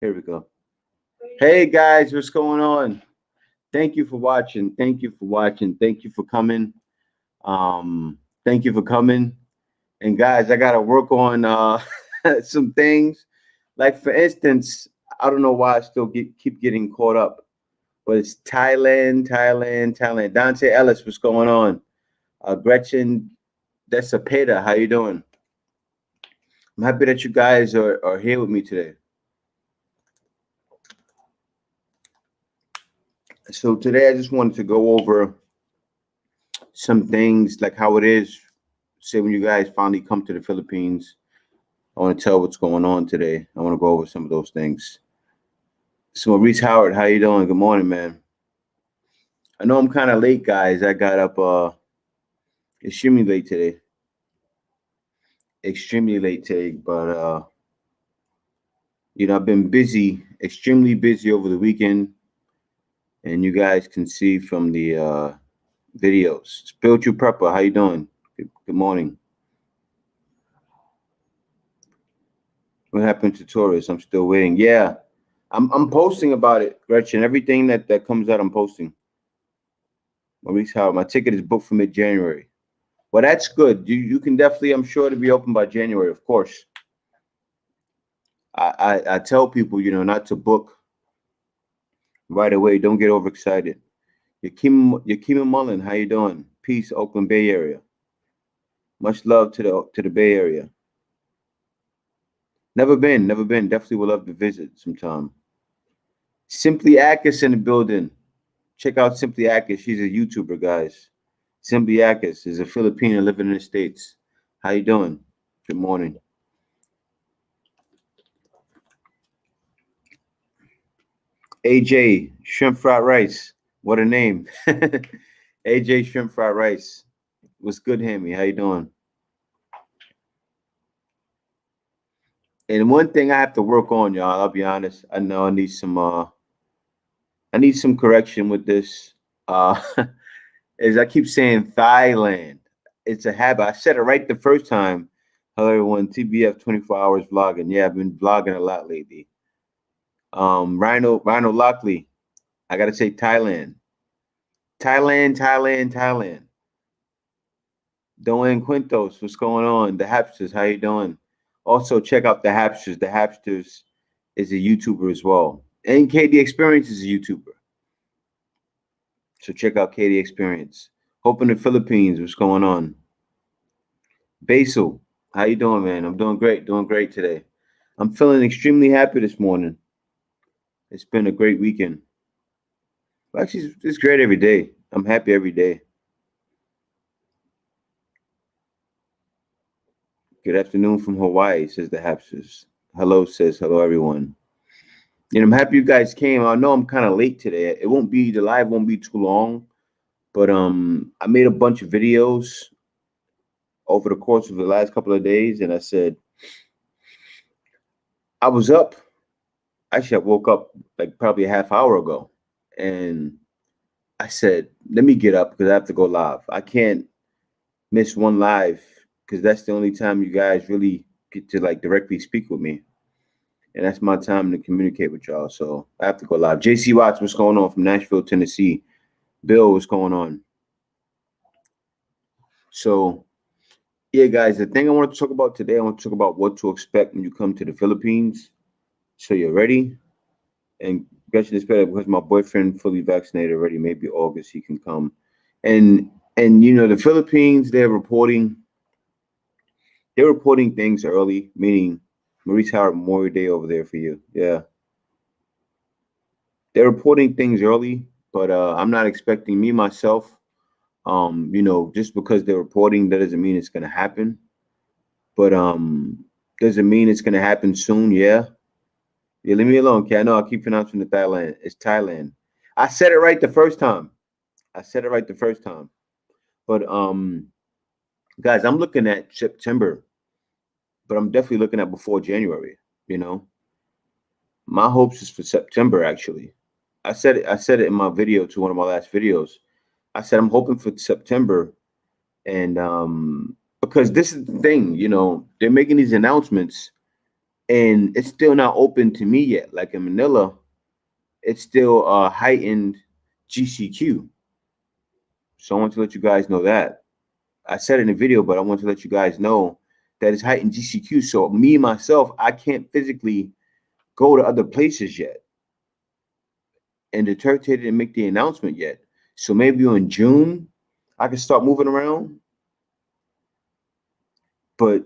Here we go. Hey guys, what's going on? Thank you for watching. Thank you for watching. Thank you for coming. Thank you for coming. And guys, I gotta work on some things. Like for instance, I don't know why I still keep getting caught up, but it's Thailand, Thailand, Thailand. Dante Ellis, what's going on? Gretchen Desapeda, how you doing? I'm happy that you guys are here with me today. So today I just wanted to go over some things like how it is, say when you guys finally come to the Philippines. I want to tell what's going on today. I want to go over some of those things. So Maurice Howard, how you doing? Good morning, man. I know I'm kind of late, guys. I got up extremely late today. Extremely late today, but I've been busy, extremely busy over the weekend. And you guys can see from the videos. Spiritual Prepper, how you doing? Good morning. What happened to Taurus? I'm still waiting. Yeah, I'm posting about it, Gretchen. Everything that comes out, I'm posting. Maurice Howard, my ticket is booked for mid-January. Well, that's good. You can definitely, I'm sure, to be open by January, of course. I tell people, not to book right away. Don't get overexcited. Yakima Mullen, how you doing? Peace, Oakland Bay Area. Much love to the Bay Area. Never been. Definitely would love to visit sometime. Simply Akis in the building. Check out Simply Akis. She's a YouTuber, guys. Simply Akis is a Filipino living in the States. How you doing? Good morning. AJ Shrimp Fried Rice. What a name. AJ Shrimp Fried Rice. What's good, Hammy? How you doing? And one thing I have to work on, y'all, I'll be honest. I know I need some correction with this. Is I keep saying Thailand. It's a habit. I said it right the first time. Hello everyone, TBF 24 hours vlogging. Yeah, I've been vlogging a lot lately. Rhino Lockley. I gotta say Thailand. Thailand. Doen Quintos, what's going on? The Hapsters, how you doing? Also check out the Hapsters. The Hapsters is a YouTuber as well. And KD Experience is a YouTuber. So check out KD Experience. Hope in the Philippines, what's going on? Basil, how you doing, man? I'm doing great today. I'm feeling extremely happy this morning. It's been a great weekend. Actually, it's great every day. I'm happy every day. Good afternoon from Hawaii, says the Hapsters. Hello, says hello, everyone. And I'm happy you guys came. I know I'm kind of late today. The live won't be too long, but I made a bunch of videos over the course of the last couple of days, and I said I was up. Actually, I woke up like probably a half hour ago, and I said, let me get up because I have to go live. I can't miss one live because that's the only time you guys really get to like directly speak with me. And that's my time to communicate with y'all. So I have to go live. JC Watts, what's going on from Nashville, Tennessee? Bill, what's going on? So, yeah, guys, the thing I want to talk about today, I want to talk about what to expect when you come to the Philippines. So you're ready? And Gretchen is better because my boyfriend fully vaccinated already. Maybe August he can come. And the Philippines, they're reporting things early, meaning Maurice Howard Memorial Day over there for you. Yeah. They're reporting things early, but I'm not expecting me myself. Just because they're reporting, that doesn't mean it's gonna happen. But does it mean it's gonna happen soon? Yeah. Yeah, leave me alone, okay? I know I keep pronouncing the Thailand. It's Thailand. I said it right the first time. But guys, I'm looking at September, but I'm definitely looking at before January, My hopes is for September, actually. I said it in my video to one of my last videos. I said I'm hoping for September, and because this is the thing, they're making these announcements, and it's still not open to me yet. Like in Manila, it's still heightened GCQ. So I want to let you guys know that. I said in the video, but I want to let you guys know that it's heightened GCQ. So me myself, I can't physically go to other places yet. And the Turkey didn't make the announcement yet. So maybe in June, I can start moving around. But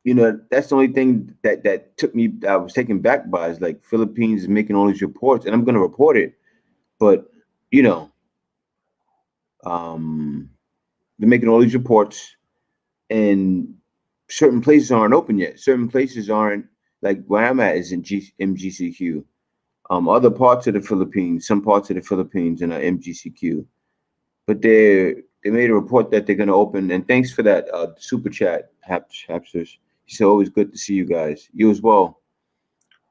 that's the only thing that took me. I was taken back by is like Philippines is making all these reports, and I'm going to report it. But you know, um, they're making all these reports, and certain places aren't open yet. Certain places aren't, like where I'm at is in MGCQ. Other parts of the Philippines, some parts of the Philippines in MGCQ, but they made a report that they're going to open. And thanks for that super chat, Hapsters. It's always good to see you guys. You as well.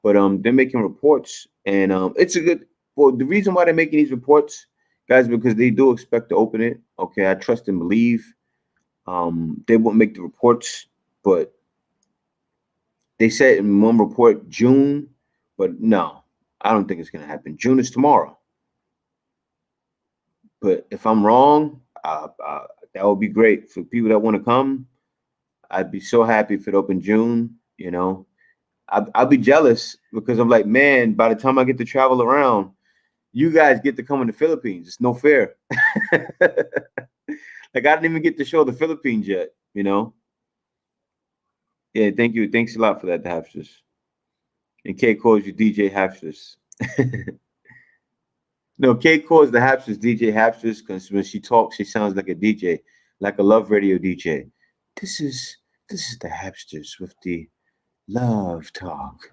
But they're making reports, and it's a good. Well, the reason why they're making these reports, guys, because they do expect to open it. Okay, I trust and believe. They won't make the reports, but they said in one report June, but no, I don't think it's going to happen. June is tomorrow. But if I'm wrong, that would be great for people that want to come. I'd be so happy if it opened June. I'd be jealous because I'm like, man, by the time I get to travel around, you guys get to come in the Philippines. It's no fair. Like I didn't even get to show the Philippines yet. Yeah, thank you. Thanks a lot for that, Hapsters. And K calls you DJ Hapsters. No, K calls the Hapsters DJ Hapsters because when she talks, she sounds like a DJ, like a love radio DJ. This is this is the Hapsters with the love talk.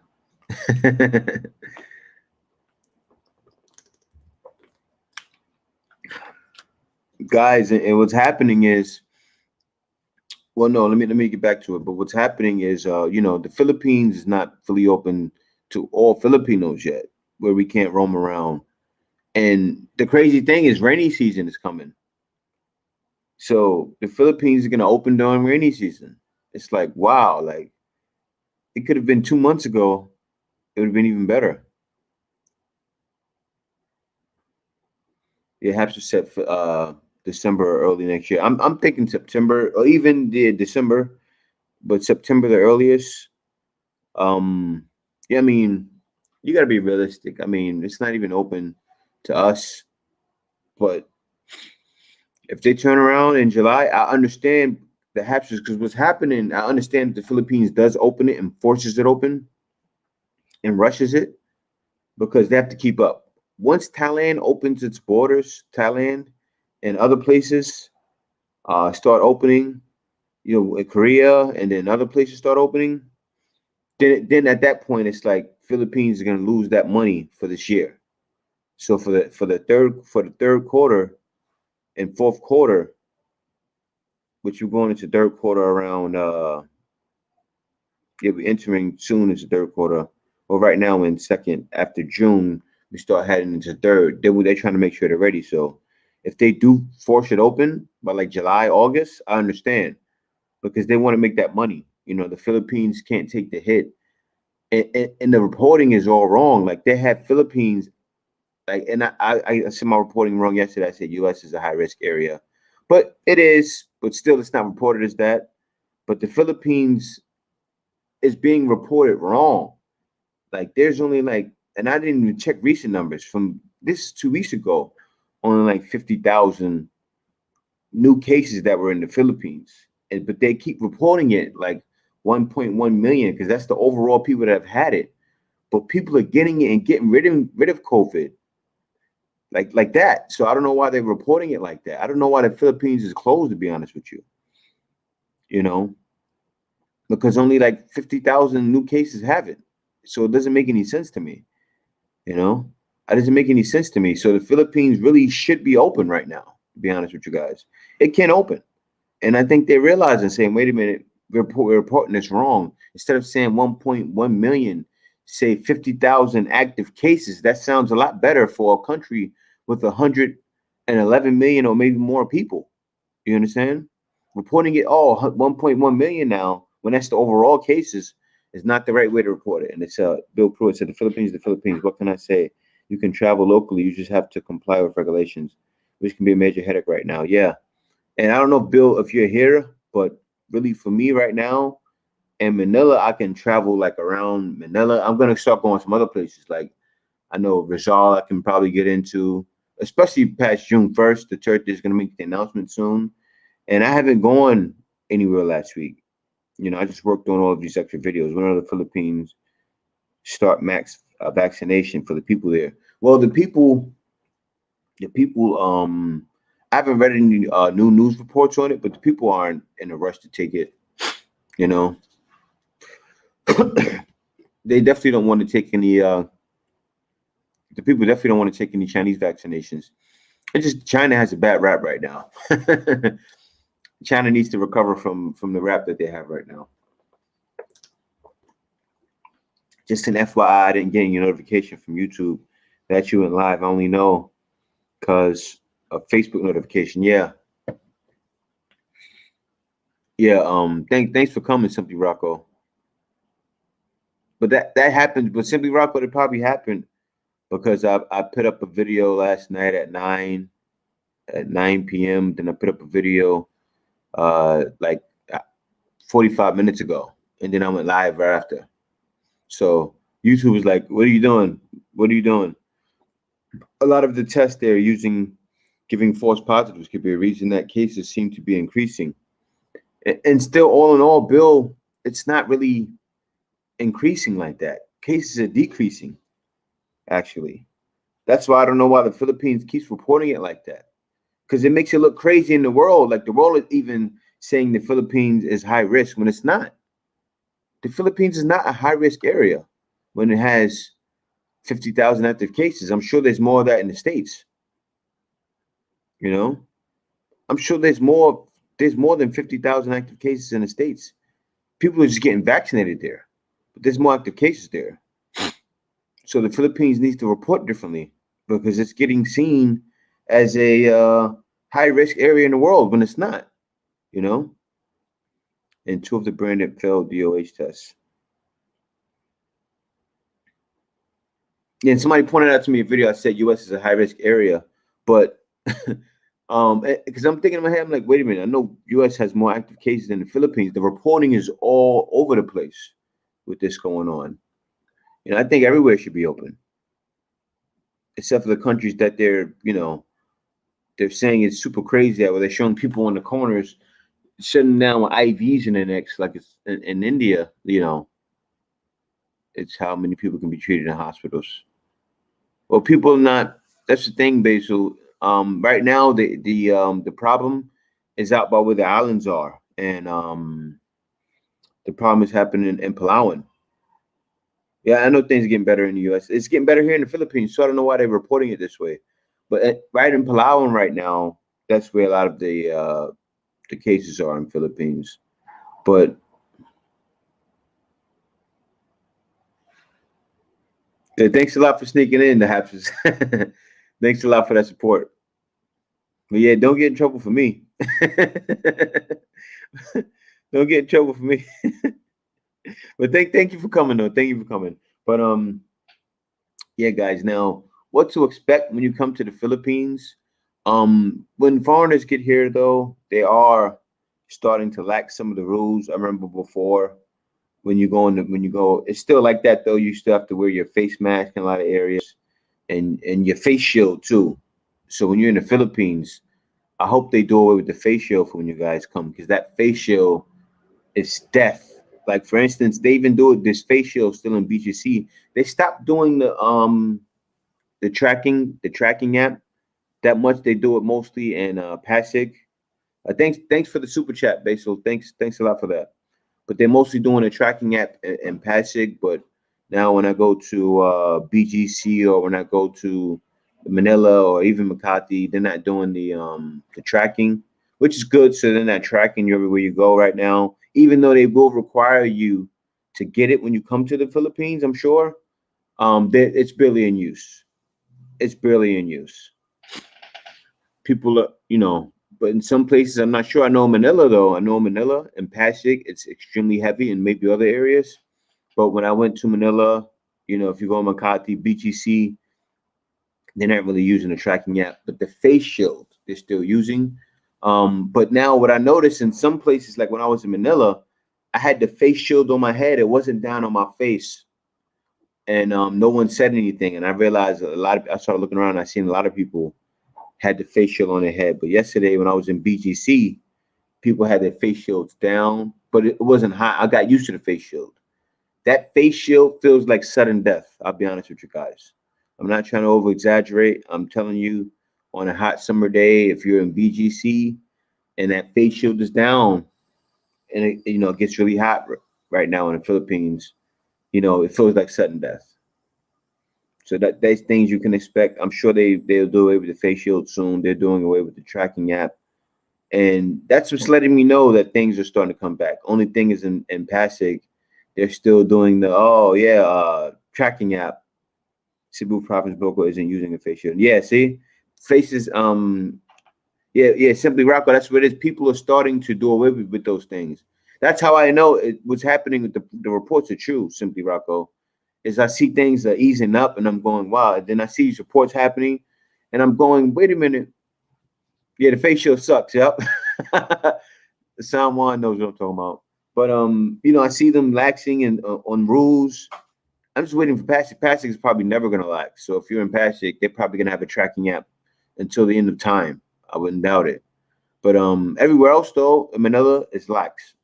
Guys, and what's happening is, well, no, let me get back to it. But what's happening is, the Philippines is not fully open to all Filipinos yet, where we can't roam around. And the crazy thing is, rainy season is coming. So the Philippines is gonna open during rainy season. It's like, wow, like it could have been 2 months ago. It would have been even better. It has to set for December or early next year. I'm thinking September or even the December, but September the earliest. Yeah, I mean, you got to be realistic. I mean, it's not even open to us, but if they turn around in July, I understand the hapsons because what's happening. I understand the Philippines does open it and forces it open and rushes it because they have to keep up. Once Thailand opens its borders, Thailand and other places start opening, in Korea and then other places start opening, then at that point it's like Philippines are going to lose that money for this year. So for the third quarter and fourth quarter, which we're going into third quarter around we're entering soon into third quarter. Well, right now in second after June, we start heading into third. They're trying to make sure they're ready. So if they do force it open by like July, August, I understand because they want to make that money. The Philippines can't take the hit, and the reporting is all wrong. Like they had Philippines, like, and I said my reporting wrong yesterday. I said U.S. is a high risk area, but it is. But still, it's not reported as that. But the Philippines is being reported wrong. Like there's only like, and I didn't even check recent numbers from this 2 weeks ago. Only like 50,000 new cases that were in the Philippines, but they keep reporting it like 1.1 million because that's the overall people that have had it. But people are getting it and getting rid of COVID like that. So I don't know why they're reporting it like that. I don't know why the Philippines is closed, to be honest with you. You know, because only like 50,000 new cases have it. So it doesn't make any sense to me. You know, it doesn't make any sense to me. So the Philippines really should be open right now, to be honest with you guys. It can't open. And I think they're realizing, saying, wait a minute, we're reporting this wrong. Instead of saying 1.1 million, say 50,000 active cases. That sounds a lot better for a country with 111 million or maybe more people. You understand? Reporting it all 1.1 million now, when that's the overall cases, It's not the right way to report it. And it's Bill Pruitt said, the Philippines. What can I say? You can travel locally. You just have to comply with regulations, which can be a major headache right now. Yeah. And I don't know, Bill, if you're here, but really for me right now in Manila, I can travel like around Manila. I'm going to start going some other places. Like I know Rizal, I can probably get into, especially past June 1st. The church is going to make the announcement soon. And I haven't gone anywhere last week. I just worked on all of these extra videos. When are the Philippines start max vaccination for the people there? Well, the people, I haven't read any new news reports on it, but the people aren't in a rush to take it. You know, they definitely don't want to take any. The people definitely don't want to take any Chinese vaccinations. It's just China has a bad rap right now. China needs to recover from the rap that they have right now. Just an FYI, I didn't get any notification from YouTube that you went live. I only know because of Facebook notification. Yeah. Yeah. Thanks for coming, Simply Rocco. But that happened. But Simply Rocco, it probably happened because I put up a video last night at 9 p.m. Then I put up a video like 45 minutes ago, and then I went live right after. So YouTube was like, "What are you doing? What are you doing?" A lot of the tests they're using, giving false positives, could be a reason that cases seem to be increasing. And still, all in all, Bill, it's not really increasing like that. Cases are decreasing, actually. That's why I don't know why the Philippines keeps reporting it like that. Because it makes it look crazy in the world. Like the world is even saying the Philippines is high risk when it's not. The Philippines is not a high risk area when it has 50,000 active cases. I'm sure there's more of that in the States. I'm sure there's more than 50,000 active cases in the States. People are just getting vaccinated there, but there's more active cases there. So the Philippines needs to report differently because it's getting seen as a high risk area in the world when it's not, and 2 of the branded failed DOH tests. Yeah, and somebody pointed out to me a video. I said U.S. is a high risk area, but because I'm thinking in my head, I'm like, wait a minute. I know U.S. has more active cases than the Philippines. The reporting is all over the place with this going on. I think everywhere should be open, except for the countries that they're saying it's super crazy at, where they're showing people on the corners shutting down with IVs in their necks, like it's in India. It's how many people can be treated in hospitals. Well, people are not. That's the thing, Basil. Right now, the problem is out by where the islands are, and the problem is happening in Palawan. Yeah, I know things are getting better in the U.S. It's getting better here in the Philippines, so I don't know why they're reporting it this way. But right in Palawan right now, that's where a lot of the cases are in Philippines. But thanks a lot for sneaking in, the Hapses. Thanks a lot for that support. But yeah, don't get in trouble for me. Don't get in trouble for me. But thank you for coming though. Thank you for coming. But yeah, guys. Now, what to expect when you come to the Philippines? When foreigners get here, though, they are starting to lack some of the rules. I remember before when you go, it's still like that though. You still have to wear your face mask in a lot of areas, and your face shield too. So when you're in the Philippines, I hope they do away with the face shield for when you guys come, because that face shield is death. Like for instance, they even do it. This face shield still in BGC. They stopped doing the tracking app that much. They do it mostly in Pasig. Thanks for the super chat, Basil. Thanks a lot for that. But they're mostly doing a tracking app in Pasig. But now when I go to BGC, or when I go to Manila or even Makati, they're not doing the tracking, which is good. So they're not tracking you everywhere you go right now, even though they will require you to get it when you come to the Philippines, I'm sure. It's barely in use. It's barely in use. People are, but in some places, I'm not sure. I know Manila, though. I know Manila and Pasig, it's extremely heavy, and maybe other areas. But when I went to Manila, if you go to Makati, BGC, they're not really using the tracking app, but the face shield they're still using. But now what I noticed in some places, like when I was in Manila, I had the face shield on my head. It wasn't down on my face. And no one said anything. And I realized I started looking around, I seen a lot of people had the face shield on their head. But yesterday when I was in BGC, people had their face shields down, but it wasn't hot. I got used to the face shield. That face shield feels like sudden death. I'll be honest with you guys. I'm not trying to over exaggerate. I'm telling you, on a hot summer day, if you're in BGC and that face shield is down, and it gets really hot right now in the Philippines, it feels like sudden death. So that's things you can expect. I'm sure they'll do away with the face shield soon. They're doing away with the tracking app. And that's what's letting me know that things are starting to come back. Only thing is in Pasig, they're still doing the tracking app. Cebu Province Boko isn't using a face shield. Yeah, see? Faces, Simply Rocco, that's what it is. People are starting to do away with those things. That's how I know what's happening with the reports are true, Simply Rocco. Is I see things are easing up and I'm going, wow. And then I see these reports happening and I'm going, wait a minute. Yeah, the face shield sucks. Yep. Someone knows what I'm talking about. But I see them laxing and on rules. I'm just waiting for Pasig. Pasig is probably never gonna lax. So if you're in Pasig, they're probably gonna have a tracking app until the end of time. I wouldn't doubt it. But everywhere else though, in Manila, it's lax.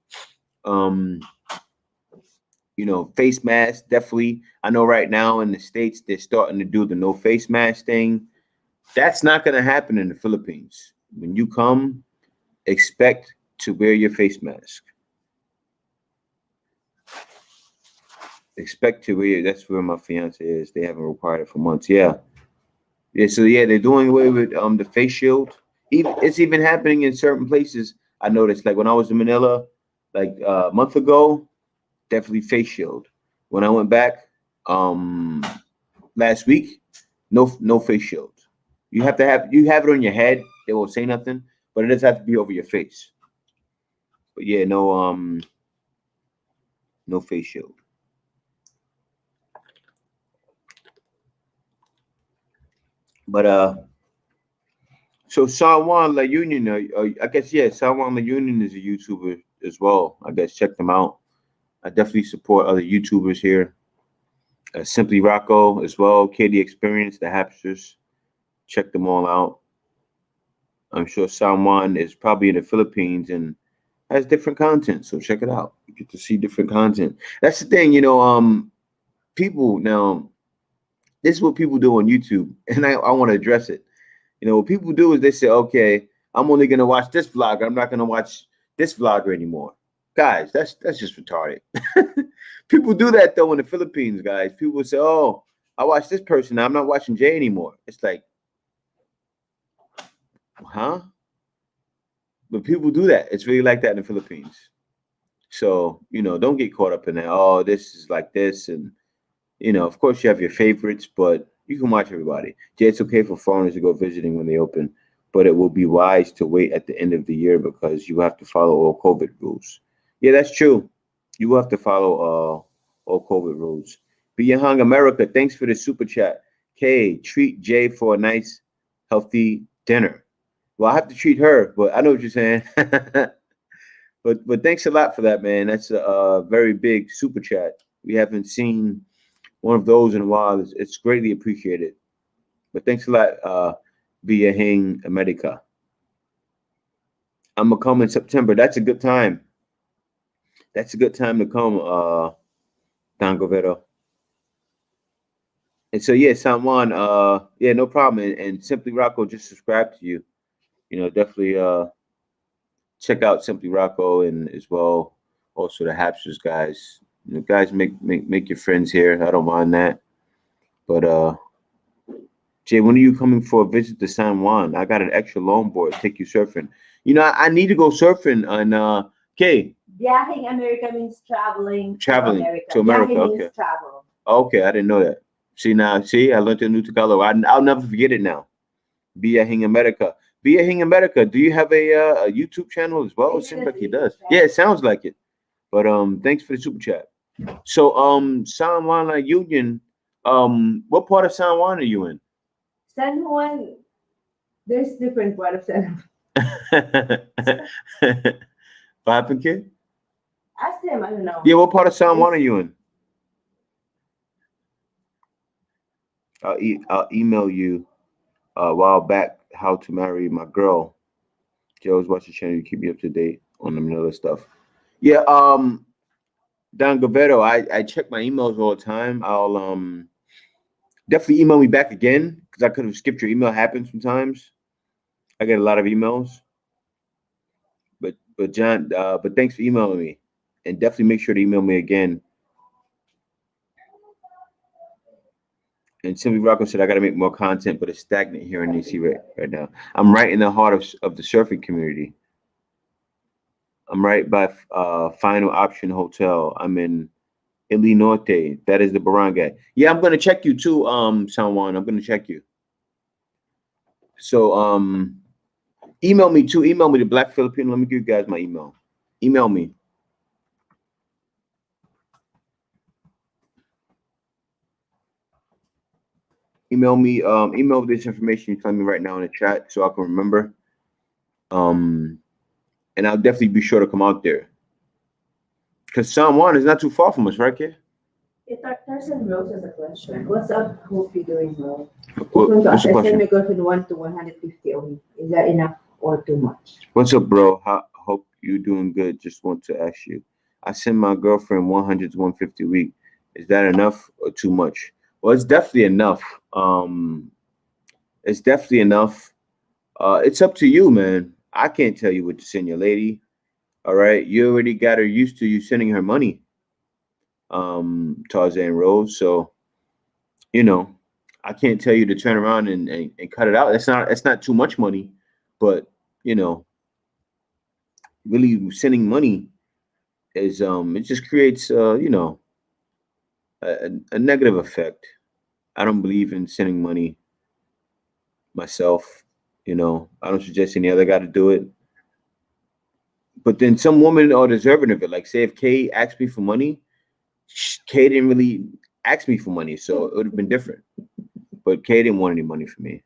Face masks definitely. I know right now in the States they're starting to do the no face mask thing. That's not gonna happen in the Philippines. When you come, expect to wear your face mask. Expect to wear. That's where my fiance is. They haven't required it for months. Yeah, yeah. So yeah, they're doing away with the face shield. It's even happening in certain places. I noticed, like when I was in Manila, like a month ago, definitely face shield. When I went back last week, no face shield. You have it on your head. They won't say nothing, but it does have to be over your face. But yeah, no face shield. But so Sawan La Union, I guess yeah, Sawan La Union is a YouTuber as well. I guess check them out. I definitely support other YouTubers here. Simply Rocco as well, KD Experience, the Hapsters. Check them all out. I'm sure Sawan is probably in the Philippines and has different content, so check it out. You get to see different content. That's the thing, people now. This is what people do on YouTube, and I want to address it. What people do is they say, okay, I'm only gonna watch this vlogger. I'm not gonna watch this vlogger anymore. Guys, that's just retarded. People do that though in the Philippines, guys. People say, oh, I watch this person. Now I'm not watching Jay anymore. It's like, huh? But people do that. It's really like that in the Philippines. So, don't get caught up in that. Oh, this is like this. And, of course you have your favorites, but you can watch everybody. Yeah, it's okay for foreigners to go visiting when they open, but it will be wise to wait at the end of the year because you have to follow all COVID rules. Yeah, that's true. You will have to follow all COVID rules. Be Young America, thanks for the super chat. Kay, treat Jay for a nice, healthy dinner. Well, I have to treat her, but I know what you're saying. But thanks a lot for that, man. That's a very big super chat. We haven't seen one of those in a while. It's greatly appreciated. But thanks a lot, Via Hing America. I'm gonna come in September. That's a good time. That's a good time to come, Don Govero. And so yeah, San yeah, no problem. And Simply Rocco just subscribe to you. Definitely check out Simply Rocco and as well also the Hapsters guys. Guys, make your friends here. I don't mind that. But Jay, when are you coming for a visit to San Juan? I got an extra longboard. Take you surfing. I need to go surfing on Kay. Viajing America means traveling to America. Viaje Okay. means travel. Okay, I didn't know that. See, I learned a new Tagalog. I'll never forget it now. Viajing America. Viajing America. Do you have a YouTube channel as well? It seems like he does. Yeah, it sounds like it. But thanks for the super chat. So, San Juan La Union, what part of San Juan are you in? San Juan, there's different part of San What happened, kid? Ask them, I don't know. Yeah, what part of San Juan are It's, you in? I'll email you a while back how to marry my girl. Joe's watch the channel. You keep me up to date on the other stuff. Yeah, Don Gavetto, I check my emails all the time. I'll definitely email me back again because I could have skipped your email. Happens sometimes. I get a lot of emails, but John, but thanks for emailing me, and definitely make sure to email me again. And Simply Rocco said I got to make more content, but it's stagnant here in DC right now. I'm right in the heart of the surfing community. I'm right by Final Option Hotel. I'm in Illinois. That is the barangay. Yeah, I'm gonna check you too, San. I'm gonna check you. So email me too. Email me the Black Filipino. Let me give you guys my email. Email me. Email me. Email this information you're telling me right now in the chat so I can remember. Um, and I'll definitely be sure to come out there. Because San Juan is not too far from us, right, kid? Tarzan Rose has a question. What's up? Hope you're doing well. What's the I send question? my girlfriend 1 to 150 a week. Is that enough or too much? What's up, bro? Hope you're doing good. Just want to ask you. I send my girlfriend 100 to 150 a week. Is that enough or too much? Well, it's definitely enough. It's definitely enough. It's up to you, man. I can't tell you what to send your lady. All right, you already got her used to you sending her money, Tarzan Rose. So you know, I can't tell you to turn around and cut it out. It's not too much money, but you know, really sending money is it just creates a negative effect. I don't believe in sending money myself. I don't suggest any other guy to do it. But then some women are deserving of it. Like say if Kay asked me for money, Kay didn't really ask me for money, so it would have been different. But Kay didn't want any money from me.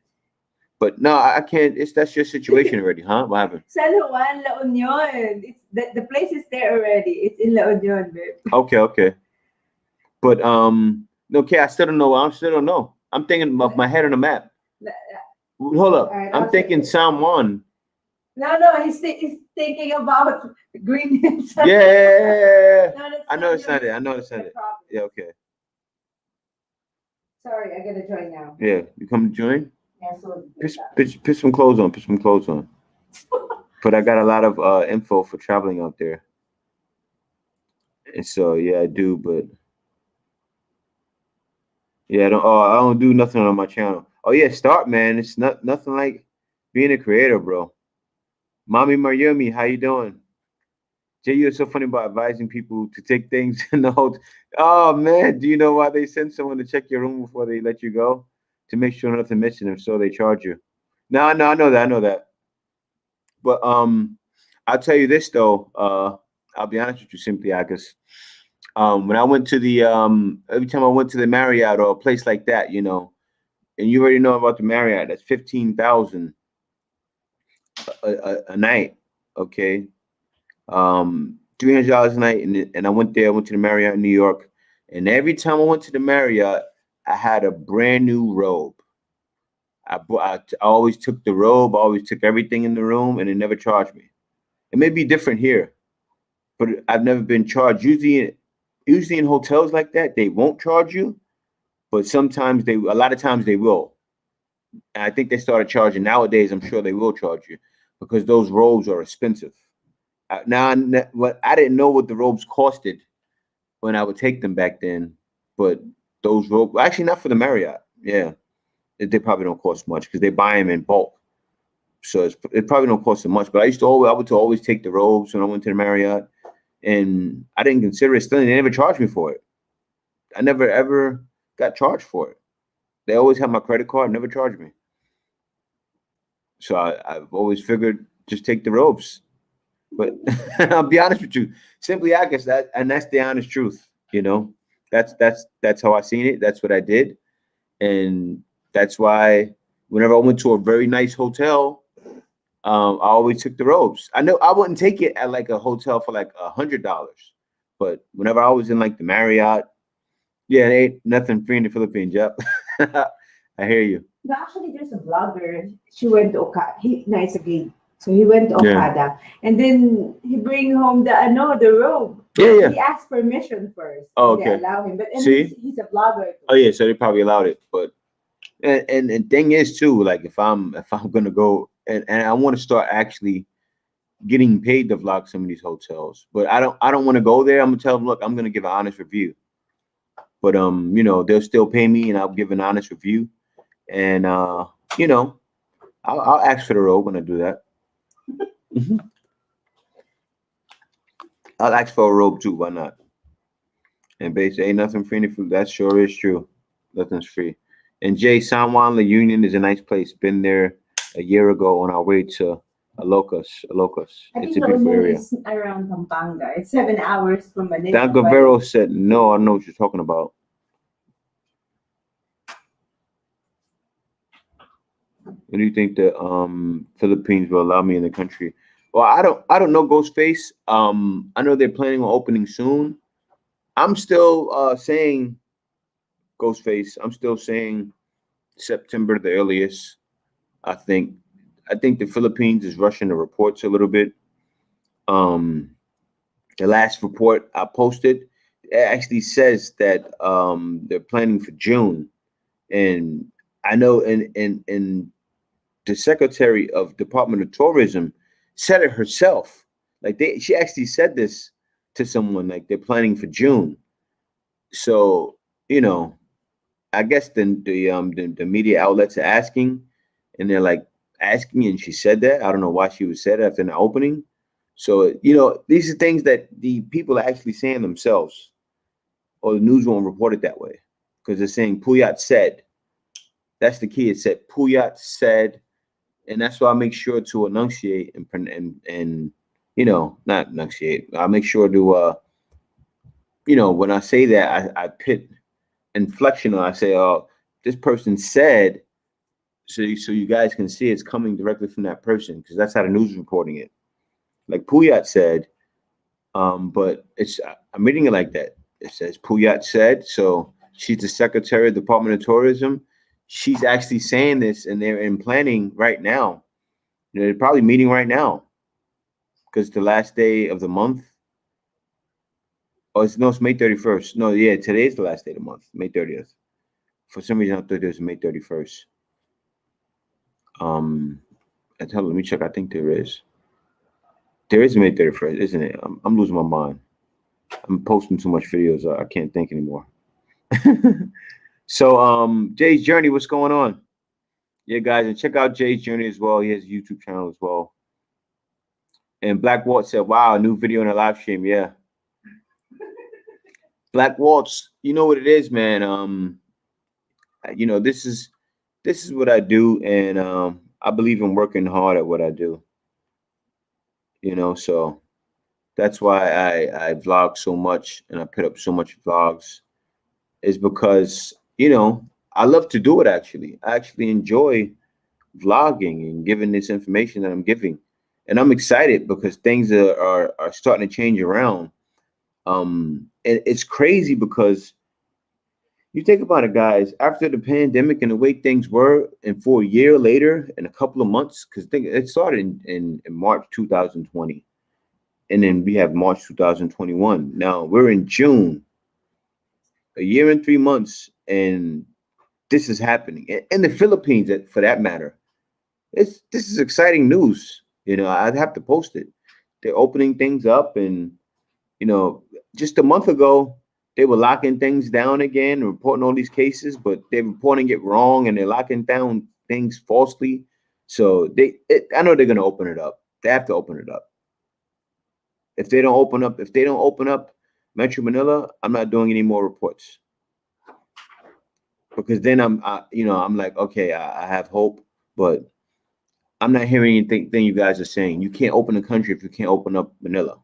But no, I can't. That's your situation already, huh? What happened? San Juan, La Union. It's the place is there already. It's in La Union, babe. Okay. But no, Kay, I still don't know. I still don't know. I'm thinking of my head on the map. Hold up. Alright, I'm I'll thinking say San Juan. No, he's thinking about Green Hills. Yeah. No, that's I know not it's not yours. it. I know it's not The it. problem. Yeah, okay. Sorry, I gotta join now. Yeah, you come to join? Yeah, so Put some clothes on. Put some clothes on. But I got a lot of info for traveling out there. And so yeah, I do, but yeah, I don't do nothing on my channel. Oh yeah, start, man. It's nothing like being a creator, bro. Mommy Mayumi, how you doing? Jay, you're so funny about advising people to take things in the hotel. Oh man, do you know why they send someone to check your room before they let you go? To make sure nothing missing, and so they charge you. No, I know that. I know that. But I'll tell you this though. I'll be honest with you, simply, Agus. When I went to the every time I went to the Marriott or a place like that, and you already know about the Marriott, that's 15,000 a night. Okay, $300 a night, and I went there. I went to the Marriott in New York, and every time I went to the Marriott, I had a brand new robe. I always took the robe, I always took everything in the room, and they never charged me. It may be different here, but I've never been charged. Usually in hotels like that, they won't charge you, but a lot of times they will. And I think they started charging nowadays. I'm sure they will charge you because those robes are expensive. What I didn't know what the robes costed when I would take them back then, but those robes actually not for the Marriott. Yeah, they probably don't cost much because they buy them in bulk. So it probably don't cost them much. But I would always take the robes when I went to the Marriott, and I didn't consider it stealing. They never charged me for it. I never ever got charged for it. They always had my credit card, never charged me. So I've always figured just take the robes. But I'll be honest with you, simply I guess that's the honest truth. You know, that's how I seen it. That's what I did, and that's why whenever I went to a very nice hotel, I always took the robes. I know I wouldn't take it at like a hotel for like $100, but whenever I was in like the Marriott, yeah, it ain't nothing free in the Philippines. Yep, I hear you. No, actually, there's a blogger. She went to Okada. No, it's a gay. So he went to Yeah, Okada, and then he bring home the robe. yeah, But yeah. he asked permission first, Oh, and they okay. allow him. But and See, he's a blogger oh too. yeah, so they probably allowed it, but and thing is too, like if I'm gonna go and I want to start actually getting paid to vlog some of these hotels, but I don't want to go there. I'm gonna tell them, look, I'm gonna give an honest review, but they'll still pay me and I'll give an honest review, and you know I'll ask for the robe when I do that. Mhm. I'll ask for a robe too. Why not? And basically, ain't nothing free in the food. That sure is true. Nothing's free. And Jay, San Juan La Union is a nice place. Been there a year ago on our way to Ilocos. Ilocos. I It's think a La beautiful Union area. is around Pampanga. It's 7 hours from Manila. Dan But Guevara said, no, I know what you're talking about. When do you think the Philippines will allow me in the country? Well, I don't know Ghostface. I know they're planning on opening soon. I'm still saying Ghostface. I'm still saying September the earliest. I think I think the Philippines is rushing the reports a little bit. Um, the last report I posted, it actually says that they're planning for June, and I know in the Secretary of Department of Tourism said it herself. Like she actually said this to someone. Like they're planning for June. So you know, I guess the media outlets are asking, and they're like asking, and she said that. I don't know why she would say that after an opening. So these are things that the people are actually saying themselves, or the news won't report it that way because they're saying Puyat said. That's the key. It said Puyat said, and that's why I make sure to enunciate and not enunciate. I make sure to when I say that I put inflection on. I say, oh, this person said, so you guys can see it's coming directly from that person because that's how the news is reporting it. Like Puyat said, but I'm reading it like that. It says Puyat said, so she's the Secretary of the Department of Tourism. She's actually saying this, and they're in planning right now. They're probably meeting right now because the last day of the month. Oh, it's May 31st. No, yeah, today's the last day of the month, May 30th. For some reason, I thought it was May 31st. Um, let me check. I think there is. There is May 31st, isn't it? I'm losing my mind. I'm posting too much videos. I can't think anymore. So, Jay's Journey, what's going on? Yeah, guys, and check out Jay's Journey as well. He has a YouTube channel as well. And Black Walt said, "Wow, a new video in a live stream." Yeah, Black Waltz, you know what it is, man. This is what I do, and I believe in working hard at what I do. So that's why I vlog so much and I put up so much vlogs is because I love to do it. Actually, I actually enjoy vlogging and giving this information that I'm giving, and I'm excited because things are starting to change around. And it's crazy because you think about it, guys. After the pandemic and the way things were, and for a year later, and a couple of months, because it started in March 2020, and then we have March 2021. Now we're in June, a year and 3 months, and this is happening in the Philippines, for that matter. This is exciting news. I'd have to post it. They're opening things up, and you know, just a month ago, they were locking things down again, reporting all these cases, but they're reporting it wrong and they're locking down things falsely. So I know they're going to open it up. They have to open it up. If they don't open up Metro Manila, I'm not doing any more reports because then I'm like, okay, I have hope, but I'm not hearing anything you guys are saying. You can't open the country if you can't open up Manila.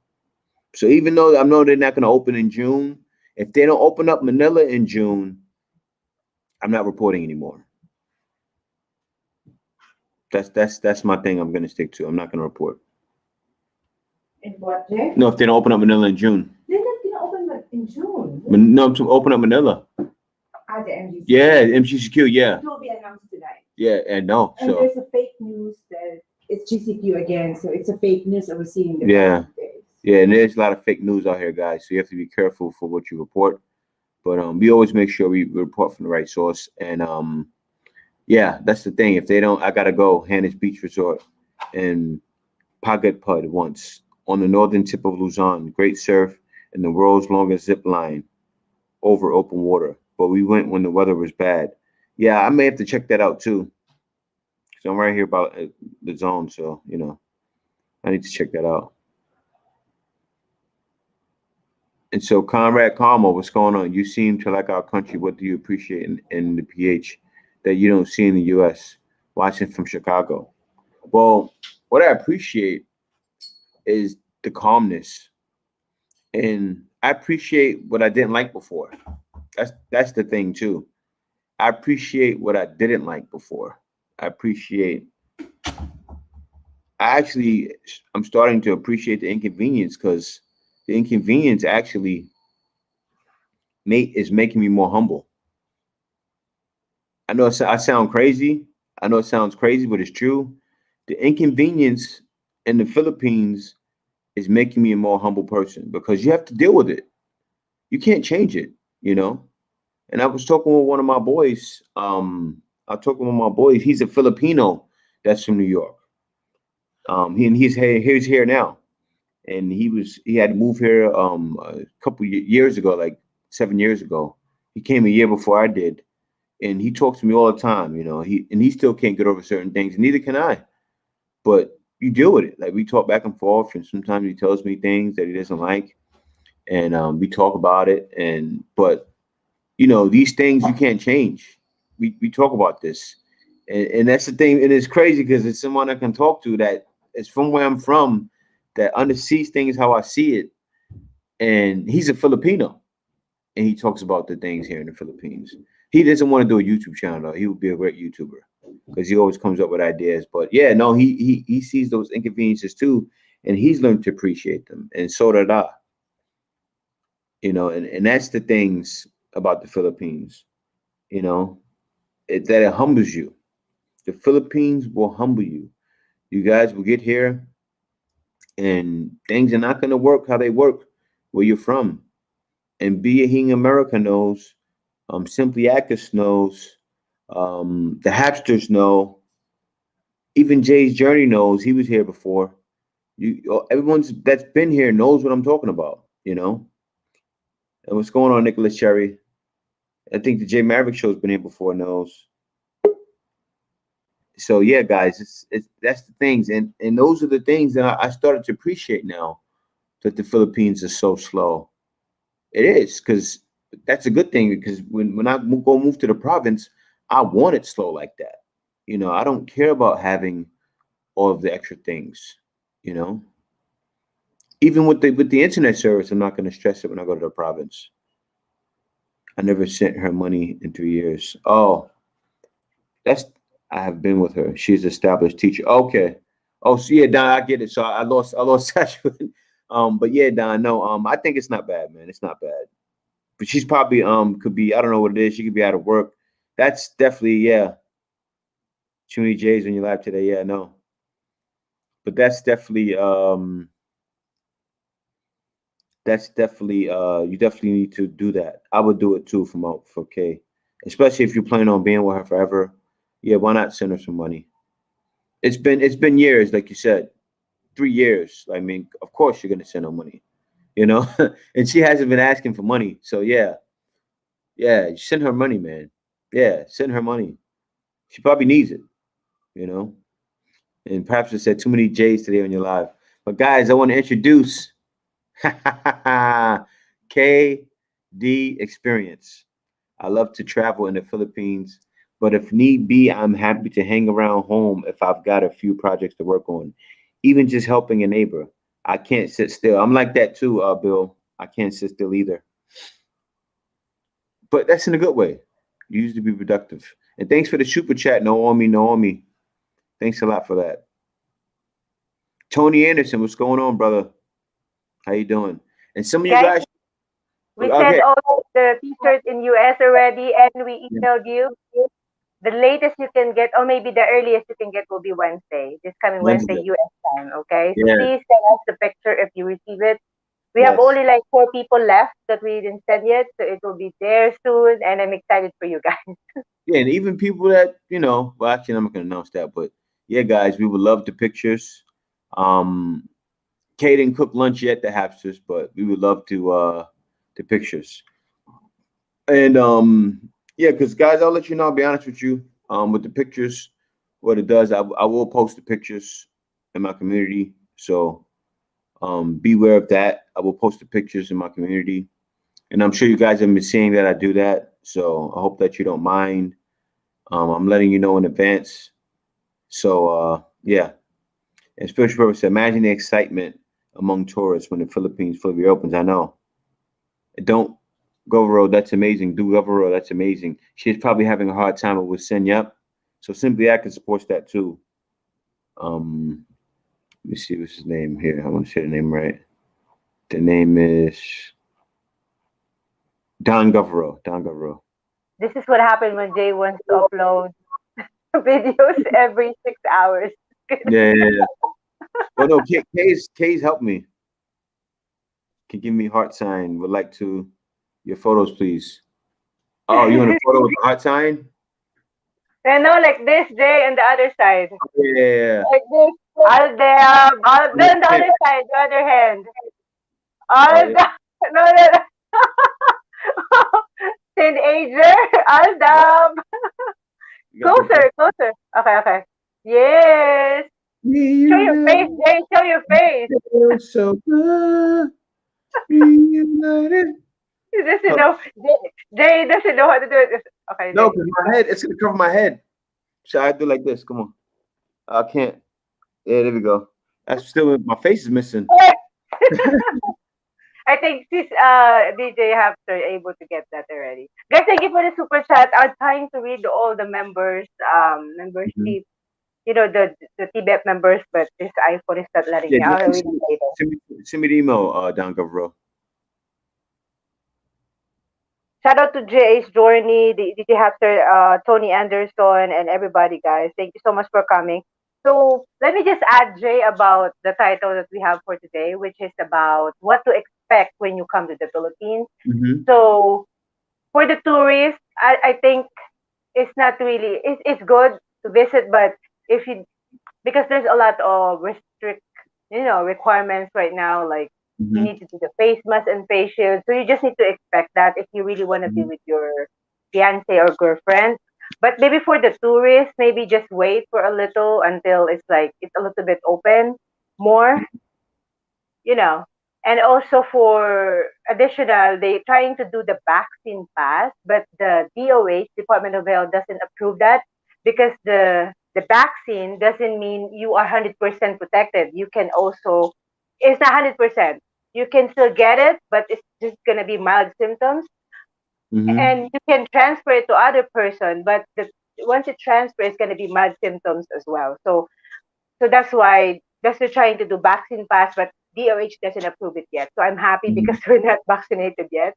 So even though I know they're not going to open in June, If they don't open up Manila in June, I'm not reporting anymore. That's my thing. I'm gonna stick to. I'm not gonna report. In what, Jay? No, if they don't open up Manila in June. They're not gonna open in June. No, to open up Manila. The MGCQ. Yeah, MGCQ. Yeah. It will be announced tonight. Yeah, and no. And So there's a fake news that it's GCQ again, so it's a fake news that we're seeing the yeah, past days. yeah, and there's a lot of fake news out here, guys. So you have to be careful for what you report. But we always make sure we report from the right source. And yeah, that's the thing. If they don't, I gotta go. Hannes Beach Resort in Pagat Pud once on the northern tip of Luzon. Great surf and the world's longest zip line over open water. But we went when the weather was bad. Yeah, I may have to check that out too. So I'm right here about the zone. So I need to check that out. And so, Conrad Carmel, what's going on? You seem to like our country. What do you appreciate in the PH that you don't see in the U.S.? Watching from Chicago. Well, what I appreciate is the calmness, and I appreciate what I didn't like before. That's the thing too. I appreciate what I didn't like before. I appreciate. I'm starting to appreciate the inconvenience because the inconvenience actually is making me more humble. I know I sound crazy. I know it sounds crazy, but it's true. The inconvenience in the Philippines is making me a more humble person because you have to deal with it. You can't change it, you know. And I was talking with one of my boys. I was talking with my boys. He's a Filipino that's from New York. He's here now, and he had to move here a couple years ago, like 7 years ago. He came a year before I did, and he talks to me all the time. He still can't get over certain things, and neither can I. But you deal with it. Like we talk back and forth, and sometimes he tells me things that he doesn't like, and we talk about it. But these things you can't change. We talk about this, and that's the thing. And it's crazy because it's someone I can talk to that is from where I'm from, that undersees things how I see it, and he's a Filipino, and he talks about the things here in the Philippines. He doesn't want to do a YouTube channel though. He would be a great YouTuber because he always comes up with ideas. But yeah, no, he sees those inconveniences too, and he's learned to appreciate them, and so did I. And that's the things about the Philippines. That it humbles you. The Philippines will humble you. You guys will get here, and things are not going to work how they work where you're from. And Being America knows, Simply Acus knows, the Hapsters know, even Jay's Journey knows. He was here before. Everyone's that's been here knows what I'm talking about. And what's going on, Nicholas Cherry? I think the Jay Maverick show's been here before. Knows. So yeah, guys, it's that's the things, and those are the things that I started to appreciate now that the Philippines is so slow. It is because that's a good thing because when I go move to the province, I want it slow like that. I don't care about having all of the extra things. You know, Even with the internet service, I'm not going to stress it when I go to the province. I never sent her money in 3 years. Oh, that's I have been with her. She's an established teacher. Okay. Oh, so yeah, Don, I get it. So I lost touch with. But yeah, Don, no, I think it's not bad, man. It's not bad. But she's probably could be, I don't know what it is. She could be out of work. That's definitely, yeah. Too many J's on your lap today. Yeah, no. But that's definitely you definitely need to do that. I would do it too for Kay. Especially if you plan on being with her forever. Yeah, why not send her some money? It's been years, like you said. 3 years. I mean, of course you're gonna send her money, you know? And she hasn't been asking for money. So yeah. Yeah, send her money, man. Yeah, send her money. She probably needs it, you know. And perhaps I said too many J's today on your live. But guys, I want to introduce KD Experience. I love to travel in the Philippines, but if need be, I'm happy to hang around home if I've got a few projects to work on. Even just helping a neighbor. I can't sit still. I'm like that too, Bill. I can't sit still either. but that's in a good way. Use to be productive. And thanks for the super chat, Naomi. Naomi, thanks a lot for that. Tony Anderson, what's going on, brother? How you doing? And some of you Guys, guys, we sent okay, all the t-shirts in US already, and we yeah, emailed you. The latest you can get, or maybe the earliest you can get, will be Wednesday. This coming Wednesday, Wednesday. US time. Okay, so Yeah, please send us the picture if you receive it. We have yes. only like 4 people left that we didn't send yet, so it will be there soon, and I'm excited for you guys. Yeah, and even people that, well, actually, I'm not going to announce that, but yeah, guys, we would love the pictures. Um, Kate didn't cook lunch yet, the Hapsters, but we would love to the pictures. And yeah, because guys, I'll let you know. I'll be honest with you. With the pictures, what it does, I will post the pictures in my community. So beware of that. I will post the pictures in my community, and I'm sure you guys have been seeing that I do that. So I hope that you don't mind. I'm letting you know in advance. So yeah, and spiritual purpose. Imagine the excitement among tourists when the Philippines fully reopens. I know. Don't Govero, that's amazing. Do Govero, that's amazing. She's probably having a hard time with Sen Yep. So Simply Act supports that too. Um, let me see what's his name here. I want to say the name right. The name is Don Govero. Don Govero. This is what happened when Jay wants to upload videos every 6 hours. Yeah, yeah, yeah. Well, no, K's helped me. Can give me heart sign. Would like to your photos, please. Oh, you want a photo with the heart sign? I know, like this, Jay, and the other side. Yeah. Like this. All there. All, Yeah. then the other side, the other hand. Oh, All yeah. the, no, no, no. Teenager. All Yeah. the, You got both closer, closer. Okay, okay. Yes. Show your face, reunited. Jay. Show your face. Feels so good. Reunited. He doesn't Huh. know. Jay doesn't know how to do it. Okay, No, Jay. because my head, it's gonna cover my head. So I do like this. Come on. I can't. Yeah, there we go. That's still my face is missing. I think this DJ Hapster able to get that already. Guys, thank you for the super chat. I'm trying to read all the members Mhm. membership, the Tibet members, but this iPhone is not letting Yeah, me. go I'll ahead. read it later. Send me the email, Don Govero. Shout out to JA's Journey, the DJ Hapster, Tony Anderson, and everybody, guys. Thank you so much for coming. So let me just add, Jay, about the title that we have for today, which is about what to expect when you come to the Philippines. Mm-hmm. So for the tourists, I think it's not really it's good to visit, but if you because there's a lot of requirements right now, like you Mm-hmm. need to do the face mask and face shield, so you just need to expect that if you really want to be Mm-hmm. with your fiance or girlfriend. But maybe for the tourists, maybe just wait for a little until it's a little bit open more, you know. And also for additional, they trying to do the vaccine pass, but the DOH, Department of Health, doesn't approve that because the vaccine doesn't mean you are 100% protected. You can also, it's not 100%. You can still get it, but it's just gonna be mild symptoms, Mm-hmm. and you can transfer it to other person, but once it transfers, it's gonna be mild symptoms as well. So that's why they're trying to do vaccine pass, but DOH doesn't approve it yet. So I'm happy Mm-hmm. because we're not vaccinated yet.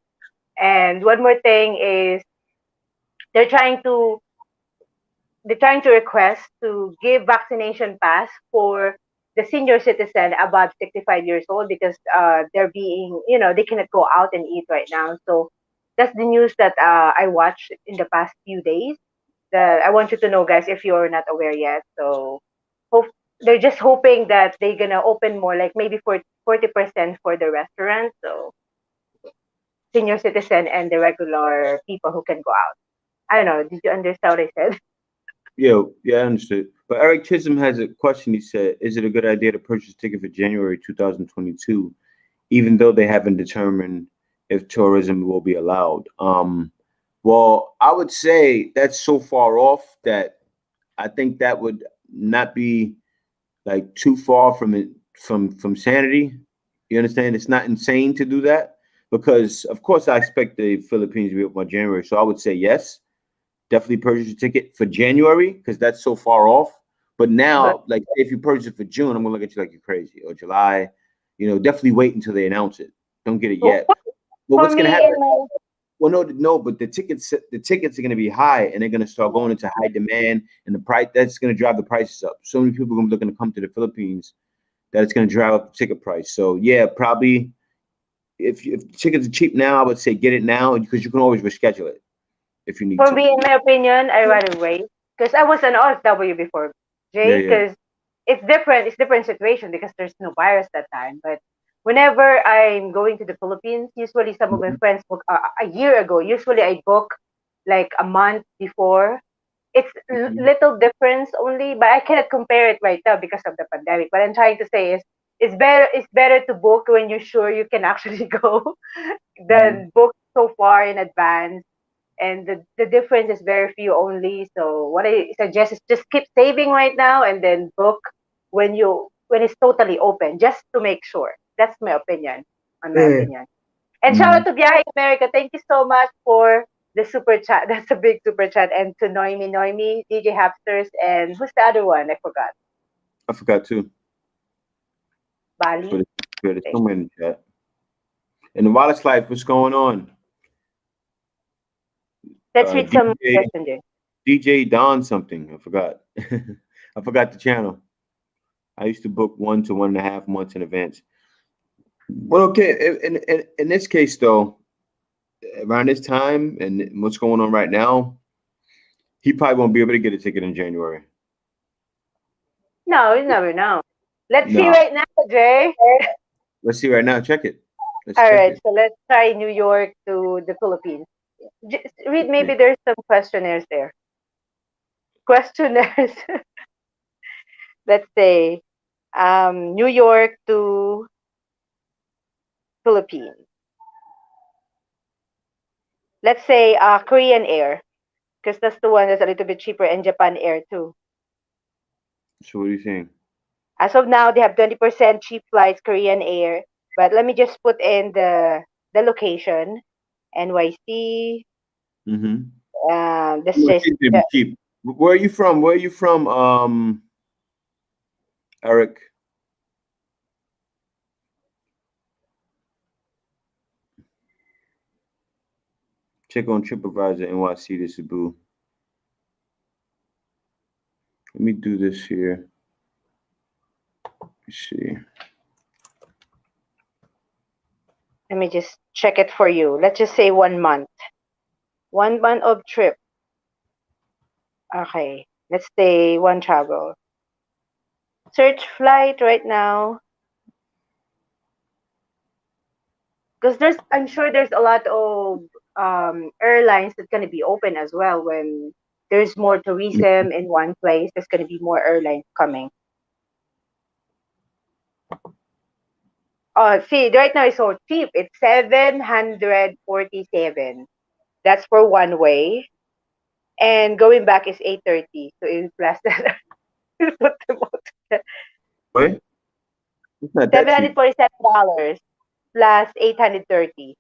And one more thing is they're trying to they're trying to request to give vaccination pass for the senior citizen above 65 years old because they're being they cannot go out and eat right now. So that's the news that I watched in the past few days. That I want you to know, guys, if you're not aware yet. So hope they're just hoping that they're gonna open more, like maybe for 40% for the restaurant. So senior citizen and the regular people who can go out. I don't know. Did you understand what I said? Yeah, yeah, I understood. But Eric Chisholm has a question. He said, "Is it a good idea to purchase a ticket for January 2022, even though they haven't determined if tourism will be allowed?" Well, I would say that's so far off that I think that would not be like too far from it from sanity. You understand? It's not insane to do that, because of course I expect the Philippines to be open by January. So I would say yes, definitely purchase your ticket for January because that's so far off. But But now, like if you purchase it for June, I'm gonna look at you like you're crazy, or July. Definitely wait until they announce it. Don't get it for yet. But for what's gonna me happen? and my Well, no, no, but the tickets are gonna be high, and they're gonna start going into high demand, and the price that's gonna drive the prices up. So many people are gonna be looking to come to the Philippines that it's gonna drive up the ticket price. So yeah, probably if tickets are cheap now, I would say get it now because you can always reschedule it if you need For to. me, in my opinion, I rather wait because I was an OFW before, Yeah, Jay. yeah. Because it's different. It's different situation because there's no virus that time. But whenever I'm going to the Philippines, usually some of my Mhm. friends book a year ago. Usually I book like a month before. It's Mhm. little difference only, but I cannot compare it right now because of the pandemic. What I'm trying to say is, it's better to book when you're sure you can actually go Mhm. than book so far in advance, and the difference is very few only. So what I suggest is just keep saving right now and then book when it's totally open, just to make sure. That's my opinion, on my Yeah. opinion. And shout out Mhm. to Biyahe America. Thank you so much for the super chat. That's a big super chat. And to Noemi, DJ Hapsters, and who's the other one? I forgot. I forgot too, but Bali. it's somewhere in the chat. And the Wallace Life, what's going on? Let's read some DJ questions there. DJ Don something. I forgot. I forgot the channel. I used to book 1 to 1.5 months in advance. Well, okay. In this case, though, around this time and what's going on right now, he probably won't be able to get a ticket in January. No, you never know. Let's see No, right now, Jay. let's see right now. Check it. Let's All check right, it. so let's try New York to the Philippines. Just read, Okay. maybe there's some questionnaires there. Questionnaires. Let's say New York to Philippines. Let's say Korean Air, because that's the one that's a little bit cheaper, and Japan Air too. So what do you think? As of now, they have 20% cheap flights, Korean Air. But let me just put in the location, NYC. Mm-hmm. This No, is cheap, baby, cheap. Where are you from? Where are you from? Eric. Check on TripAdvisor NYC to Cebu. Let me do this here. Let's see. let me just check it for you. Let's just say 1 month. 1 month of trip. Okay. Let's say one travel. Search flight right now. Because I'm sure there's a lot of airlines that's going to be open as well when there's more tourism in one place. There's going to be more airlines coming. Oh, see, right now it's so cheap. It's 747. That's for one way, and going back is 830. So it's plus that. Put them all together. What? It's not that cheap. $747 plus 830.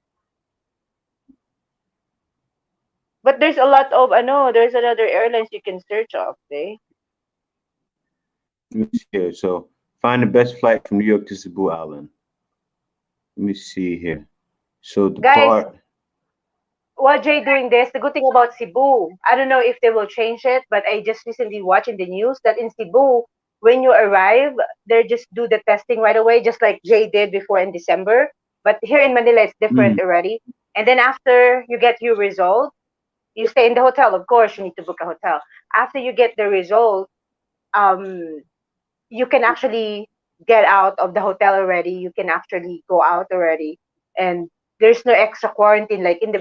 But there's a lot of there's another airlines you can search of, eh? Let me see here. So find the best flight from New York to Cebu Island. Let me see here. So Guys, depart. while Jay doing this, the good thing about Cebu, I don't know if they will change it, but I just recently watched in the news that in Cebu, when you arrive, they just do the testing right away, just like Jay did before in December. But here in Manila, it's Mm, different already. And then after you get your result, you stay in the hotel. Of course, you need to book a hotel. After you get the result, um, you can actually get out of the hotel already. You can actually go out already, and there's no extra quarantine. Like in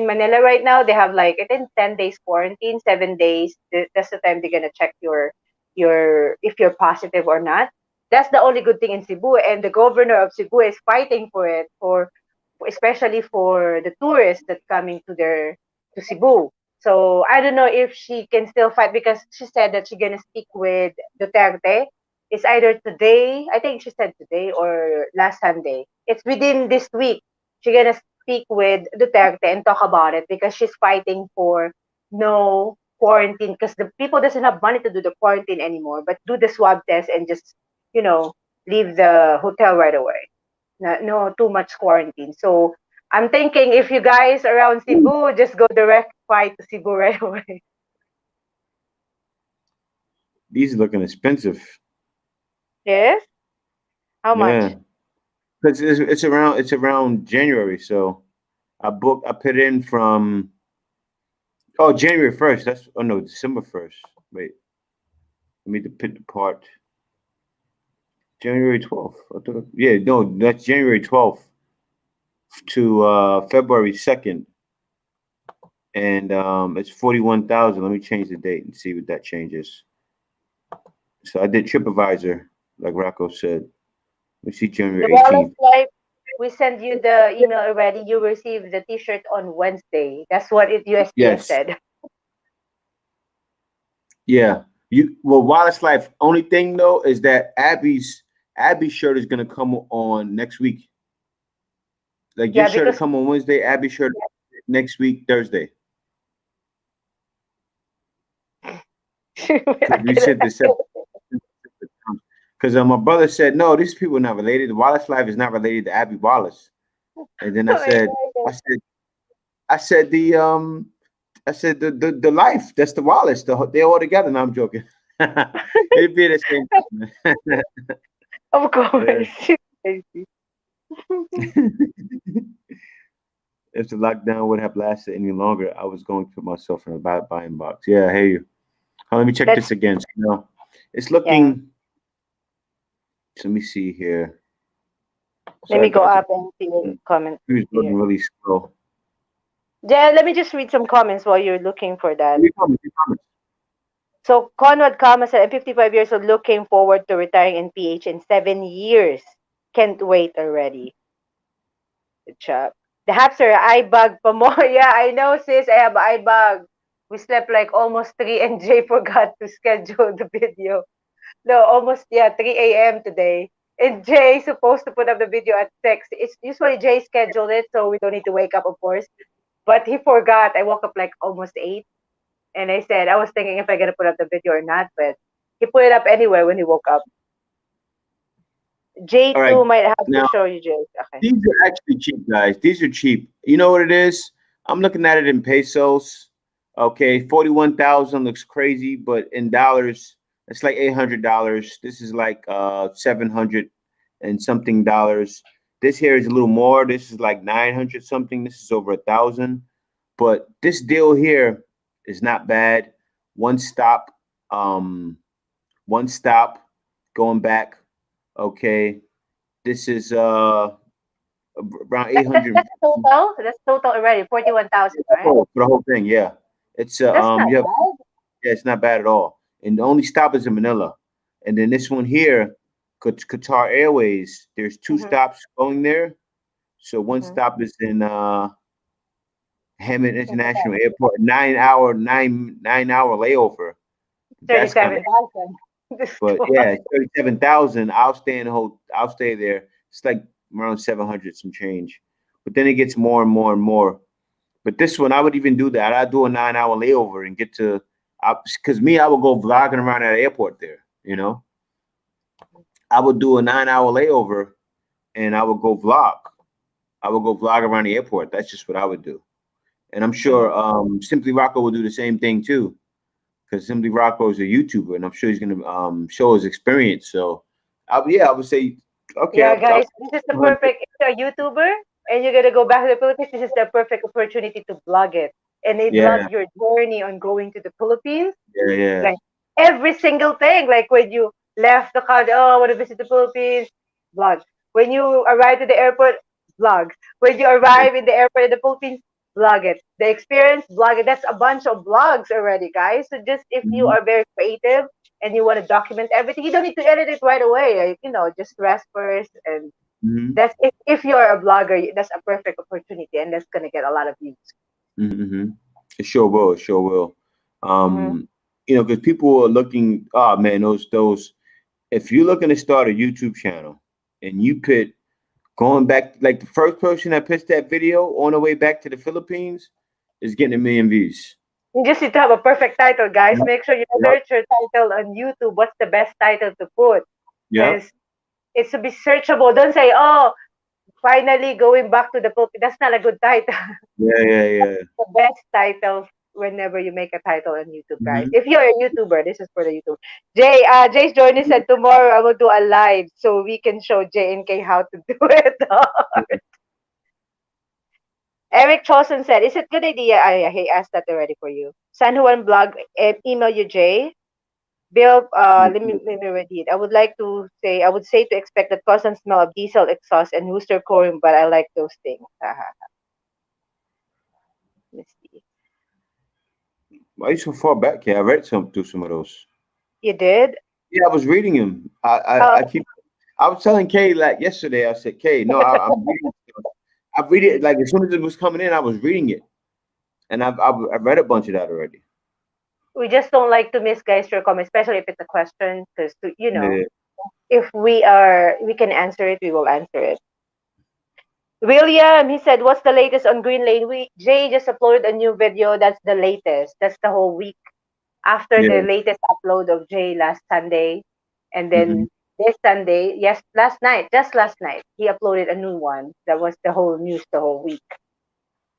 Manila right now, they have like I think 10 days quarantine, 7 days. That's the time they're gonna check your if you're positive or not. That's the only good thing in Cebu, and the governor of Cebu is fighting for it for especially for the tourists that coming to Cebu. So I don't know if she can still fight because she said that she's gonna stick with Duterte. It's either today, I think she said today or last Sunday. It's within this week. She's gonna speak with Duterte and talk about it because she's fighting for no quarantine because the people doesn't have money to do the quarantine anymore, but do the swab test and just, you know, leave the hotel right away. No, no too much quarantine. So I'm thinking if you guys around Cebu, just go direct flight to Cebu right away. These are looking expensive. Yes? How much? Yeah, because it's around January. So I put in from January 1st. No, December 1st. Wait, let me put the part. January 12th. Yeah, no, that's January 12th to February 2nd, and it's 41,000. Let me change the date and see what that changes. So I did TripAdvisor, like Rocco said. We see The January wallet 18th. life, we send you the email already. You receive the T-shirt on Wednesday. That's what it USPS Yes, said. yeah. Wallace Life. Only thing though is that Abby's shirt is gonna come on next week. Like your Yeah, shirt will because come on Wednesday. Abby's shirt next week Thursday. Because we sent the separate. Because my brother said, no, these people are not related. Wallace Life is not related to Abby Wallace. And then I said the life. That's the Wallace. They're all together. No, I'm joking. It'd be the same thing. of course. If the lockdown would have lasted any longer, I was going to put myself in a buying box. Yeah, I hear you. Let me check That's this again. So, it's yeah. looking. So let me see here. Let me Sorry, go guys. up and see your comment It's here. running really slow. Yeah, let me just read some comments while you're looking for that. Keep coming, keep coming. So Conrad Kama said, I'm 55 years old, looking forward to retiring in PH in 7 years. Can't wait already. Good job. The hamster, eye bug pa more. Yeah, I know, sis. I have eye bug. We slept like almost 3 and Jay forgot to schedule the video. No, almost, yeah, 3 a.m. today. And Jay supposed to put up the video at 6. It's usually Jay scheduled it, so we don't need to wake up, of course. But he forgot. I woke up like almost 8. And I said, I was thinking if I gotta put up the video or not, but he put it up anyway when he woke up. All J2 right. might have to Now, show you, Jay. Okay. these are actually cheap, guys. These are cheap. You know what it is? I'm looking at it in pesos. Okay, 41,000 looks crazy, but in dollars, it's like $800. This is like 700 and something dollars. This here is a little more. This is like 900 something. This is over 1,000. But this deal here is not bad. One stop, um, one stop, going back. Okay, this is around That's 800 total. That's total already. 41,000, right? for the whole thing. Yeah, it's That's not you have bad. yeah, it's not bad at all. And the only stop is in Manila, and then this one here, Qatar Airways. There's two Mm-hmm, stops going there. So one mm-hmm. stop is in Hammond International Airport. 9 hour layover. That's kind of. 37,000. This But one. yeah, 37,000. I'll stay there. It's like around 700 some change. But then it gets more and more and more. But this one, I would even do that. I'd do a 9 hour layover and get to, because me, I would go vlogging around that airport there. I would do a 9 hour layover and I would go vlog. I would go vlog around the airport. That's just what I would do. And I'm sure Simply Rocco will do the same thing too, because Simply Rocco is a YouTuber, and I'm sure he's gonna show his experience. So, I would say, okay, Yeah, I'll guys, this is the perfect. If you're a YouTuber and you're gonna go back to the Philippines, this is the perfect opportunity to vlog it. And they yeah, vlog your journey on going to the Philippines, yeah, yeah. like every single thing. Like when you left the country, oh, I want to visit the Philippines, vlog. When you arrive to the airport, vlog. When you arrive in the airport in the Philippines, vlog it. The experience, vlog it. That's a bunch of vlogs already, guys. So just if you Mhm, are very creative and you want to document everything, you don't need to edit it right away. Like, just rest first. And mhm, that's if you're a blogger, that's a perfect opportunity, and that's gonna get a lot of views. mhm. It sure will. It sure will. Mm-hmm. Because people are looking. Oh man, those. If you're looking to start a YouTube channel and you put Going back, like the first person that pitched that video on the way back to the Philippines is getting 1 million views. You just need to have a perfect title, guys. Yep. Make sure you Yep. search your title on YouTube. What's the best title to put? Yep. Because it's to be searchable. Don't say, "Oh, finally going back to the Philippines." That's not a good title. Yeah. Yeah. Yeah. The best title whenever you make a title on YouTube, guys. Mhm. If you're a YouTuber, this is for the YouTube. Jay's joining said tomorrow I will do a live so we can show J and K how to do it. Eric Chosen said, "Is it good idea?" He asked that already for you. San Juan blog, email you, Jay. Bill, let me read it. I would say to expect the constant smell of diesel exhaust and rooster crowing, but I like those things. Haha. Let's see. Why are you so far back here? I read some of those. You did? Yeah, I was reading him. Oh, I was telling Kay like yesterday. I said, Kay, no, I'm reading stuff. I read it like as soon as it was coming in, I was reading it, and I've read a bunch of that already. we just don't like to miss guys your comment, especially if it's a question, because Yeah. if we can answer it, we will answer it. William, he said, "What's the latest on Green Lane?" Jay just uploaded a new video. That's the latest. That's the whole week after the Yeah. latest upload of Jay last Sunday, and Hmm. then this Sunday, yes, just last night, he uploaded a new one. That was the whole news the whole week.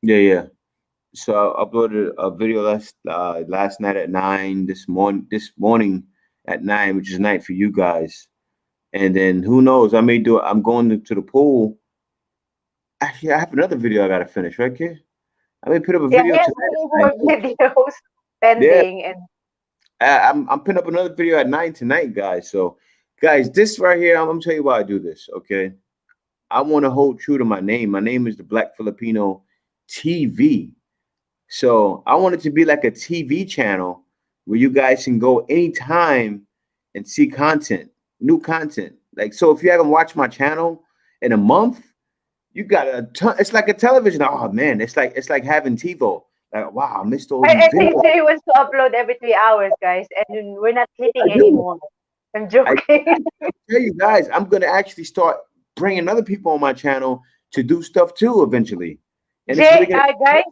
Yeah. Yeah. So I uploaded a video last night at 9. This morning at 9, which is night for you guys. And then who knows? I may do it. I'm going to the pool. Actually, I have another video I gotta finish, right, kid? I may put up a Yeah, video he has tonight many at 9 more too. videos Yeah, pending, and I'm putting up another video at 9 tonight, guys. So, guys, this right here, I'm gonna tell you why I do this. Okay, I want to hold true to my name. My name is the Black Filipino TV. So I want it to be like a TV channel where you guys can go anytime and see content, new content. Like, so if you haven't watched my channel in a month, you got a ton. It's like a television. Oh man, it's like having TiVo. Like, wow, I missed all these I think videos. Jay wants to upload every 3 hours, guys, and we're not I sleeping do. anymore. I'm I joking. tell you guys, I'm gonna actually start bringing other people on my channel to do stuff too eventually, and it's really Jay, gonna.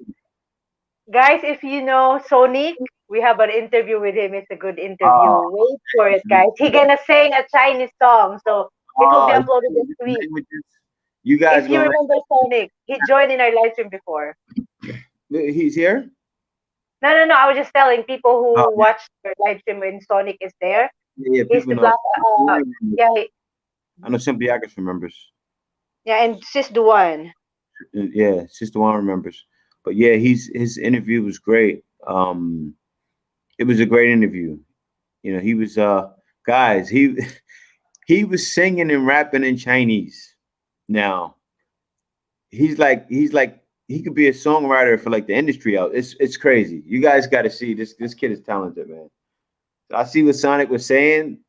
guys, if you know Sonic, we have an interview with him. It's a good interview. Oh, Wait for it, guys. He gonna sing a Chinese song, so it will be oh, uploaded this week. languages. You guys If you gonna remember Sonic, he joined in our live stream before. like? He's here. No, no, no. I was just telling people Oh who watched our live stream when Sonic is there. yeah, yeah. He's People the know. black. Yeah, I know Symbiagas remembers. yeah, and Sis Duan. Yeah, Sister One remembers. But yeah, his interview was great. It was a great interview. You know, he was guys, he was singing and rapping in Chinese. Now, he's like he could be a songwriter for like the industry out. It's crazy. You guys got to see this kid is talented, man. I see what Sonic was saying.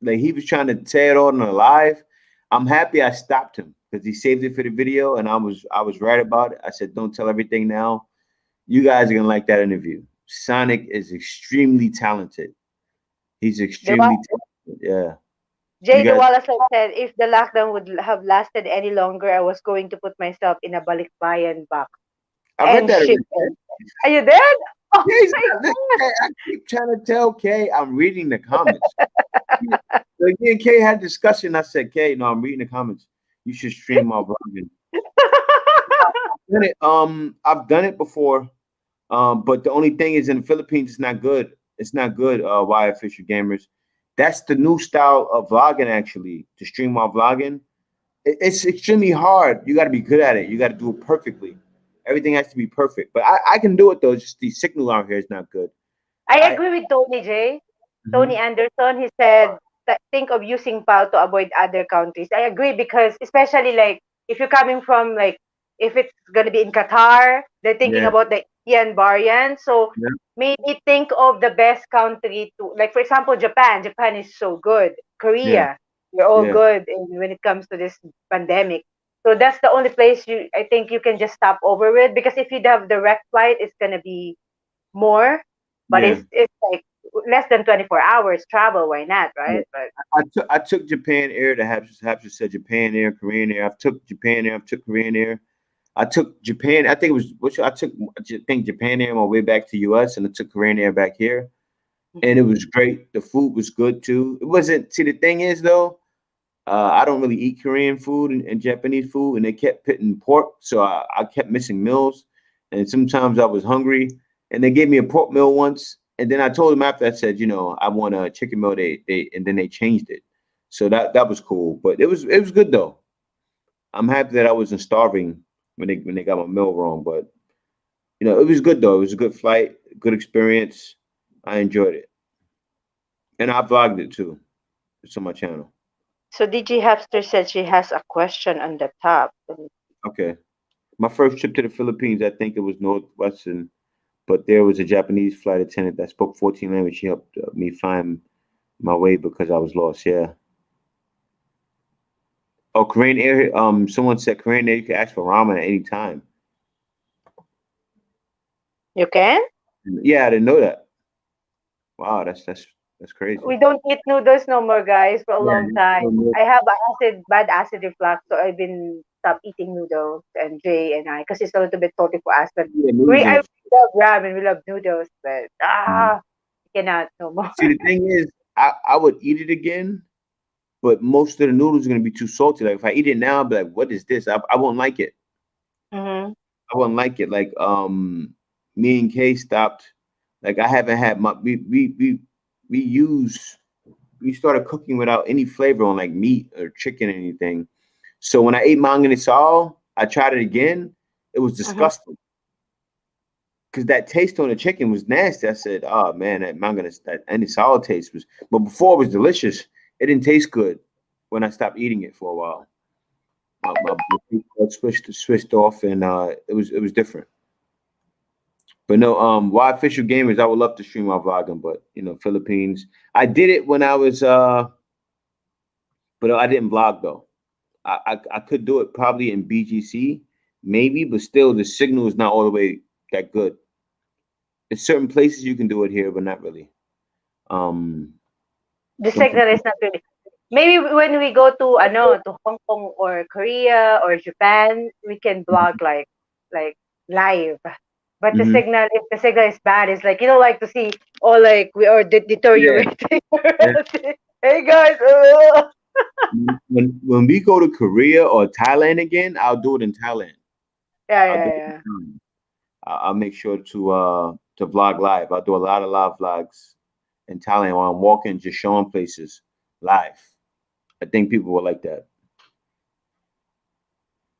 Like he was trying to say it all in a live. I'm happy I stopped him because he saved it for the video, and I was right about it. I said, "Don't tell everything now." You guys are gonna like that interview. Sonic is extremely talented. He's extremely talented. Yeah, you Jay guys. Duwala said, if the lockdown would have lasted any longer, I was going to put myself in a balikbayan box I read and that ship already. it. Are you dead? Oh Yeah, he's my not, I keep trying to tell Kay I'm reading the comments. So me and Kay had a discussion. I said, Kay, no, I'm reading the comments. You should stream our vlogging. I've done it before. But the only thing is in the Philippines, it's not good. It's not good, Wire Fisher Gamers. That's the new style of vlogging, actually, to stream while vlogging. It's extremely hard. You got to be good at it. You got to do it perfectly. Everything has to be perfect. But I can do it, though. Just the signal out here is not good. I I agree with Tony J. Tony Mhm. Anderson, he said that think of using PAL to avoid other countries. I agree because especially like if you're coming from like if it's gonna be in Qatar, they're thinking Yeah, about the Ian variant. So yeah, maybe think of the best country to like for example Japan. Japan is so good. yeah, Korea, we're all yeah, good when it comes to this pandemic. So that's the only place I think you can just stop over with because if you have direct flight, it's gonna be more. But yeah. it's like less than 24 hours travel. Why not, Yeah. right? But I took Japan Air. The Haps said Japan Air, Korean Air. I've took Japan Air. I've took Korean Air. I took Japan. I think it was which I took. I think Japan Air on my way back to US, and I took Korean Air back here, and it was great. The food was good too. It wasn't. See, the thing is though, I don't really eat Korean food and Japanese food, and they kept putting pork, so I kept missing meals, and sometimes I was hungry, and they gave me a pork meal once, and then I told them after I said, I want a chicken meal. They and then they changed it, so that was cool, but it was good though. I'm happy that I wasn't starving when they got my meal wrong, but it was good though. It was a good flight, good experience. I enjoyed it, and I vlogged it too. It's on my channel. so DG Hapster said she has a question on the top. Okay. My first trip to the Philippines, I think it was Northwestern, but there was a Japanese flight attendant that spoke 14 languages. She helped me find my way because I was lost. Yeah. Oh, Korean Air. Someone said Korean Air. You can ask for ramen at any time. You can? Yeah, I didn't know that. Wow, that's crazy. We don't eat noodles no more, guys, for a Yeah. long time. I have bad acid reflux, so I've been stopped eating noodles. And Jay and I, because it's a little bit salty for us, but Yeah, I noodles love ramen, we love noodles, but are. we cannot no more. See, the thing is, I would eat it again, but most of the noodles are gonna be too salty. Like if I eat it now, I'll be like, "What is this?" I won't like it. Hmm. I wouldn't like it. Like me and Kay stopped. Like I haven't had my we use we started cooking without any flavor on like meat or chicken or anything. So when I ate manganisal, I tried it again. It was Hmm. disgusting because that taste on the chicken was nasty. I said, "Oh man, that anisal taste was." But before it was delicious. It didn't taste good when I stopped eating it for a while. My taste buds switched off, and it was different. But no, why official gamers? I would love to stream my vlogging, but Philippines. I did it when I was but I didn't vlog though. I could do it probably in BGC, maybe, but still the signal is not all the way that good. There's certain places you can do it here, but not really. Um, The don't signal is not really. Maybe when we go to Hong Kong or Korea or Japan, we can blog like live. But the Mhm. signal, if the signal is bad, it's like you don't like to see all like we are Yeah, deteriorating. yeah. Hey guys, When we go to Korea or Thailand again, I'll do it in Thailand. yeah, I'll do yeah, it in yeah. Thailand. I'll make sure to vlog live. I'll do a lot of live vlogs in Thailand while I'm walking, just showing places live. I think people will like that.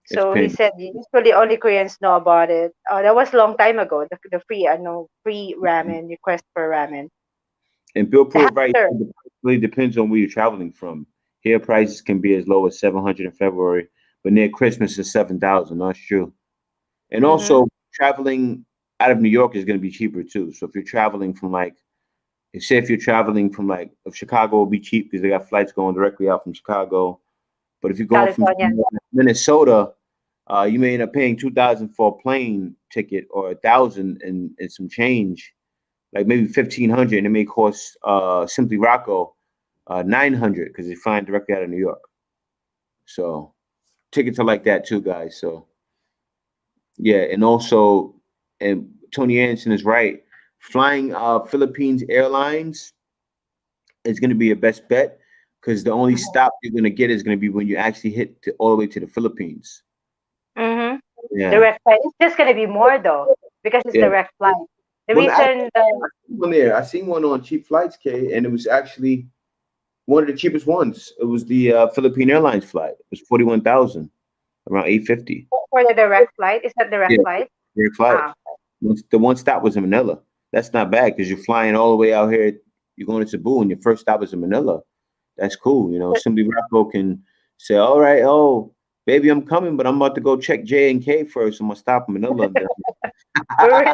It's So he been said usually only Koreans know about it. That was a long time ago. The free free ramen request for ramen. and Bill The Pruitt right. hamster. It really depends on where you're traveling from. Here prices can be as low as 700 in February, but near Christmas is 7,000. That's true. And Mm-hmm. also traveling out of New York is going to be cheaper too. So if you're traveling from say if you're traveling from of Chicago will be cheap because they got flights going directly out from Chicago. But if you're going from California. Minnesota, you may end up paying 2,000 for a plane ticket or 1,000 and some change, like maybe 1,500, and it may cost Simply Rocco 900 because they're flying directly out of New York. So tickets are like that too, guys. So yeah, and also, and Tony Anderson is right. Flying Philippines Airlines is going to be your best bet because the only stop you're going to get is going to be when you actually hit all the way to the Philippines. Mm-hmm. Yeah, Direct flight. It's just gonna be more though because it's yeah. direct flight. The Well, reason I seen one there. I seen one on cheap flights, Kay, and it was actually one of the cheapest ones. It was the Philippine Airlines flight. It was 41,000, around 850. for the direct flight is that direct Yeah, flight. direct flight. Ah, The one stop was in Manila. That's not bad because you're flying all the way out here. You're going to Cebu, and your first stop is in Manila. That's cool. Simply Rocco can say, "All right, oh baby, I'm coming, but I'm about to go check J and K first. I'm gonna stop in Manila." And we're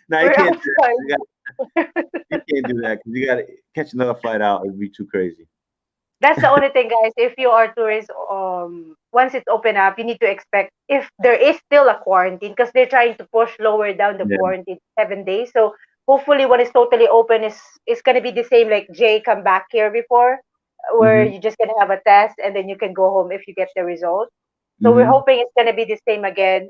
no, you we're can't do that. outside. You can't do that because you got to catch another flight out. It'd be too crazy. That's the only thing, guys. If you are tourists, once it's open up, you need to expect if there is still a quarantine because they're trying to push lower down the Yeah. quarantine 7 days. So hopefully when it's totally open is gonna be the same like Jay come back here before, where Mm-hmm. you just gonna have a test and then you can go home if you get the result. So we're Mm-hmm. hoping it's gonna be the same again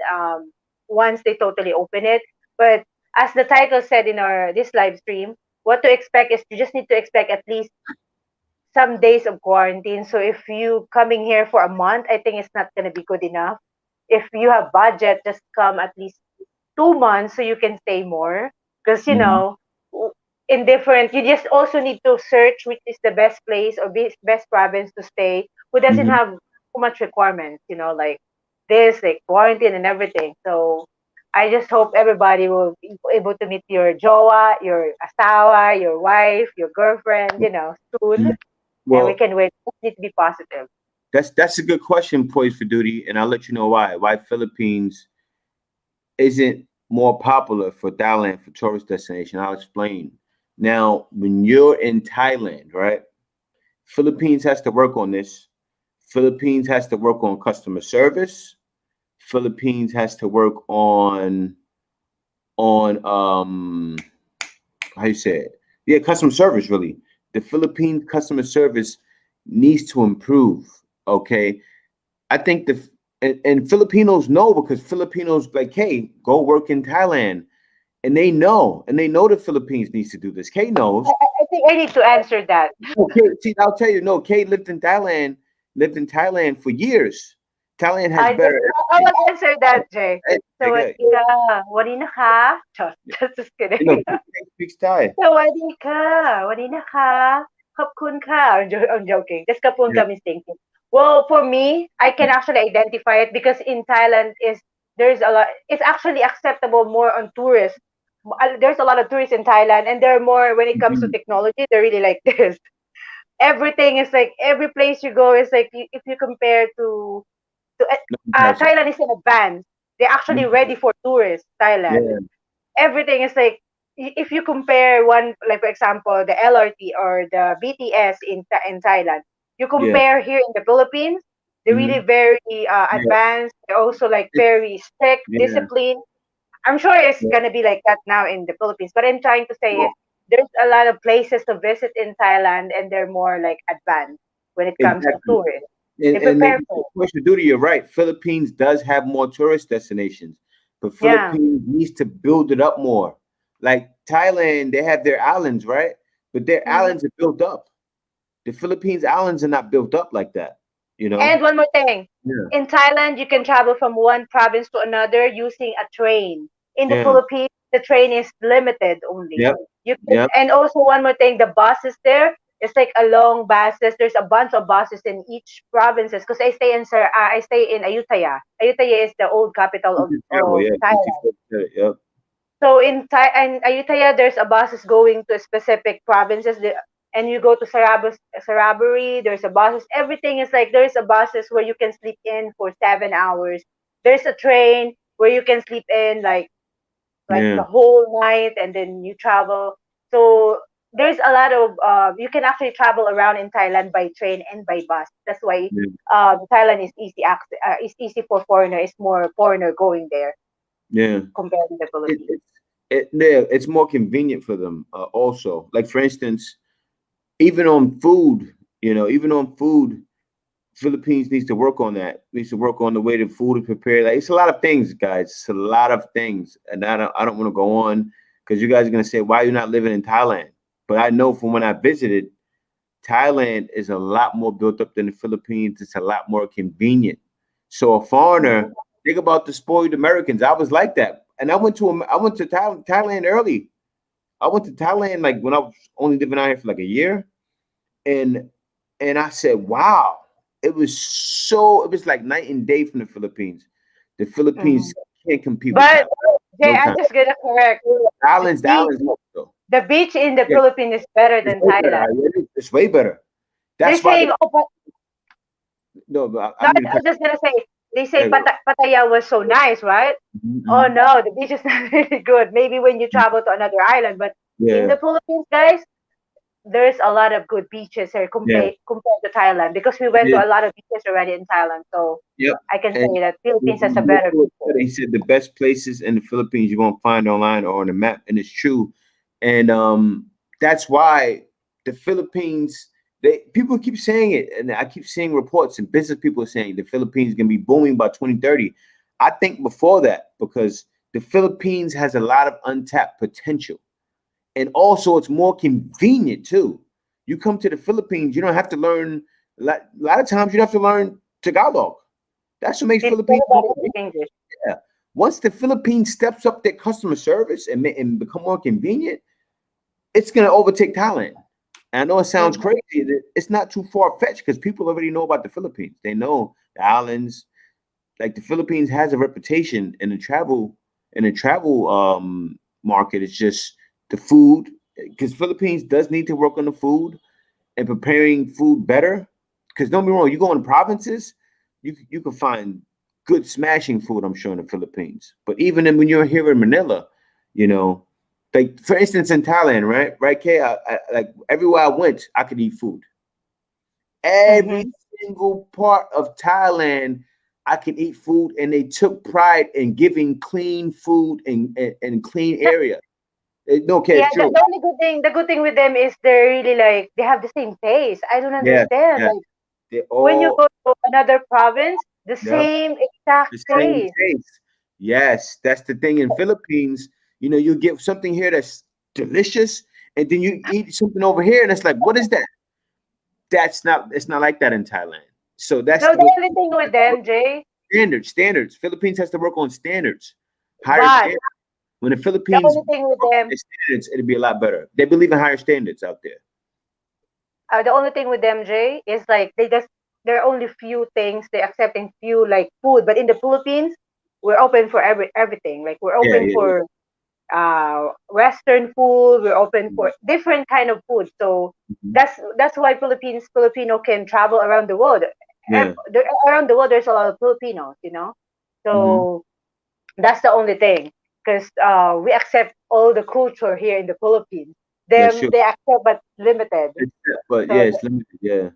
once they totally open it. But as the title said in our this live stream, what to expect is you just need to expect at least some days of quarantine. So if you coming here for a month, I think it's not gonna be good enough. If you have budget, just come at least 2 months so you can stay more. Because Mm-hmm. in different, you just also need to search which is the best place or best province to stay who doesn't Mm-hmm. have too much requirements. Like this, like quarantine and everything. So I just hope everybody will be able to meet your jowa, your asawa, your wife, your girlfriend, soon, Mhm. and we Well, can wait. Just need to be positive. that's a good question, poised for duty, and I'll let you know why. Why Philippines isn't more popular for Thailand for tourist destination. I'll explain. Now, when you're in Thailand, right? Philippines has to work on this. Philippines has to work on customer service. Philippines has to work on how you say it? Yeah, customer service really. The Philippine customer service needs to improve. Okay. I think and Filipinos know because Filipinos like, hey, go work in Thailand. And they know the Philippines needs to do this. Kay knows. I think I need to answer that. Okay, see, I'll tell you, no, Kay lived in Thailand for years. Thailand has better I everything. will answer that, Jay. Hey, good. Sawadee ka. Wadi na ka. Just You know, kidding. Kay speaks Thai. Sawadee ka. Wadi na ka. Khapkun ka. I'm joking. Just kapun Yeah. kami thinking. Well, for me, I can actually identify it because in Thailand there's a lot. It's actually acceptable more on tourists. There's a lot of tourists in Thailand, and they're more when it comes to Mhm. technology. They're really like this. Everything is like every place you go is like if you compare to No comparison. Thailand is in advance. They're actually ready for tourists. Thailand. Yeah, Everything is like if you compare one, like for example, the LRT or the BTS in Thailand, you yeah, compare here in the Philippines, they're really mhm, very yeah, advanced. They're also like it- very strict, yeah, disciplined. I'm sure it's yeah, gonna be like that now in the Philippines. But I'm trying to say is there's a lot of places to visit in Thailand, and they're more like advanced when it comes to exactly. tourists. They And like prepare you for said, it. Commissioner Duty, you're right. Philippines does have more tourist destinations, but Yeah. Philippines needs to build it up more. Like Thailand, they have their islands, right? But their Mhm. islands are built up. The Philippines islands are not built up like that, you know? And one more thing. Yeah. In Thailand, you can travel from one province to another using a train. In the Yeah. Philippines, the train is limited only. Yep. Yep. And also one more thing, the buses there, it's like a long buses. There's a bunch of buses in each provinces. Because I stay in Ayutthaya. Ayutthaya is the old capital You can travel, of yeah. Thailand. 54. Yep. So in Ayutthaya, there's a buses going to specific provinces. And you go to Saraburi, there's a buses. Everything is like there's a buses where you can sleep in for 7 hours. There's a train where you can sleep in like Yeah. the whole night, and then you travel. So there's a lot of you can actually travel around in Thailand by train and by bus. That's why Yeah. Thailand is easy access. Is easy for foreigner. It's more foreigner going there Yeah. compared to the It, Philippines. it, yeah, it's more convenient for them also. Like, for instance, even on food, even on food, Philippines needs to work on that. Needs to work on the way the food is prepared. Like, it's a lot of things, guys. It's a lot of things, and I don't want to go on because you guys are gonna say, why are you not living in Thailand? But I know from when I visited, Thailand is a lot more built up than the Philippines. It's a lot more convenient. So a foreigner, think about the spoiled Americans. I was like that, and I went to Thailand early. I went to Thailand like when I was only living out here for like a year, and I said, wow, it was like night and day from the Philippines. The Philippines Mhm. can't compete with But Thailand. Jay, No I'm time. just gonna correct. The The beach, islands, no, though. the beach in the Yeah, Philippines is better it's than way better. Thailand. It's way better. They're That's why saying, oh, but no, but I no, mean to I cut. was just gonna say, they say Yeah, go. Pattaya was so nice, right? Oh Mhm. no, the beach is not really good. Maybe when you travel to another island, but in Yeah, the Philippines, guys, there's a lot of good beaches here yeah, compared to Thailand because we went yeah, to a lot of beaches already in Thailand. So yep. I can And say that Philippines has a he better beaches. said the best places in the Philippines you're gonna find online or on the map, and it's true. And that's why the Philippines, people keep saying it, and I keep seeing reports and business people saying the Philippines is gonna be booming by 2030. I think before that, because the Philippines has a lot of untapped potential. And also it's more convenient too. You come to the Philippines, you don't have to learn a lot of times you don't have to learn Tagalog. That's what makes Philippines more Everybody speaks convenient. English. Yeah. Once the Philippines steps up their customer service and become more convenient, it's going to overtake Thailand. And I know it sounds Mhm. crazy. It's not too far fetched because people already know about the Philippines. They know the islands. Like the Philippines has a reputation in the travel market. It's just the food because Philippines does need to work on the food and preparing food better. Because don't be wrong, you go in provinces, you can find good smashing food. I'm sure in the Philippines, but even when you're here in Manila, you know, like for instance in Thailand, right, Kay, like everywhere I went, I could eat food. Every Mhm. single part of Thailand, I could eat food, and they took pride in giving clean food and clean area. No, okay, Yeah, it's true. the only the good thing with them is they're really like they have the same taste. I don't Yeah, understand. yeah. Like They when you all, go to another province, the yep, same exact the same taste. taste. Yes, that's the thing in Philippines. You get something here that's delicious, and then you eat something over here, and it's like, what is that? It's not like that in Thailand. So that's No, what the only thing with them, Jay, standards. Philippines has to work on standards, higher but standards. When the the Philippines only thing with work on them, their standards, it'll be a lot better. They believe in higher standards out there. the only thing with them, Jay, is like there are only few things they accept in few like food. But in the Philippines, we're open for everything. Like we're Yeah, open yeah, for Western food. We're open yeah. for different kind of food. So Mhm. that's why Filipino can travel around the world. Yeah. Around the world, there's a lot of Filipinos, Hmm. So that's the only thing, because we accept all the culture here in the Philippines. That's Them true. they accept, but limited. But yeah, So it's limited. Yeah.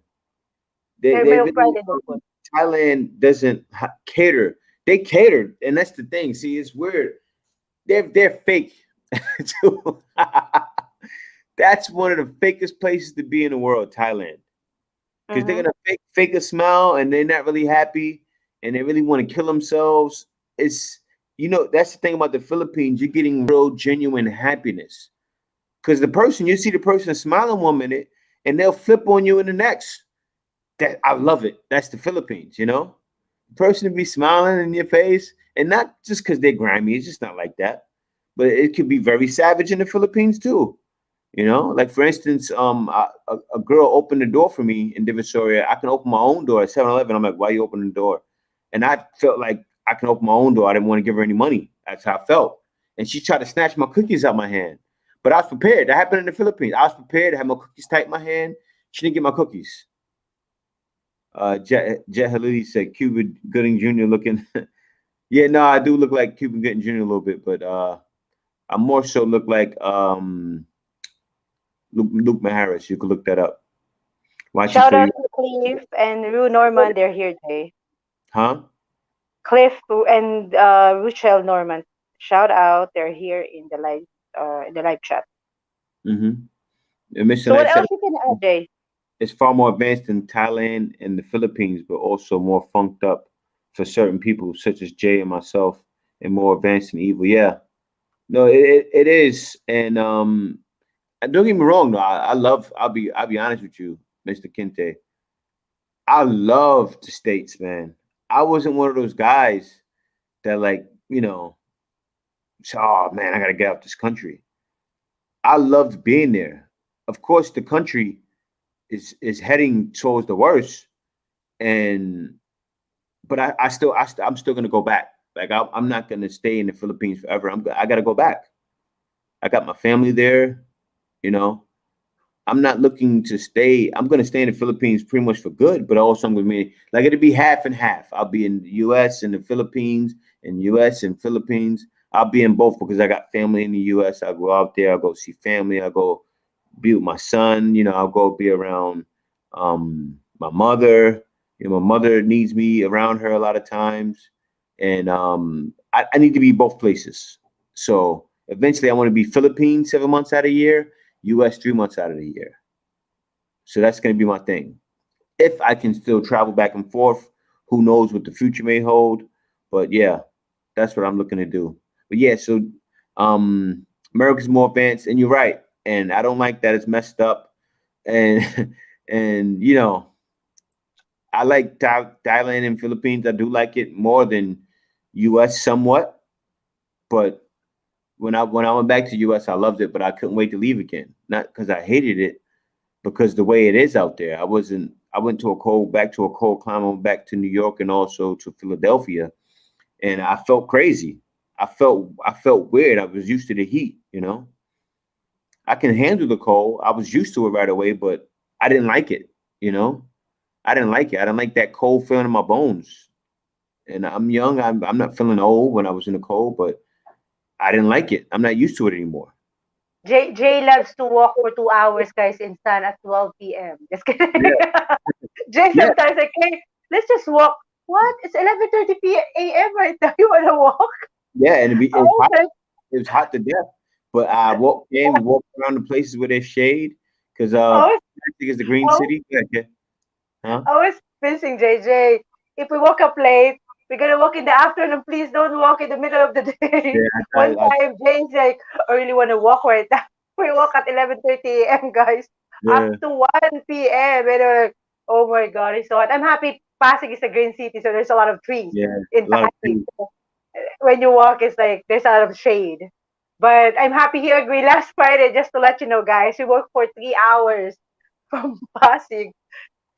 They they're they real pride really in their food. Thailand doesn't cater. They cater, and that's the thing. See, it's weird. They're fake too. That's one of the fakest places to be in the world, Thailand, because they're Mm-hmm. gonna fake a smile, and they're not really happy, and they really want to kill themselves. It's that's the thing about the Philippines. You're getting real, genuine happiness because you see the person smiling 1 minute, and they'll flip on you in the next. That I love it. That's the Philippines. The person to be smiling in your face, and not just because they're grimy. It's just not like that. But it could be very savage in the Philippines too. Like for instance, a girl opened the door for me in Divisoria. I can open my own door at 7-Eleven. I'm like, why you opening the door? And I felt like I can open my own door. I didn't want to give her any money. That's how I felt. And she tried to snatch my cookies out my hand. But I was prepared. That happened in the Philippines. I was prepared to have my cookies tight in my hand. She didn't get my cookies. Jet Halili said Cuba Gooding Jr. looking. Yeah, no, I do look like Cuba Gooding Jr. a little bit, but I more so look like Luke Maharis. You could look that up. Watching Shout for out you, to Cliff and Rue Norman. They're here today. huh? Cliff and Ruchel Norman. Shout out. They're here in the live chat. Mm-hmm. And Mr. So what Knight said else you can add, Jay? it's far more advanced than Thailand and the Philippines, but also more funked up for certain people, such as Jay and myself, and more advanced and evil. Yeah, no, it is, and don't get me wrong, though. I love. I'll be honest with you, Mr. Kente. I love the states, man. I wasn't one of those guys that say, oh man, I gotta get out this country. I loved being there. Of course, the country is heading towards the worst, and but I'm still gonna go back. Like I'm not gonna stay in the Philippines forever. I gotta go back. I got my family there. You know, I'm not looking to stay. I'm gonna stay in the Philippines pretty much for good, but also I'm gonna be like it'll be half and half. I'll be in the U.S. and the Philippines, and U.S. and Philippines. I'll be in both because I got family in the U.S. I'll go out there. I'll go see family. I'll go be with my son. I'll go be around my mother. My mother needs me around her a lot of times, and I need to be both places. So Eventually, I want to be Philippines 7 months out of the year, US 3 months out of the year. So that's going to be my thing. If I can still travel back and forth, who knows what the future may hold. But yeah, that's what I'm looking to do. But yeah, so America's more advanced, and you're right. And I don't like that it's messed up. And and I like Thailand and Philippines. I do like it more than US somewhat. But when I went back to US, I loved it, but I couldn't wait to leave again. Not because I hated it, because the way it is out there. I went to back to a cold climate, back to New York and also to Philadelphia, and I felt crazy. I felt weird. I was used to the heat. I can handle the cold. I was used to it right away, but I didn't like it, you know? I didn't like it. I didn't like that cold feeling in my bones. And I'm young. I'm not feeling old when I was in the cold, but I didn't like it. I'm not used to it anymore. Jay loves to walk for 2 hours, guys, in sun at 12 p.m. Just kidding. Yeah, Jay yeah, sometimes like, hey, let's just walk. What? It's 11:30 a.m. right now. You wanna walk? yeah. And it's Oh hot. my It was hot to death. But we walked around the places where there's shade, because I I was, think it's the Green I was City. Yeah, yeah. Huh? I was missing JJ. If we woke up late, we're gonna walk in the afternoon. Please don't walk in the middle of the day. Yeah, One time, Jay's like, I really want to walk right now. We walk at 11:30 a.m. guys, up yeah, to 1 p.m. And we're like, oh my god, it's so hot. I'm happy Pasig is a green city, so there's a lot of trees yeah. in A lot of Pasig. trees. So when you walk, it's like there's a lot of shade. But I'm happy he agreed last Friday, just to let you know, guys. We worked for 3 hours from Pasig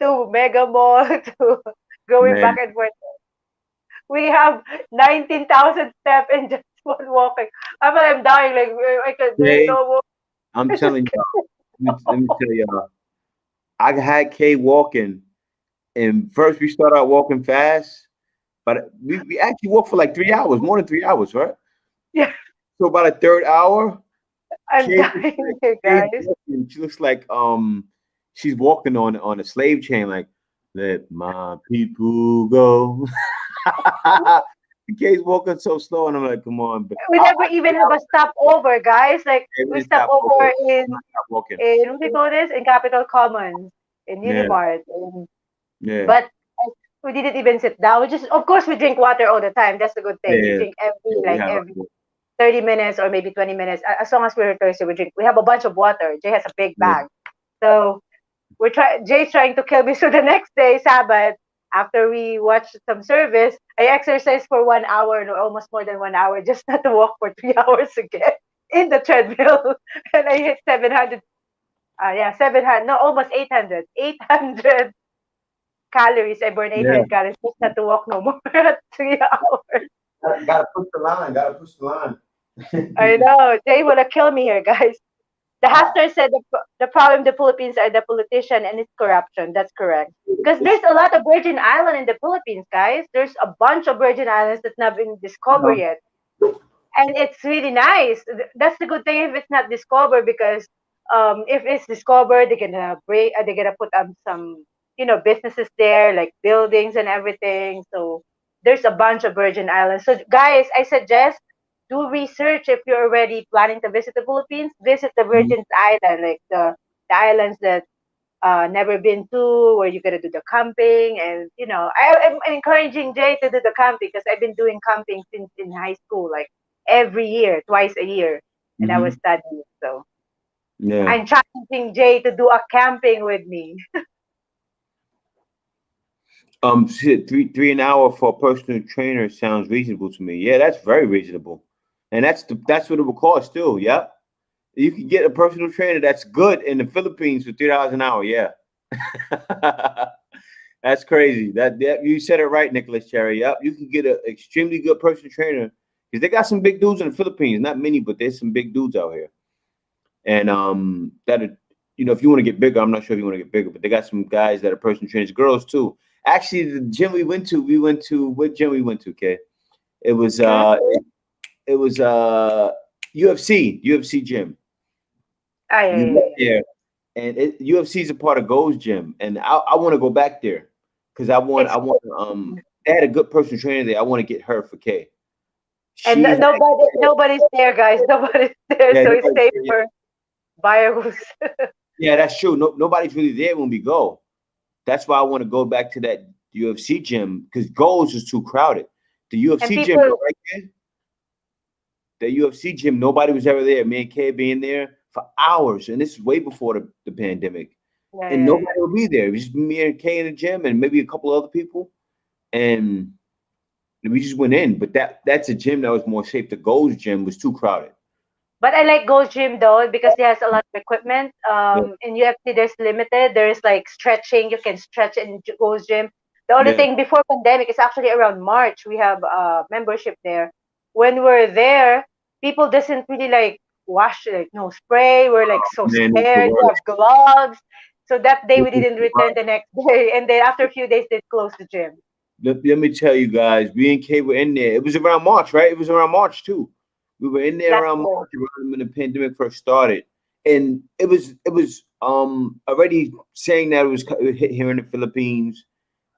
to Mega Mall to going back Man, and forth. We have 19,000 steps in just one walking. I'm dying. Like there's Kay, no more. I'm It's just telling you, let me tell y'all. I had Kay walking, and first we start out walking fast, but we actually walked for like 3 hours, more than 3 hours, right? yeah. So about a third hour, I'm Kay looks dying like here, Kay's guys. walking. She looks like she's walking on a slave chain, like let my people go. Kay's walking so slow, and I'm like, come on, but We never even have a stopover, guys. Like we we didn't stop stop over. over Stop walking. in what do you call this? In Capital Commons, in Yeah, Unimart. yeah, But we didn't even sit down. We just, of course, we drink water all the time. That's the good thing. We yeah, drink yeah. We have. every 30 minutes or maybe 20 minutes. As long as we're thirsty, we drink. We have a bunch of water. Jay has a big Yeah, bag. So Jay's trying to kill me. So the next day, Sabbath, after we watched some service, I exercised for 1 hour, no, almost more than 1 hour, just not to walk for 3 hours again in the treadmill. And I hit 700, yeah, 700, no, almost 800. 800 calories. I burned yeah. 800 calories just not to walk no more at 3 hours. Gotta push the line. Gotta push the line. I know. Jay want to kill me here, guys. The Hastler said the problem in the Philippines are the politician and its corruption. That's correct. Because It's, there's a lot of Virgin Island in the Philippines, guys. There's a bunch of Virgin Islands that's not been discovered um, yet. And it's really nice. That's the good thing if it's not discovered because if it's discovered, they're gonna put some businesses there like buildings and everything. So there's a bunch of Virgin Islands. So guys, I suggest do research if you're already planning to visit the Philippines. Visit the Virgin Island, like the islands that never been to, where you gotta do the camping, and I'm encouraging Jay to do the camping because I've been doing camping since in high school, like every year, twice a year, and I was mhm. studying. So Yeah. I'm challenging Jay to do a camping with me. Shit, three an hour for a personal trainer sounds reasonable to me. Yeah, that's very reasonable, and that's what it will cost too. Yep, you can get a personal trainer that's good in the Philippines for $3 an hour. Yeah, that's crazy. That you said it right, Nicholas Cherry. Yep, you can get an extremely good personal trainer because they got some big dudes in the Philippines. Not many, but there's some big dudes out here. And that are, if you want to get bigger, I'm not sure if you want to get bigger, but they got some guys that are personal trainers, girls too. Actually, the gym we went to what gym we went to, okay? It was Mm. it was UFC gym. Ah, yeah, You yeah, went yeah. there, and UFC is a part of Go's gym, and I want to go back there because I want It's I want they had a good personal trainer there. I want to get her for K. And She had nobody's there, guys. Nobody's there, yeah, so it's nobody, safer. Virus. yeah, that's true. No, nobody's really there when we go. That's why I want to go back to that UFC gym because Goals is too crowded. The And UFC gym, people, though, right there, the UFC gym, nobody was ever there. Me and Kay being there for hours, and this is way before the pandemic, yeah, and yeah, nobody yeah. would be there. It was just me and Kay in the gym, and maybe a couple other people, and we just went in. But that's a gym that was more safe. The Goals gym was too crowded. But I like Gold Gym though because it has a lot of equipment. Yeah, In UFC there's limited. There's like stretching. You can stretch in Gold Gym. The only yeah. thing before pandemic is actually around March. We have membership there. When we're there, people doesn't really like wash, like no spray. We're like so Man, it's the scared. We worst. have gloves. So that day we It's didn't the return worst. the next day, and then after a few days they closed the gym. Let me tell you guys, me and Kay were in there. It was around March, right? It was around March too. We were in there Last around year. March, around when the pandemic first started, and it was already saying that it would hit here in the Philippines,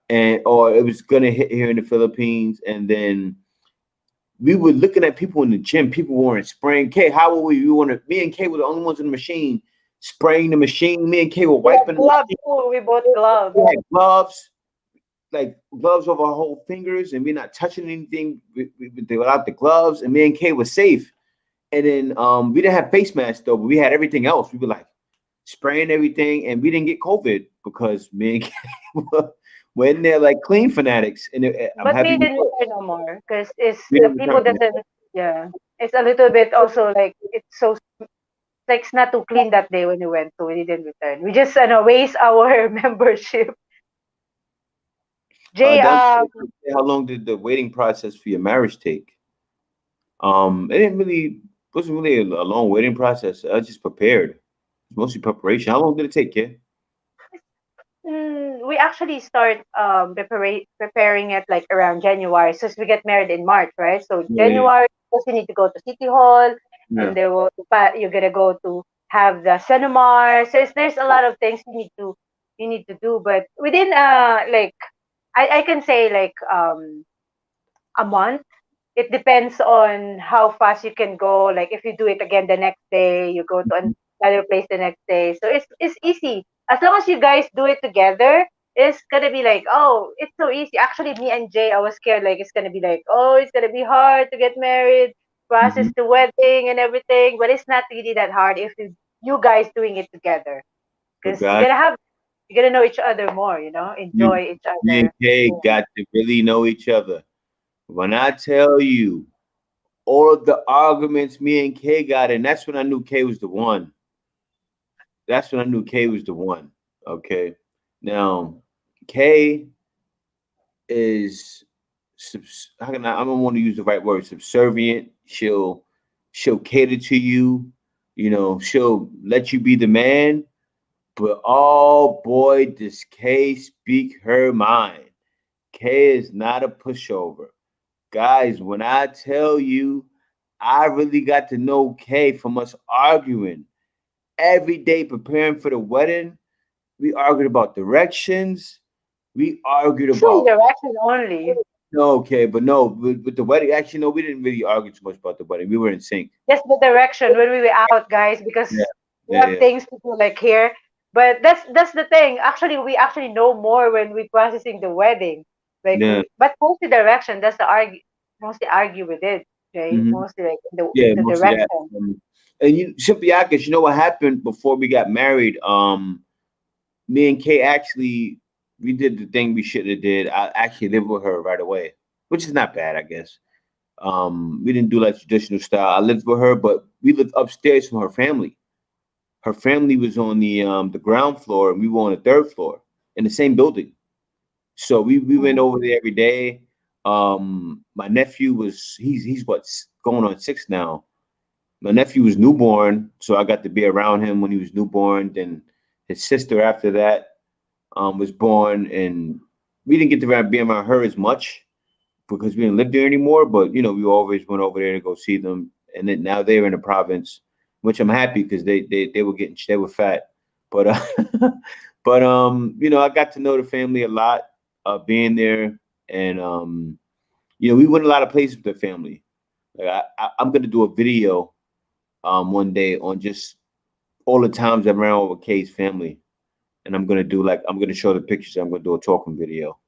and or it was gonna hit here in the Philippines, and then we were looking at people in the gym. People weren't spraying. Kay, how were we? We wanted me and Kay were the only ones in the machine spraying the machine. Me and Kay were We have wiping the gloves machine. too. We bought gloves. We had gloves, like gloves over our whole fingers, and we're not touching anything without the gloves. And me and Kay was safe. And then we didn't have face masks though, but we had everything else. We were like spraying everything, and we didn't get COVID because me and Kay were in there like clean fanatics. And I'm But happy we we didn't return no more because it's we didn't people return. doesn't. Yeah, it's a little bit also like it's so like it's not too clean that day when we went, so we didn't return. We just waste our membership. Jay, That how long did the waiting process for your marriage take? It didn't really wasn't really a long waiting process. I just prepared. It's mostly preparation. How long did it take, kid? we actually start preparing it like around January, since we get married in March, right? So Yeah, January, first you need to go to City Hall, yeah. and there will you're gonna go to have the seminar. So there's a lot of things you need to do, but within like I can say like a month. It depends on how fast you can go. Like if you do it again the next day, you go to another place the next day. So it's easy. As long as you guys do it together, it's gonna be like, oh, it's so easy. Actually, me and Jay, I was scared like it's gonna be like, oh, it's gonna be hard to get married, process Hmm. the wedding and everything. But it's not really that hard if you guys doing it together. But Because God, you're gonna know each other more, you, enjoy each me and other. Kay got to really know each other. When I tell you all of the arguments me and Kay got in, that's when I knew Kay was the one. That's when I knew Kay was the one. Okay. Now, Kay is how can I don't want to use the right word, subservient. She'll cater to you, she'll let you be the man, but oh boy, does Kay speak her mind. Kay is not a pushover. Guys, when I tell you I really got to know Kay from us arguing every day preparing for the wedding. We argued about directions. We argued Actually, about direction only. no, okay, but no, with the wedding. Actually, no, we didn't really argue too much about the wedding. We were in sync. Just the direction when we were out, guys, Yeah, because we yeah, have yeah, things to do like here. But that's the thing. Actually, we actually know more when we processing the wedding. Like yeah. we, but mostly direction. That's the mostly argue with it, Jay. Hmm. Mostly like Yeah, the mostly that. direction. And Simpiakis, you know what happened before we got married? Me and Kay actually we did the thing we should have did. I actually lived with her right away, which is not bad, I guess. We didn't do like traditional style. I lived with her, but we lived upstairs from her family. Her family was on the ground floor, and we were on the third floor in the same building. So we went Mhm. over there every day. My nephew was he's what's going on 6 now. My nephew was newborn, so I got to be around him when he was newborn. Then his sister after that was born, and we didn't get to be around her as much because we didn't live there anymore. But we always went over there to go see them. And then now they're in the province, which I'm happy because they were fat. But but I got to know the family a lot, being there, and we went a lot of places with the family. Like I'm gonna do a video one day on just all the times I ran over Kay's family, and I'm gonna show the pictures. I'm gonna do a talking video,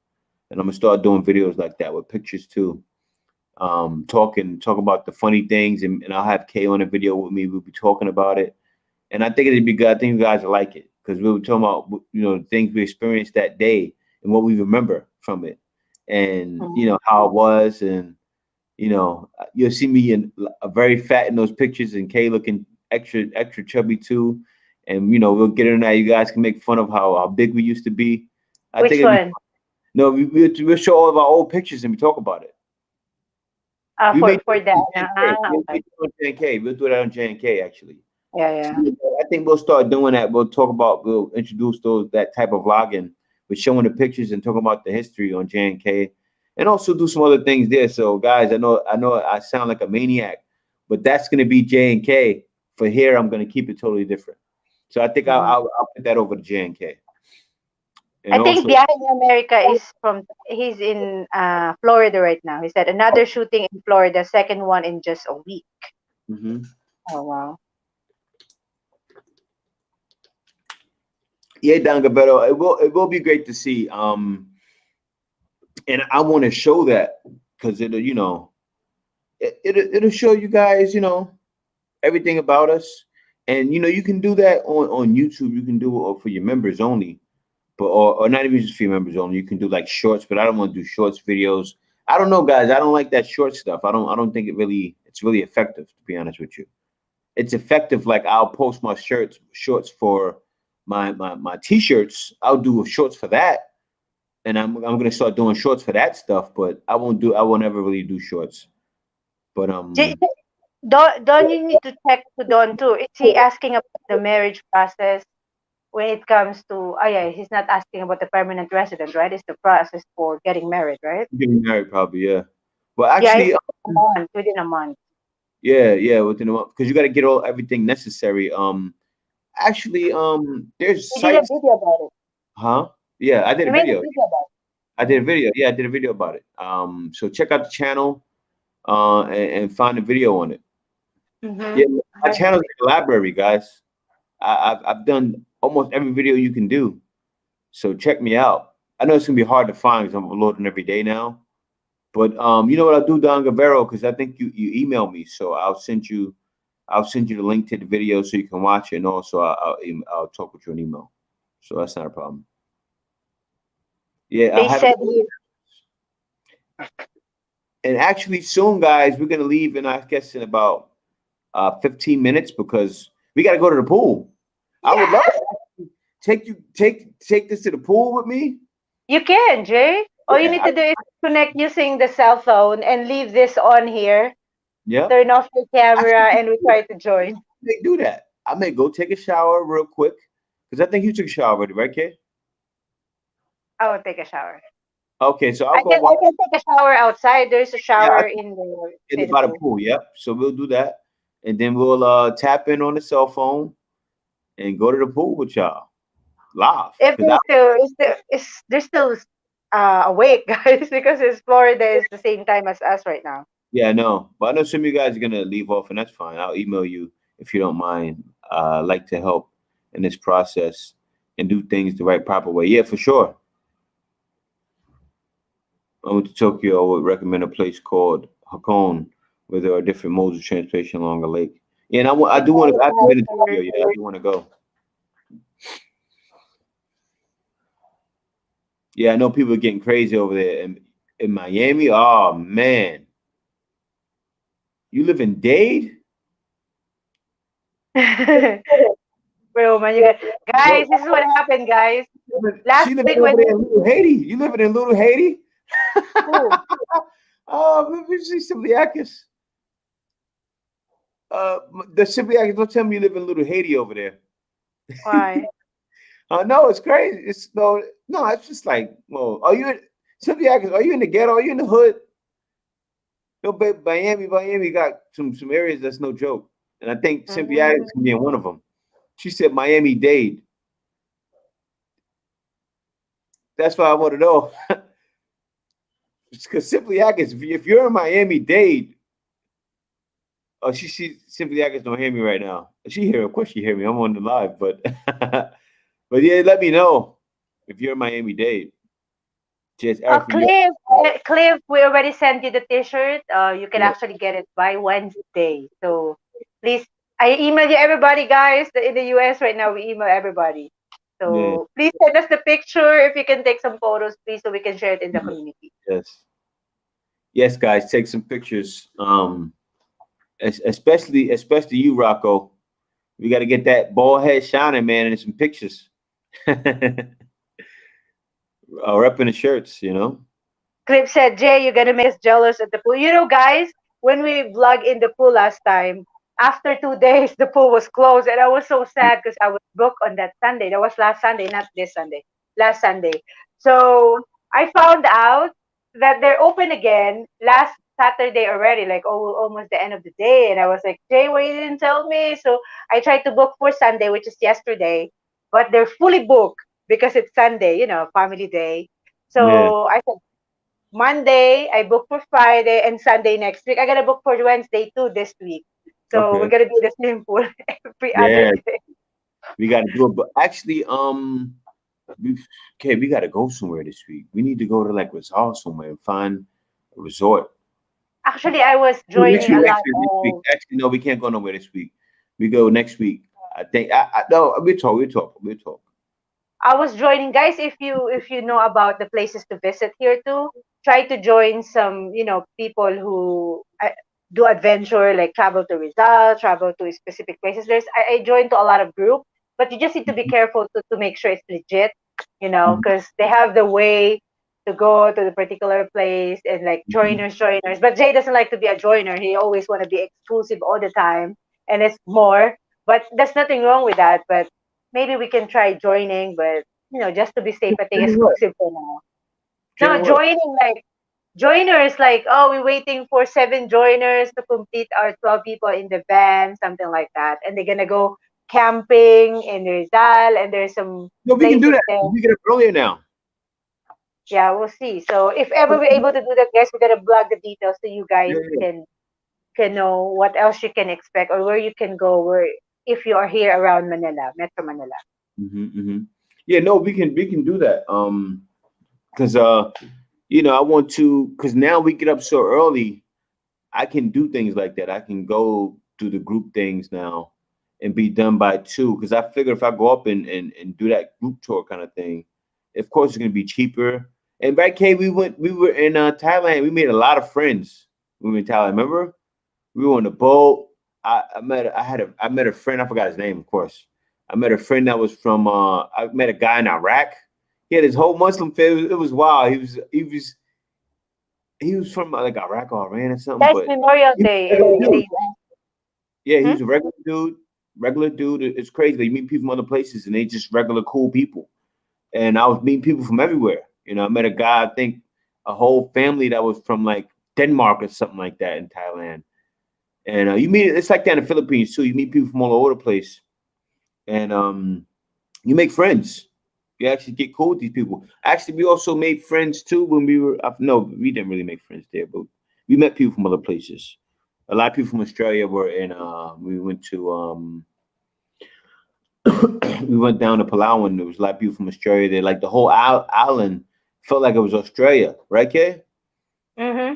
and I'm gonna start doing videos like that with pictures too. Talk about the funny things, and I'll have Kay on a video with me. We'll be talking about it, and I think it'd be good. I think you guys will like it because we were talking about the things we experienced that day and what we remember from it, and Mhm. how it was, and you'll see me in very fat in those pictures, and Kay looking extra chubby too, and we'll get in there. You guys can make fun of how big we used to be. I think Which it'd be one? no, we'll show all of our old pictures and we talk about it. We may do For it that. on J&K. We'll Okay. do it on J&K. We'll do that on J&K actually. Yeah, So yeah. I think we'll start doing that. We'll introduce that type of vlogging with showing the pictures and talking about the history on J&K, and also do some other things there. So guys, I know I sound like a maniac, but that's gonna be J&K. For here, I'm gonna keep it totally different. So I think I'll Mhm. I'll, I'll put that over to J&K. I And think also, Behind America is he's in Florida right now. He said another shooting in Florida, second one in just a week. mhm. Oh wow. Yeah, Don Gabetto, it will be great to see. And I want to show that because it'll show you guys, everything about us. And you can do that on YouTube. You can do it for your members only, but or not even just for your members only. You can do like shorts, but I don't want to do shorts videos. I don't know, guys. I don't like that short stuff. I don't think it's really effective, to be honest with you. It's effective. Like I'll post my shorts for my t-shirts. I'll do shorts for that, and I'm gonna start doing shorts for that stuff. But I won't ever really do shorts. But J- J- Don, you need to check to Don too. Is he asking about the marriage process when it comes to? Oh yeah, he's not asking about the permanent resident, right? It's the process for getting married, right? getting married probably, yeah. Well, Yeah, actually, it's a month, within a month. yeah, within a month, because you got to get all everything necessary. Actually, there's He did a sites, video about it. huh? Yeah, I did He a made a video. video about I did a video. Yeah, I did a video about it. So check out the channel, and find a video on it. it. Yeah, my Mm-hmm. channel's like a library, guys. I've done almost every video you can do. So check me out. I know it's gonna be hard to find because I'm uploading every day now. But you know what I'll do, Don Guevara, because I think you emailed me, so I'll send you the link to the video so you can watch it, and also I'll talk with you on email. So that's not a problem. Yeah, I They have it. said he, And actually, soon, guys, we're gonna leave, and I guess in about 15 minutes because we got to go to the pool. I would love yeah, to take this to the pool with me. you can, Jay. All you Yeah, need to do is connect using the cell phone and leave this on here. yep. Turn off your I camera, and we try to join. may do that. I may go take a shower real quick because I think you took a shower already, right, kid? I will take a shower. Okay, so I'll go I watch. can take a shower outside. There's a Yeah, shower in the in the kiddie by the pool. pool. Yep. So we'll do that, and then we'll tap in on the cell phone and go to the pool with y'all live. If Cause I they're still awake, guys, because it's Florida is the same time as us right now. yeah, I know, but I know some of you guys are gonna leave off, and that's fine. I'll email you if you don't mind. Like to help in this process and do things the right proper way. Yeah, for sure. I went to Tokyo. I would recommend a place called Hakone, where there are different modes of transportation along the lake. Yeah, and I It's do want to. all I haven't been to about Tokyo yet. I do want to go. Yeah, I know people are getting crazy over there in Miami. Oh man, you live in Dade? bro, man, you guys, Yo, this is what happened, guys. Last she living week over when there in Little Haiti. You living in Little Haiti? who? Oh, let me see Sibliakis. The Sibliakis, don't tell me you live in Little Haiti over there. Why? No, it's crazy. It's no, it's just like, well, Sibliakis? Are you in the ghetto? Are you in the hood? No, but Miami got some areas that's no joke, and I think Cynthia is Mm, gonna be in one of them. She said Miami Dade. That's why I want to know. Because Simply Atkins, if you're in Miami Dade, Oh, she simply I guess don't hear me right now. She hear, of course she hear me. I'm on the live, but but yeah, let me know if you're in Miami Dade. Just Eric from Cliff, we already sent you the T-shirt. You can yeah, actually get it by Wednesday. So please, I email you everybody, guys. In the US right now, we email everybody. yeah, So please send us the picture if you can take some photos, please, so we can share it in the community. yes, yes, guys, take some pictures. Especially you, Rocco. We got to get that bald head shining, man, and some pictures. Repping the shirts, you know. Cliff said, Jay, you're gonna make us jealous at the pool. You know, guys, when we vlogged in the pool last time, after 2 days, the pool was closed, and I was so sad because I was booked on that Sunday. That was last Sunday, not this Sunday. Last Sunday. So I found out that they're open again last Saturday already, like almost the end of the day. And I was like, Jay, why you didn't tell me? So I tried to book for Sunday, which is yesterday, but they're fully booked because it's Sunday, family day. Yeah. So I said, Monday, I booked for Friday and Sunday next week. I gotta book for Wednesday too this week. So we're Okay. gonna be in the swimming pool every other Yeah, day. we got to do it. But actually, we, okay, we got to go somewhere this week. We need to go to like resort somewhere and find a resort. Actually, I was No, next joining week, a lot actually, next week. of. Actually, no, we can't go nowhere this week. We go next week. I think. No, we'll talk. I was joining, guys. If you know about the places to visit here too, try to join some people who do adventure, like travel to Rizal, travel to specific places. I joined to a lot of group, but you just need to be careful to make sure it's legit, Mhm. because they have the way to go to the particular place and like Mhm. joiners. But Jay doesn't like to be a joiner. He always want to be exclusive all the time, and it's more. But there's nothing wrong with that. But maybe we can try joining, but just to be safe, I think Joining what? exclusive for now. Joining No, what? joining like joiners, like, oh, we're waiting for 7 joiners to complete our 12 people in the van, something like that. And they're gonna go camping in Rizal, and there's some No, we can do places that. there. We get up earlier now. Yeah, we'll see. So if ever we're able to do that, guys, we're gonna blog the details so you guys Yeah, yeah. can know what else you can expect or where you can go where if you are here around Manila, Metro Manila. Hmm. Yeah, no, we can do that. Because I want to. Because now we get up so early. I can do things like that. I can go do the group things now and be done by 2. Because I figure if I go up and do that group tour kind of thing, of course it's gonna be cheaper. And back K, we were in Thailand. We made a lot of friends. We were in Thailand. Remember? We were on the boat. I met a friend. I forgot his name, of course. I met a friend that was from. I met a guy in Iraq. He had his whole Muslim family. It was wild. He was from like Iraq or Iran or something, That's but Memorial he was a Day regular in the dude. US. Yeah, he Hmm? was a regular dude. Regular dude. It's crazy. You meet people from other places, and they just regular cool people. And I was meeting people from everywhere. I met a guy. I think a whole family that was from like Denmark or something like that in Thailand. And you meet it's like that in the Philippines too. You meet people from all over the place, and you make friends. You actually get cool with these people. Actually, we also made friends too when we were up. No, we didn't really make friends there, but we met people from other places. A lot of people from Australia were in. We went to we went down to Palau, and there was a lot of people from Australia there. Like the whole island felt like it was Australia, right, Kay? Mm-hmm.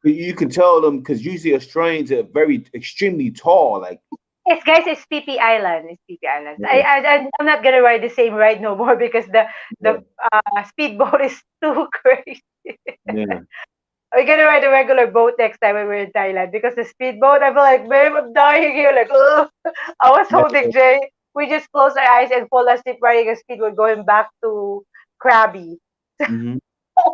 You can tell them because usually Australians are very extremely tall. Like Yes, guys, it's PP Island. It's PP Island. yeah, I'm not gonna ride the same ride no more because the yeah, speedboat is too crazy. yeah. We're gonna ride a regular boat next time when we're in Thailand because the speedboat, I feel like, babe, I'm dying here. Like, ugh. I was Yeah. holding Jay. We just close our eyes and fall asleep riding a speedboat going back to Krabi. Hmm.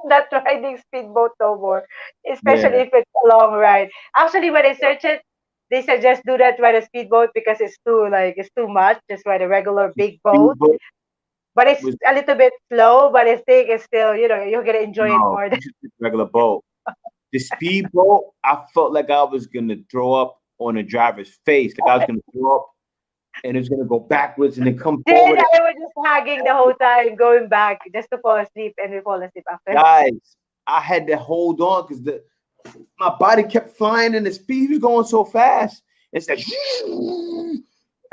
Not riding speedboat no more, especially Yeah. if it's a long ride. Actually, when I search it, they suggest do that ride a speedboat because it's too much. Just ride a regular big boat, Speedboat but it's was a little bit slow. But I think it's still you're gonna enjoy it no, more. you should take a regular boat. The speedboat, I felt like I was gonna throw up on the driver's face. Like I was gonna throw up and it was gonna go backwards and then come Then forward. I was just hugging the whole time, going back just to fall asleep, and we fall asleep after. Guys, I had to hold on because my body kept flying and the speed was going so fast. It's like,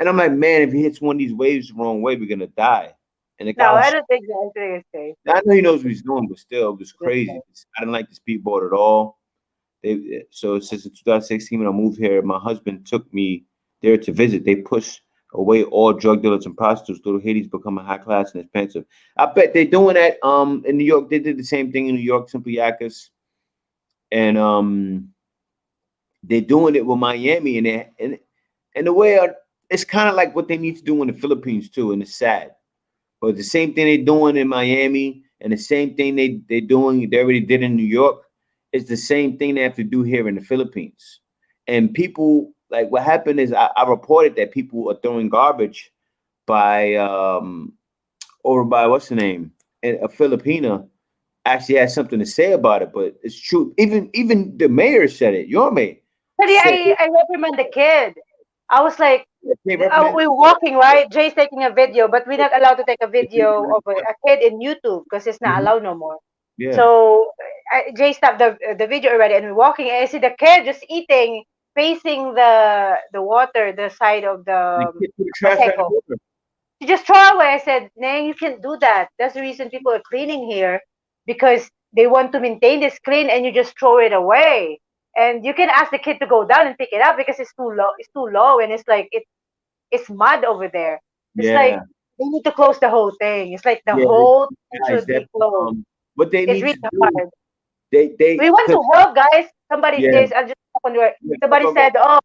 and I'm like, man, if he hits one of these waves the wrong way, we're gonna die. And the guy No, I was, don't think so. I think it's safe. I know he knows what he's doing, but still, it was It's crazy. safe. I didn't like the speedboat at all. So since 2016 when I moved here, my husband took me there to visit. They push away all drug dealers and prostitutes. Little Haiti's becoming high class and expensive. I bet they're doing that in New York. They did the same thing in New York, Simply Yakas. And they're doing it with Miami and the way it's kind of like what they need to do in the Philippines too, and it's sad. But the same thing they're doing in Miami and the same thing they already did in New York, it's the same thing they have to do here in the Philippines. And people like what happened is I reported that people are throwing garbage by over by what's the name? And a Filipina actually has something to say about it, but it's true. Even the mayor said it. Your mayor Actually, said I reprimand the kid. I was like, they recommend. we're walking, right? Jay's taking a video, but we're not allowed to take a video of a kid in YouTube because it's not Mhm. allowed no more. Yeah. So Jay stopped the video already, and we're walking. And I see the kid just eating, facing the water, the side of The the kid threw the trash right in Paseco. the water. She just throw away. I said, Nang, you can't do that. That's the reason people are cleaning here because they want to maintain this clean, and you just throw it away. And you can ask the kid to go down and pick it up because it's too low. It's too low, and it's like it's mud over there. It's like Yeah. they need to close the whole thing. It's like the Yeah, whole thing guys, should that be closed. what they It's need really to do, hard. they We want cause to help, guys. Somebody, yeah, Jace, I'll just on your. yeah, Somebody go, go, said, "Oh,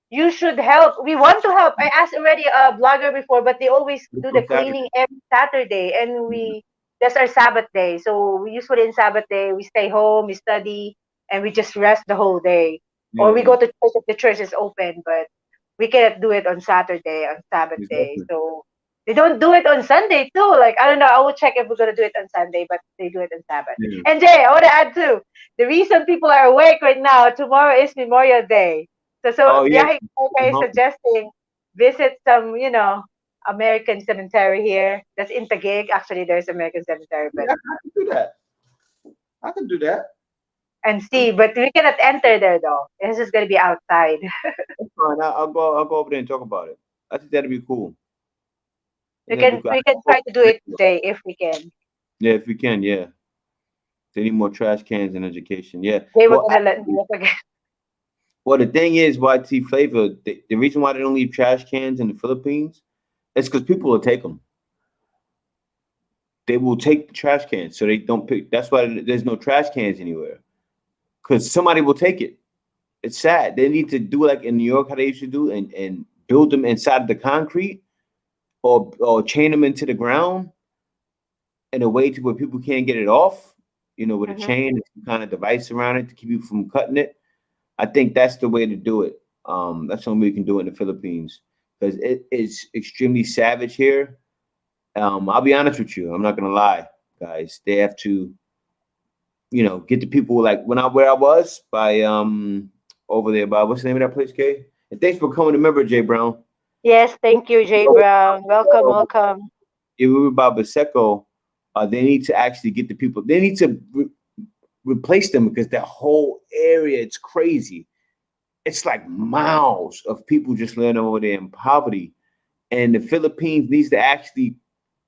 you should help." We want to help. I asked already a blogger before, but they always do go the Saturday. cleaning every Saturday, and Yeah, that's our Sabbath day. So we usually in Sabbath day we stay home, we study, and we just rest the whole day, or yeah, we yeah, go to church if the church is open. But we cannot do it on Saturday, on Sabbath day. exactly. So they don't do it on Sunday too. Like I don't know. I will check if we're gonna do it on Sunday, but they do it on Sabbath. Yeah. And Jay, I want to add too. The reason people are awake right now, tomorrow is Memorial Day. So Oh yeah, Biyahe Koka is suggesting visit some, American cemetery here. That's in Taguig. Actually, there's American cemetery, but yeah, I can do that. I can do that. and see. But we cannot enter there though. It's just gonna be outside. That's fine. I'll go over there and talk about it. I think that'd be cool. I We think that'd be can cool. we can try to do it today if we can. Yeah, if we can, yeah. They need more trash cans in education. Yeah. They were Well, gonna let me forget. well, the thing is, YT Flavor, the reason why they don't leave trash cans in the Philippines is because people will take them. They will take the trash cans, so they don't pick. That's why there's no trash cans anywhere, because somebody will take it. It's sad. They need to do like in New York how they used to do, and build them inside the concrete, or chain them into the ground in a way to where people can't get it off. You know, with a Mhm. chain, and some kind of device around it to keep you from cutting it. I think that's the way to do it. That's the only way we can do it in the Philippines because it is extremely savage here. I'll be honest with you. I'm not gonna lie, guys. They have to, get the people like where I was by over there by what's the name of that place, Kay? And thanks for coming to member, Jay Brown. Yes, thank you, Jay Brown. Welcome, welcome. If we were by Baseco, they need to actually get the people. They need to replace them because that whole area it's crazy. It's like miles of people just living over there in poverty. And the Philippines needs to actually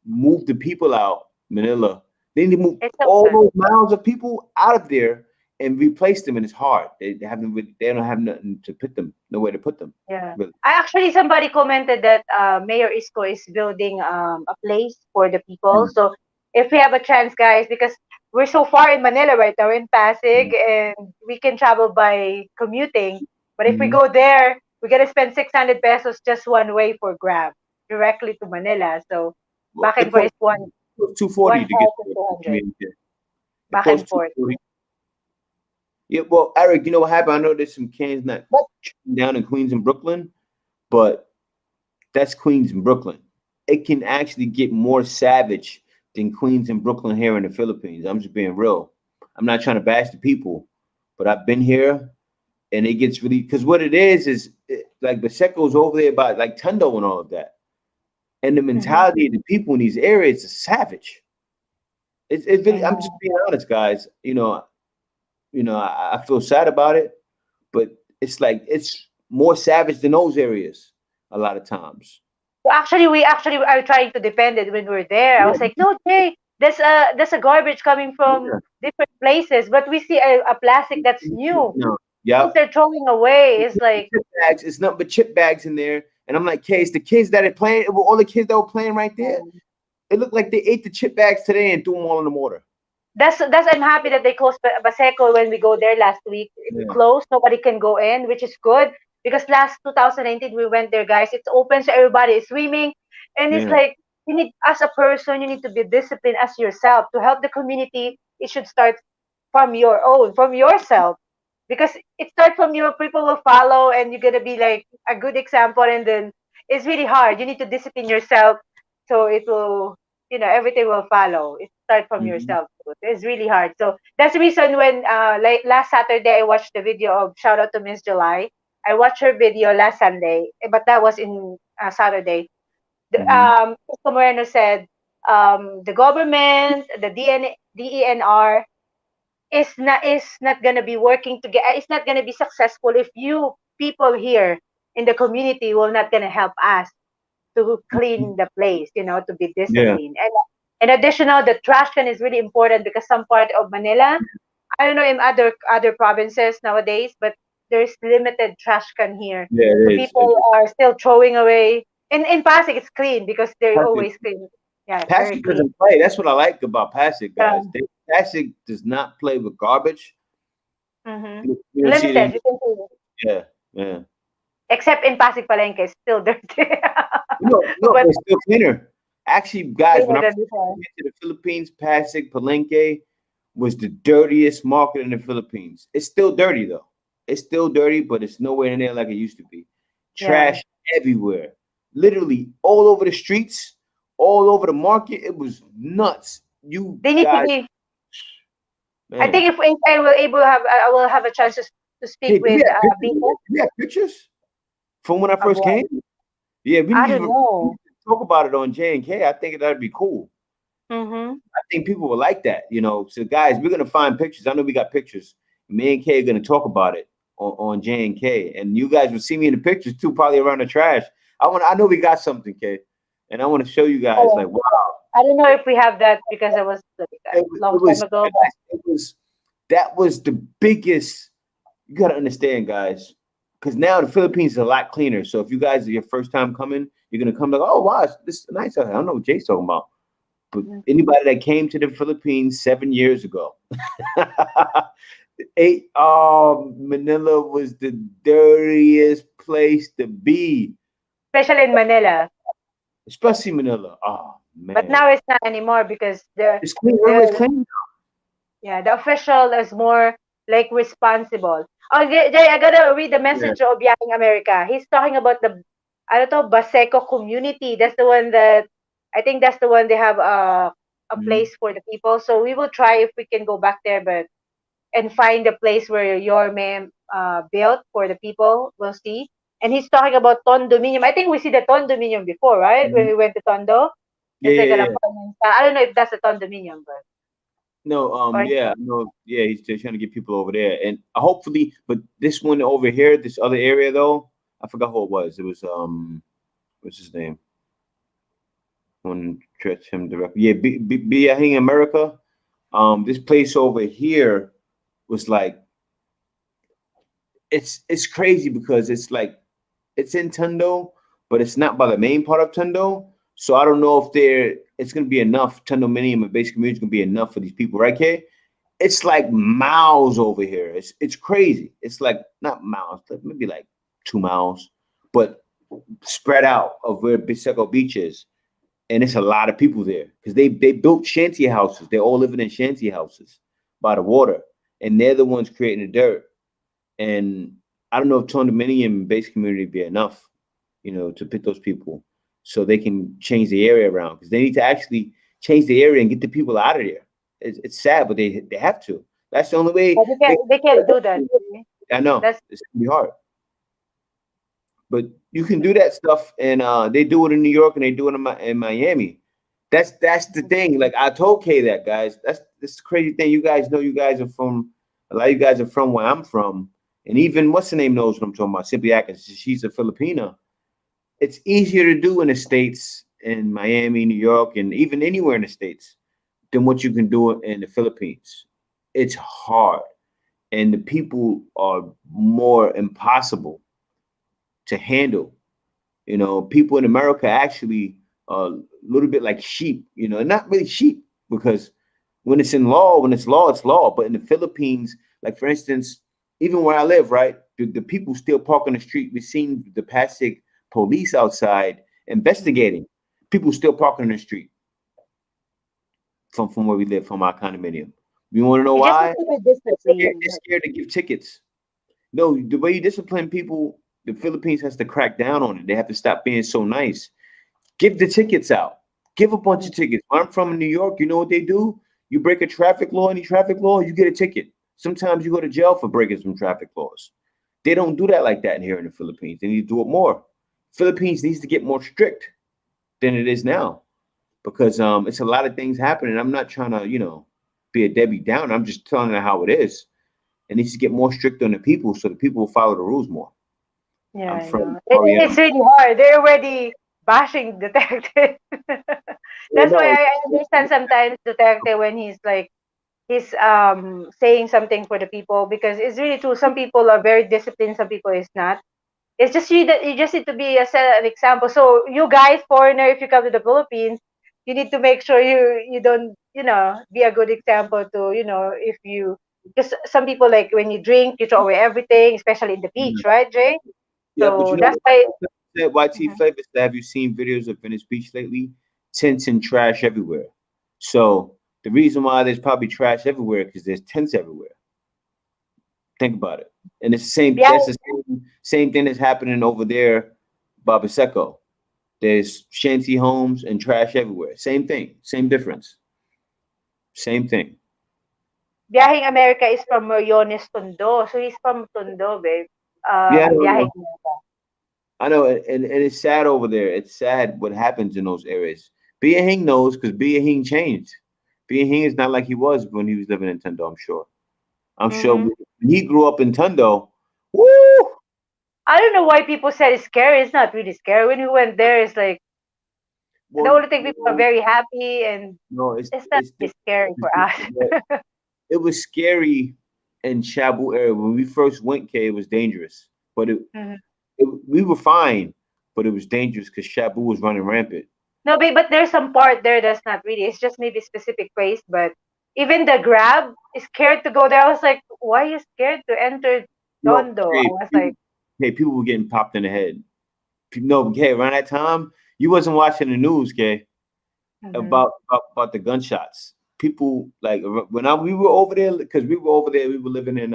move the people out, Manila. They need to move It's all okay. those miles of people out of there and replace them. And it's hard. They don't have nothing to put them, nowhere to put them. Yeah. Really. I actually somebody commented that Mayor Isco is building a place for the people. Mm, So if we have a chance, guys, because we're so far in Manila right now, in Pasig, mm, and we can travel by commuting. But if we mhm. go there, we're gonna spend 600 pesos just one way for Grab directly to Manila. So Well, back and forth is one it costs 240 one to get thousand to two the hundred community. It back and costs forth. 240. Yeah, well, Eric, you know what happened? I know there's some cans not But down in Queens and Brooklyn, but that's Queens and Brooklyn. It can actually get more savage than Queens and Brooklyn here in the Philippines. I'm just being real. I'm not trying to bash the people, but I've been here and it gets really because what it is like Baseco's over there by like Tundo and all of that. And the mhm, mentality of the people in these areas is savage. It's I really I'm just know. being honest, guys. I feel sad about it, but it's like it's more savage than those areas a lot of times. So actually, we actually are trying to defend it when we're there. I Yeah, was like, no, Jay, there's a garbage coming from yeah. different places, but we see a plastic that's new. No. Things Yep. they're throwing away. It's like, Chip bags. It's nothing but chip bags in there. And I'm like, Case, the kids that are playing, all the kids that were playing right there, it looked like they ate the chip bags today and threw them all in the water. that's I'm happy that they closed Baseco when we go there last week. It's Yeah, closed, nobody can go in, which is good because last 2019 we went there, guys. It's open, so everybody is swimming, and it's yeah, like you need, as a person, you need to be disciplined as yourself to help the community. It should start from your own, from yourself, because it starts from your people will follow, and you're gonna be like a good example, and then it's really hard. You need to discipline yourself, so it will, everything will follow. It starts from mhm, yourself. So it's really hard. So that's the reason when like last Saturday I watched the video of shout out to Miss July. I watched her video last Sunday, but that was in Saturday. mhm. Mr. Moreno said the government, the DENR is not gonna be working together. It's not gonna be successful if you people here in the community will not gonna help us to clean the place, to be Yeah, disciplined. And in additional, the trash can is really important because some part of Manila, I don't know in other provinces nowadays, but there's limited trash can here. yeah, So it is. It people is. are still throwing away. In Pasig, it's clean because they're Pasig, always clean. Yeah, it's very Pasig clean. doesn't play. That's what I like about Pasig, guys. Um, Pasig does not play with garbage. mhm. You don't see Limited, them. you can see. Yeah, yeah. Except in Pasig Palenque, it's still dirty. No, but But it's still cleaner. Actually, guys, when cleaner I than first before. came to the Philippines, Pasig, Palenque was the dirtiest market in the Philippines. It's still dirty though. It's still dirty, but it's nowhere near like it used to be. Yeah. Trash everywhere, literally all over the streets, all over the market. It was nuts. You They need to guys, be. I man. think if I will able have I will have a chance to speak Okay, do we with have pictures? Biko Do we have pictures from when I of first what. came? Yeah, I don't we know. need to talk about it on J and K. I think that'd be cool. Mm-hmm. I think people will like that, you know. So, guys, we're gonna find pictures. I know we got pictures. Me and Kay are gonna talk about it on J and K, and you guys will see me in the pictures too, probably around the trash. I know we got something, Kay, and I want to show you guys. Oh, Like, wow, I don't know if we have that because I was like a long it time was, ago. But guys, that was the biggest. You gotta understand, guys, because now the Philippines is a lot cleaner. So if you guys are your first time coming, you're gonna come like, oh wow, this is nice. I don't know what Jay's talking about. But mm, anybody that came to the Philippines 7 years ago, Manila was the dirtiest place to be, especially in Manila. especially Manila. Oh But man, now it's not anymore because it's clean. Everybody's the clean. yeah, the official is more like responsible. Oh, Jay, I gotta read the Yeah. message of Yaking America. He's talking about the, I don't know, Baseco community. That's the one that, I think that's the one they have a Mhm. place for the people. So we will try if we can go back there, but and find the place where your ma'am built for the people. We'll see. And he's talking about condominium. I think we see the condominium before, right? When Mhm. we went to Tondo. Yeah, It's like an yeah, yeah. apartment. I don't know if that's a condominium, but No, or yeah, no, yeah. He's just trying to get people over there, and hopefully, but this one over here, this other area though, I forgot who it was. It was what's his name? One stretch him directly. Yeah, be in America. This place over here was like it's crazy because it's like it's in Tundo, but it's not by the main part of Tundo. So I don't know if it's gonna be enough. Tundo Minium and basic community is gonna be enough for these people, right, Kay? It's like miles over here. It's crazy. It's like not miles, but maybe like 2 miles, but spread out of where Biseco Beach is. And it's a lot of people there because they built shanty houses. They're all living in shanty houses by the water, and they're the ones creating the dirt. And I don't know if condominium and base community be enough, you know, to put those people so they can change the area around because they need to actually change the area and get the people out of there. It's sad, but they have to. That's the only way but they can do that. I know That's it's gonna be hard, but you can do that stuff, and they do it in New York and they do it in Miami. That's the thing. Like I told Kay that, guys. That's this crazy thing. You guys know you guys are from a lot of you guys are from where I'm from, And even what's the name knows what I'm talking about. Simply Atkins, she's a Filipina. It's easier to do in the States, in Miami, New York, and even anywhere in the States than what you can do in the Philippines. It's hard, and the people are more impossible to handle. You know, people in America actually a little bit like sheep. You know, not really sheep because when it's in law, when it's law, it's law. But in the Philippines, like for instance, even where I live, right, the people still park on the street. We've seen the Pasig police outside investigating. People still parking on the street from where we live, from our condominium. You want to know It just has why? to be They're discipline. scared to give tickets. No, the way you discipline people, the Philippines has to crack down on it. They have to stop being so nice. Give the tickets out. Give a bunch of tickets. Where I'm from in New York, you know what they do? You break a traffic law, any traffic law, you get a ticket. Sometimes you go to jail for breaking some traffic laws. They don't do that like that in here in the Philippines. They need to do it more. Philippines needs to get more strict than it is now because it's a lot of things happening. I'm not trying to, be a Debbie Downer. I'm just telling her how it is. It needs to get more strict on the people so the people will follow the rules more. Yeah, I'm I from know. It's Ariel. really hard. They're already bashing Detective. Yeah, That's why no, I understand sometimes Detective when he's saying something for the people because it's really true. Some people are very disciplined, some people is not. It's just you that you just need to be a set an example. So you guys, foreigner, if you come to the Philippines, you need to make sure you don't be a good example to if you because some people like when you drink you throw away everything, especially in the beach, right, Jay? yeah, but So that's why. YT Mhm. Flavors, have you seen videos of Venice Beach lately? Tents and trash everywhere. So the reason why there's probably trash everywhere because there's tents everywhere. Think about it. And it's the same. Yeah, That's the same thing that's happening over there, Baba Seco. There's shanty homes and trash everywhere. Same thing. Same difference. Same thing. Biyaheng America is from Moriones, Tondo. So he's from Tondo, babe. Yeah, I Biyaheng know. America. I know, and it's sad over there. It's sad what happens in those areas. Bia Hing knows because Bia Hing changed. Bia Hing is not like he was when he was living in Tundo. I'm sure. I'm sure Mm-hmm. when he grew up in Tundo. Woo! I don't know why people said it's scary. It's not really scary. When we went there, it's like the Well, only thing people are very happy, and no, it's not really scary for us. it was scary in Shabu area when we first went. K, it was dangerous, but Mhm. we were fine, but it was dangerous because Shabu was running rampant. No, but there's some part there that's not really. It's just maybe specific place. But even the Grab is scared to go there. I was like, why are you scared to enter No, Tondo? I hey, was like, people were getting popped in the head. No, K, around that time, you wasn't watching the news, K, mhm. about the gunshots. People like when we were over there because we were over there. We were living in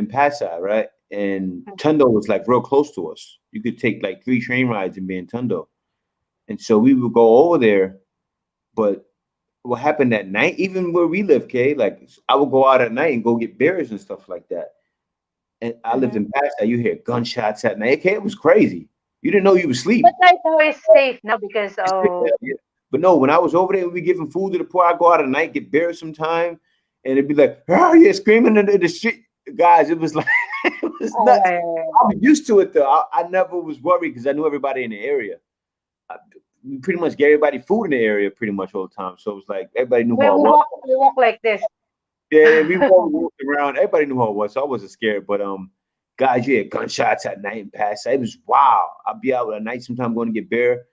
Pasay, right? And Tundo was like real close to us. You could take like 3 train rides and be in Tundo. And so we would go over there. But what happened that night, even where we live, Kay, like I would go out at night and go get beers and stuff like that. And I lived Mhm. in Pasay. You hear gunshots at night. Okay, it was crazy. You didn't know you was But asleep. right now it's safe now because Yeah, yeah. But no, when I was over there, we'd be giving food to the poor. I go out at night, get beers sometime, and it'd be like, oh yeah, screaming in the street. Guys, it was like it was nuts. I was used to it though. I never was worried because I knew everybody in the area. I, we pretty much gave everybody food in the area pretty much all the time. So it was like everybody knew who I was. we walk like this. Yeah, yeah, we walked around. Everybody knew who I was, so I wasn't scared. But guys, you had gunshots at night and past. It was wow. I'd be out at night sometime going to get beer.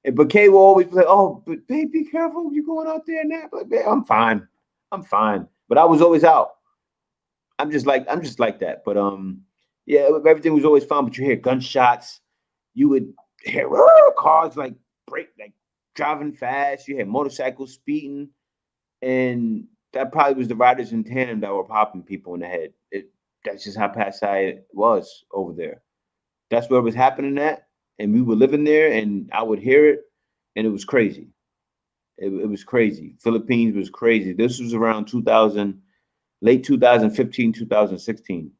And but Kay will always be like, "Oh, but babe, be careful. You're going out there now." Like, babe, I'm fine. I'm fine. But I was always out. I'm just like that. But yeah, everything was always fine. But you hear gunshots. You would hear cars like break, like driving fast. You had motorcycles speeding, and that probably was the riders in tandem that were popping people in the head. That's just how Pasay was over there. That's where it was happening at, and we were living there, and I would hear it, and it was crazy. It was crazy. Philippines was crazy. This was around 2000, late 2015, 2016.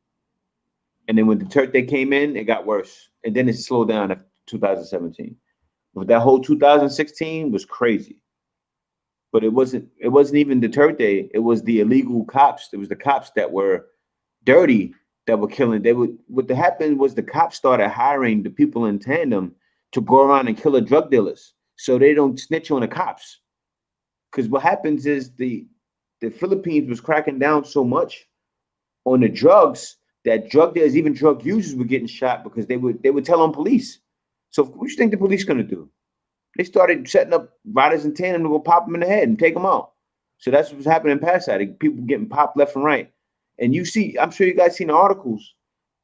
And then when Duterte came in, it got worse. And then it slowed down after 2017. But that whole 2016 was crazy. But it wasn't even Duterte. It was the illegal cops. It was the cops that were dirty that were killing. They would what happened was the cops started hiring the people in tandem to go around and kill the drug dealers so they don't snitch on the cops. Because what happens is the Philippines was cracking down so much on the drugs that drug dealers, even drug users, were getting shot because they would tell on police. So what do you think the police gonna do? They started setting up riders in tandem to go pop them in the head and take them out. So that's what's happening in Paside. People getting popped left and right. And you see, I'm sure you guys seen the articles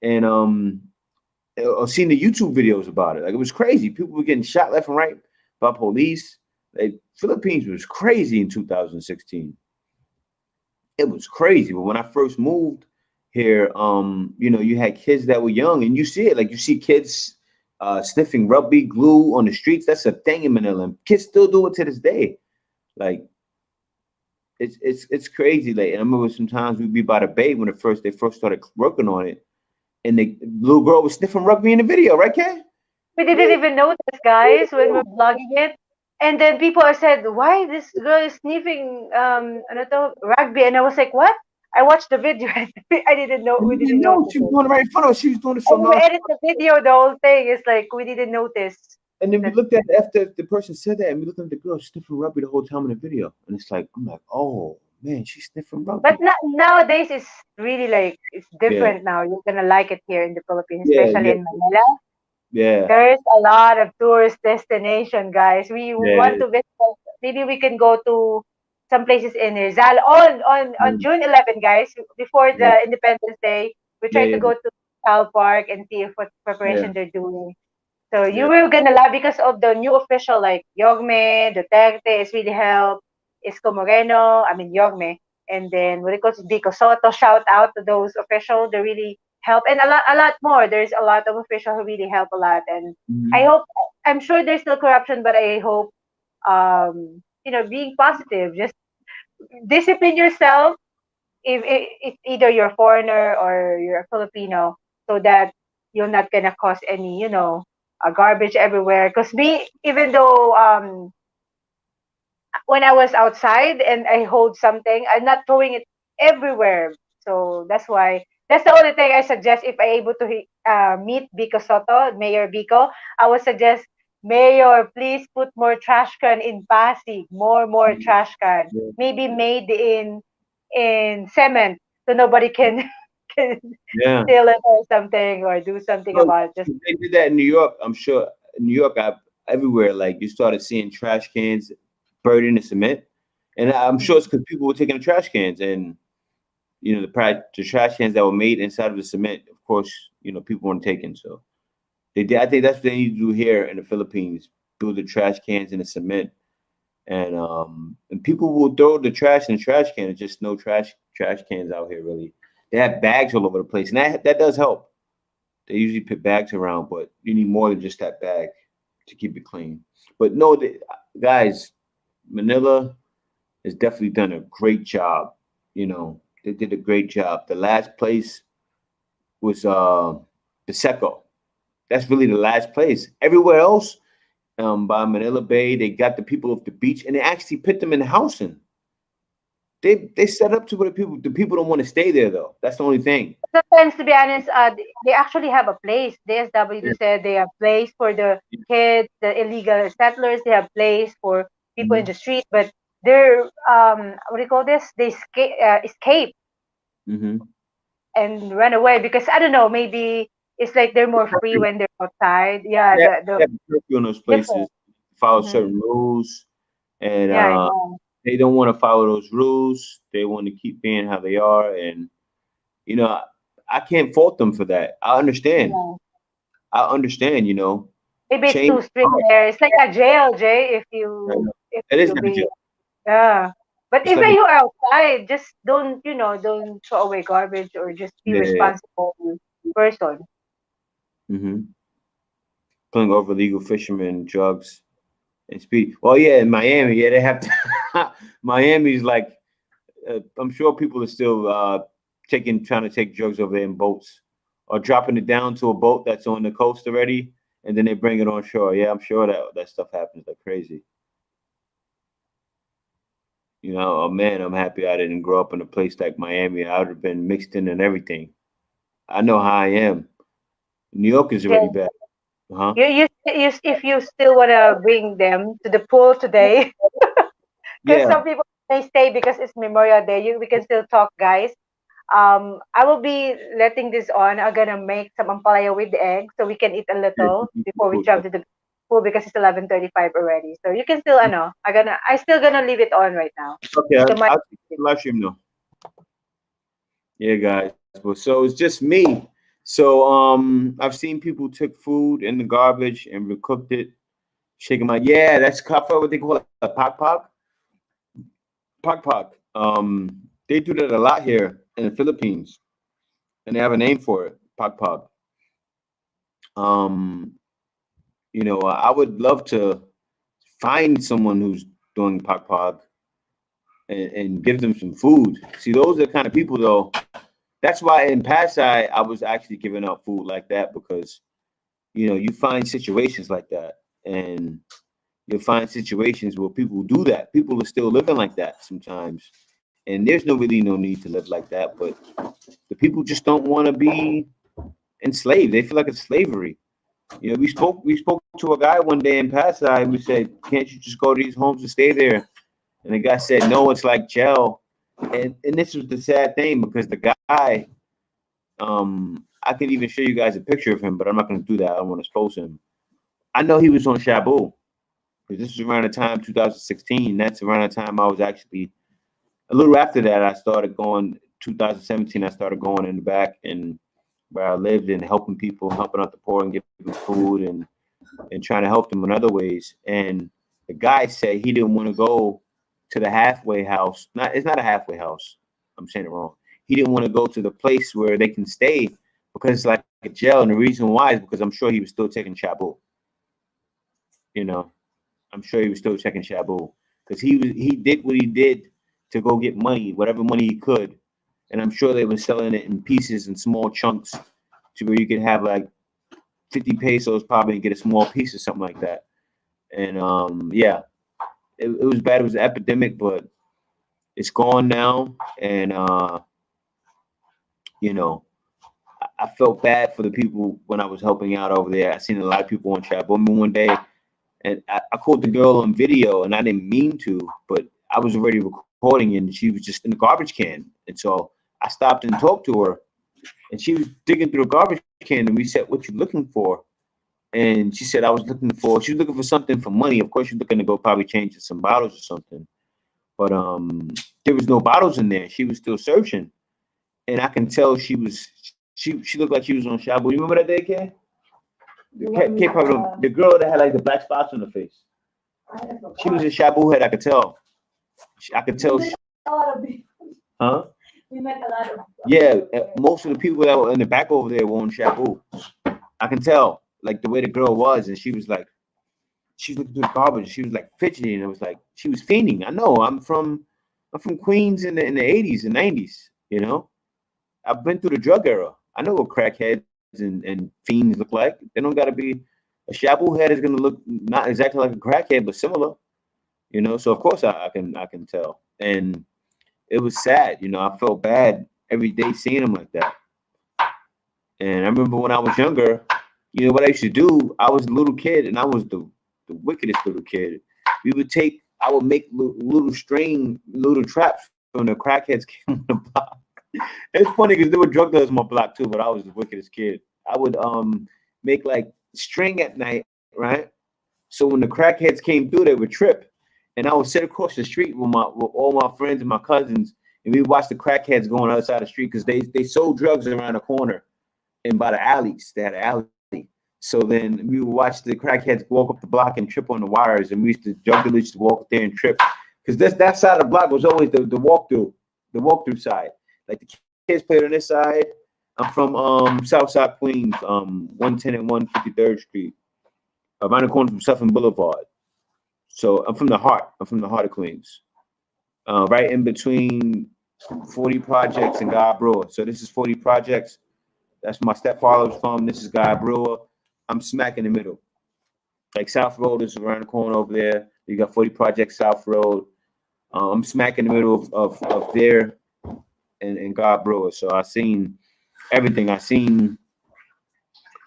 and or seen the YouTube videos about it. Like it was crazy. People were getting shot left and right by police. Like, Philippines was crazy in 2016. It was crazy. But when I first moved here, you had kids that were young, and you see it. Like you see kids sniffing rugby glue on the streets. That's a thing in Manila. And kids still do it to this day. Like it's crazy. Like, and I remember sometimes we'd be by the bay when they first started working on it, and the little girl was sniffing rugby in the video, right, Kay? We didn't even notice, guys, when we're vlogging it. And then people are said, "Why this girl is sniffing ano to, rugby?" And I was like, "What?" I watched the video. I didn't know. And We you didn't didn't know notice she was it. doing it right in front of us. She was doing it so And we non. edit the video. The whole thing is like we didn't notice. And then we That. looked at after the person said that, and we looked at the girl sniffing rugby the whole time in the video, and it's like I'm like, oh man, she's sniffing But rugby. nowadays it's really like it's Yeah, different now. You're gonna like it here in the Philippines, yeah, especially yeah, in Manila. yeah, There's a lot of tourist destination, guys. We yeah, want to visit. Maybe we can go to some places in Rizal on mm, June 11, guys. Before yeah, the Independence Day, we yeah, try to yeah, go to Cal Park and see what yeah, preparation they're doing. So you yeah. will gonna love because of the new official like Yogme, Duterte is really help. Isko Moreno, I mean Yogme, and then what it goes Vico Soto. Shout out to those officials. They really help, and a lot more. There's a lot of officials who really help a lot, and I Mhm. hope. I'm sure there's still corruption, but I hope being positive. Just discipline yourself if either you're a foreigner or you're a Filipino, so that you're not gonna cause any, garbage everywhere. Because me, even though when I was outside and I hold something, I'm not throwing it everywhere. So that's the only thing I suggest if I able to meet Bico Soto, Mayor Bico. I would suggest, Mayor, please put more trash can in Pasig, more trash can, Yeah, maybe made in cement, so nobody can can yeah. steal it or something or do something Well, about it. Just they did that in New York. I'm sure in New York, everywhere. Like you started seeing trash cans buried in the cement, and I'm sure it's because people were taking the trash cans, and the trash cans that were made inside of the cement. Of course, people weren't taking. So they did. I think that's what they need to do here in the Philippines: build the trash cans in the cement, and people will throw the trash in the trash can. There's just no trash cans out here really. They have bags all over the place, and that does help. They usually put bags around, but you need more than just that bag to keep it clean. But no, guys, Manila has definitely done a great job. They did a great job. The last place was the Seco. That's really the last place. Everywhere else, by Manila Bay, they got the people off the beach, and they actually put them in housing. They set up to where the people don't want to stay there though. That's the only thing. sometimes, to be honest, they actually have a place. The SW said they have place for the kids, the illegal settlers. They have place for people in Mm-hmm. the street, but they're what do you call this? They escape Mm-hmm. and run away because I don't know. Maybe it's like they're more free when they're outside. Yeah, They have, the they have curfew in those different. places, follow Hmm. certain rules, and Yeah, I know. they don't want to follow those rules. They want to keep being how they are, and you know, I, I can't fault them for that. I understand. Yeah. I understand. Maybe it's Change. too strict there. It's like a jail, Jay. If I you know. if It is you like a be jail. Yeah. But It's if like a you are outside, just don't throw away garbage or just be yeah. responsible person. Mm-hmm. Pulling over illegal fishermen, drugs, and speed. Well, yeah, in Miami, yeah, they have to. Miami's like, I'm sure people are still trying to take drugs over there in boats or dropping it down to a boat that's on the coast already, and then they bring it on shore. Yeah, I'm sure that stuff happens like crazy. You know, oh man, I'm happy I didn't grow up in a place like Miami. I would have been mixed in and everything. I know how I am. New York is Yeah. already bad, huh? If you still want to bring them to the pool today, because Yeah, some people may stay because it's Memorial Day. We can still talk, guys. I will be letting this on. I'm gonna make some ampalaya with the egg so we can eat a little before we jump to the pool because it's 11:35 already. So you can still, I still gonna leave it on right now. okay, So my, I'll take the live stream now. Yeah, guys. Well, so it's just me. So I've seen people took food in the garbage and recooked it, shaking my yeah, that's kaffa, what they call it, a pak pak. They do that a lot here in the Philippines, and they have a name for it, pak pak. Um, I would love to find someone who's doing pak pak and give them some food. See, those are the kind of people though. That's why in Pasay I was actually giving out food like that because you find situations like that, and you'll find situations where people do that. People are still living like that sometimes, and there's no need to live like that. But the people just don't want to be enslaved. They feel like it's slavery. We spoke to a guy one day in Pasay. We said, "Can't you just go to these homes and stay there?" And the guy said, "No, it's like jail." And this was the sad thing because the guy, I can even show you guys a picture of him, but I'm not going to do that. I don't want to expose him. I know he was on Shabu because this was around the time 2016. That's around the time I was actually a little after that. I started going 2017. I started going in the back and where I lived and helping people, helping out the poor and giving food and trying to help them in other ways. And the guy said he didn't want to go to the halfway house. Not it's not a halfway house. I'm saying it wrong. He didn't want to go to the place where they can stay because it's like a jail. And the reason why is because I'm sure he was still taking Shabu. You know, I'm sure he was still checking Shabu because he did what he did to go get money, whatever money he could, and I'm sure they were selling it in pieces and small chunks to where you could have like 50 pesos probably and get a small piece or something like that. And yeah, it was bad. It was an epidemic, but it's gone now. And you know, I felt bad for the people when I was helping out over there. I seen a lot of people on chat. But one day, and I caught the girl on video, and I didn't mean to, but I was already recording, and she was just in the garbage can. And so I stopped and talked to her, and she was digging through the garbage can, and we said, "What you looking for?" And she said, she was looking for something for money. Of course, she's looking to go probably change some bottles or something. But there was no bottles in there. She was still searching, and I can tell she looked like she was on Shabu. You remember that day, Kay? The girl that had like the black spots on her face. She was a Shabu head. I could tell. I could tell. Huh? We met a lot of Yeah, most of the people that were in the back over there were on Shabu. I can tell, like the way the girl was, and she was looking through the garbage. She was like fidgeting, and it was like she was fiending. I know. I'm from Queens in the 80s and 90s. I've been through the drug era. I know what crackheads and fiends look like. They don't got to be a shabu head is going to look not exactly like a crackhead, but similar. So of course I can tell, and it was sad. I felt bad every day seeing them like that. And I remember when I was younger, what I used to do. I was a little kid, and I was the wickedest little kid. I would make little traps from the crackheads came on the block. It's funny because there were drug dealers on my block too, but I was the wickedest kid. I would make like string at night, right? So when the crackheads came through, they would trip, and I would sit across the street with all my friends and my cousins, and we watched the crackheads go on the other side of the street because they sold drugs around the corner and by the alleys. They had an alley. So then we would watch the crackheads walk up the block and trip on the wires, and we used to drug dealers used to walk up there and trip because that side of the block was always the walkthrough side. Like the kids played on this side. I'm from Southside Queens, 110 and 153rd Street, around the corner from Suffolk Boulevard. So I'm from the heart. I'm from the heart of Queens, right in between 40 Projects and God Brewer. So this is 40 Projects. That's my stepfather's from. This is God Brewer. I'm smack in the middle. Like South Road is around the corner over there. You got 40 Projects South Road. I'm smack in the middle of there and God Brewer. So I seen everything. I seen.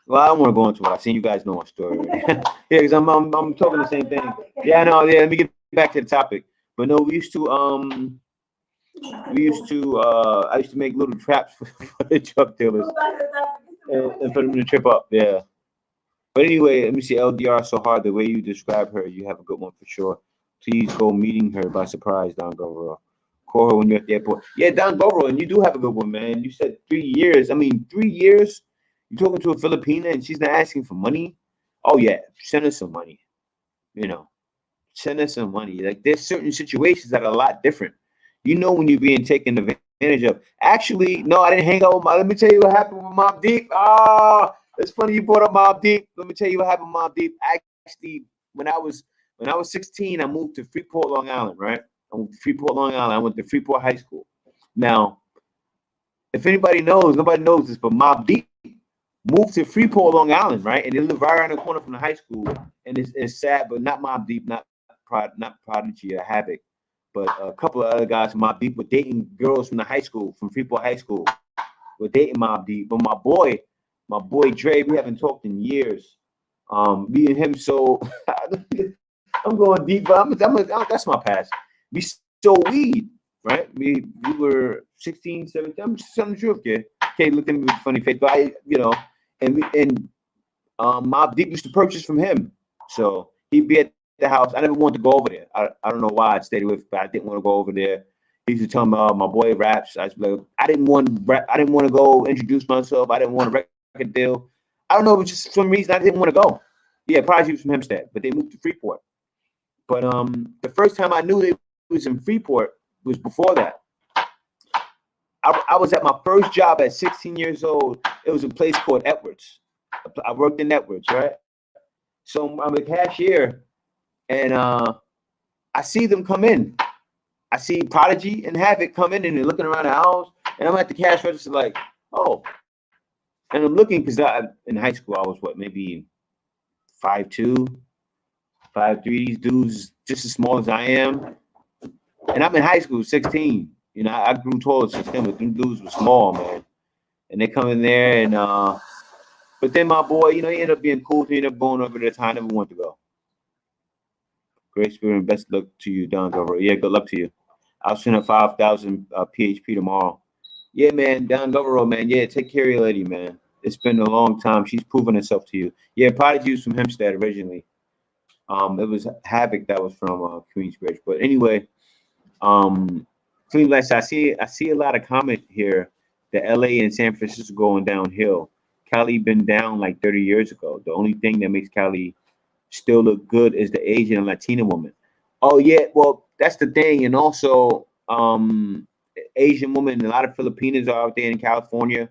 Well, I don't want to go into it. I seen you guys know my story. Already. Yeah, because I'm talking the same thing. Yeah, no, yeah. Let me get back to the topic. But no, I used to make little traps for the drug dealers and for them to trip up. Yeah. But anyway, let me see. LDR so hard. The way you describe her, you have a good one for sure. Please go meeting her by surprise, Don Govero. Call her when you're at the airport. Yeah, Don Govero, and you do have a good one, man. You said 3 years. I mean, 3 years. You're talking to a Filipina and she's not asking for money. Oh yeah, send her some money. You know, send us some money. Like there's certain situations that are a lot different. You know when you're being taken advantage of. Actually, no, I didn't hang out with my. Let me tell you what happened with Mob Deep. Ah, it's funny you brought up Mob Deep. Let me tell you what happened with Mob Deep. Actually, when I was 16, I moved to Freeport, Long Island. Right, I moved to Freeport, Long Island. I went to Freeport High School. Now, if anybody knows, nobody knows this, but Mob Deep moved to Freeport, Long Island, right? And they live right around the corner from the high school. And it's sad, but not Mob Deep, not Prodigy or Havoc, but a couple of other guys from Mob Deep were dating girls from the high school, from Freeport High School, were dating Mob Deep. But my boy Dre, we haven't talked in years. Me and him, so I'm going deep, but that's my past. We stole weed, right? We were 16, 17. I'm just telling the truth, kid. Okay, look at me with a funny face, but and Mob Deep used to purchase from him, so he'd be at the house. I never wanted to go over there. I don't know why I stayed with, but I didn't want to go over there. He used to tell me, my boy raps. I was like, I didn't want to go introduce myself. I didn't want a record deal. I don't know, it was just for some reason I didn't want to go. Yeah, probably was from Hempstead, but they moved to Freeport. But the first time I knew they was in Freeport was before that. I was at my first job at 16 years old. It was a place called Edwards. I worked in Edwards, right? So I'm a cashier, and I see them come in. I see Prodigy and Havoc come in, and they're looking around the house, and I'm at the cash register like, oh. And I'm looking because in high school I was maybe 5'2", 5'3". These dudes just as small as I am, and I'm in high school, 16. You know, I grew taller since then, but them dudes were small, man. And they come in there, and but then my boy, he ended up being cool. He ended up going over there. I never wanted to go. Great spirit and best luck to you, Don Govero. Yeah, good luck to you. I'll send her 5,000 PHP tomorrow. Yeah, man, Don Govero, man. Yeah, take care of your lady, man. It's been a long time. She's proven herself to you. Yeah, Prodigy was from Hempstead originally. It was Havoc that was from Queensbridge. But anyway, Cleveland, I see a lot of comment here that LA and San Francisco going downhill. Cali been down like 30 years ago. The only thing that makes Cali still look good is the Asian and Latina woman. Oh yeah, well that's the thing, and also Asian women. A lot of Filipinos are out there in California.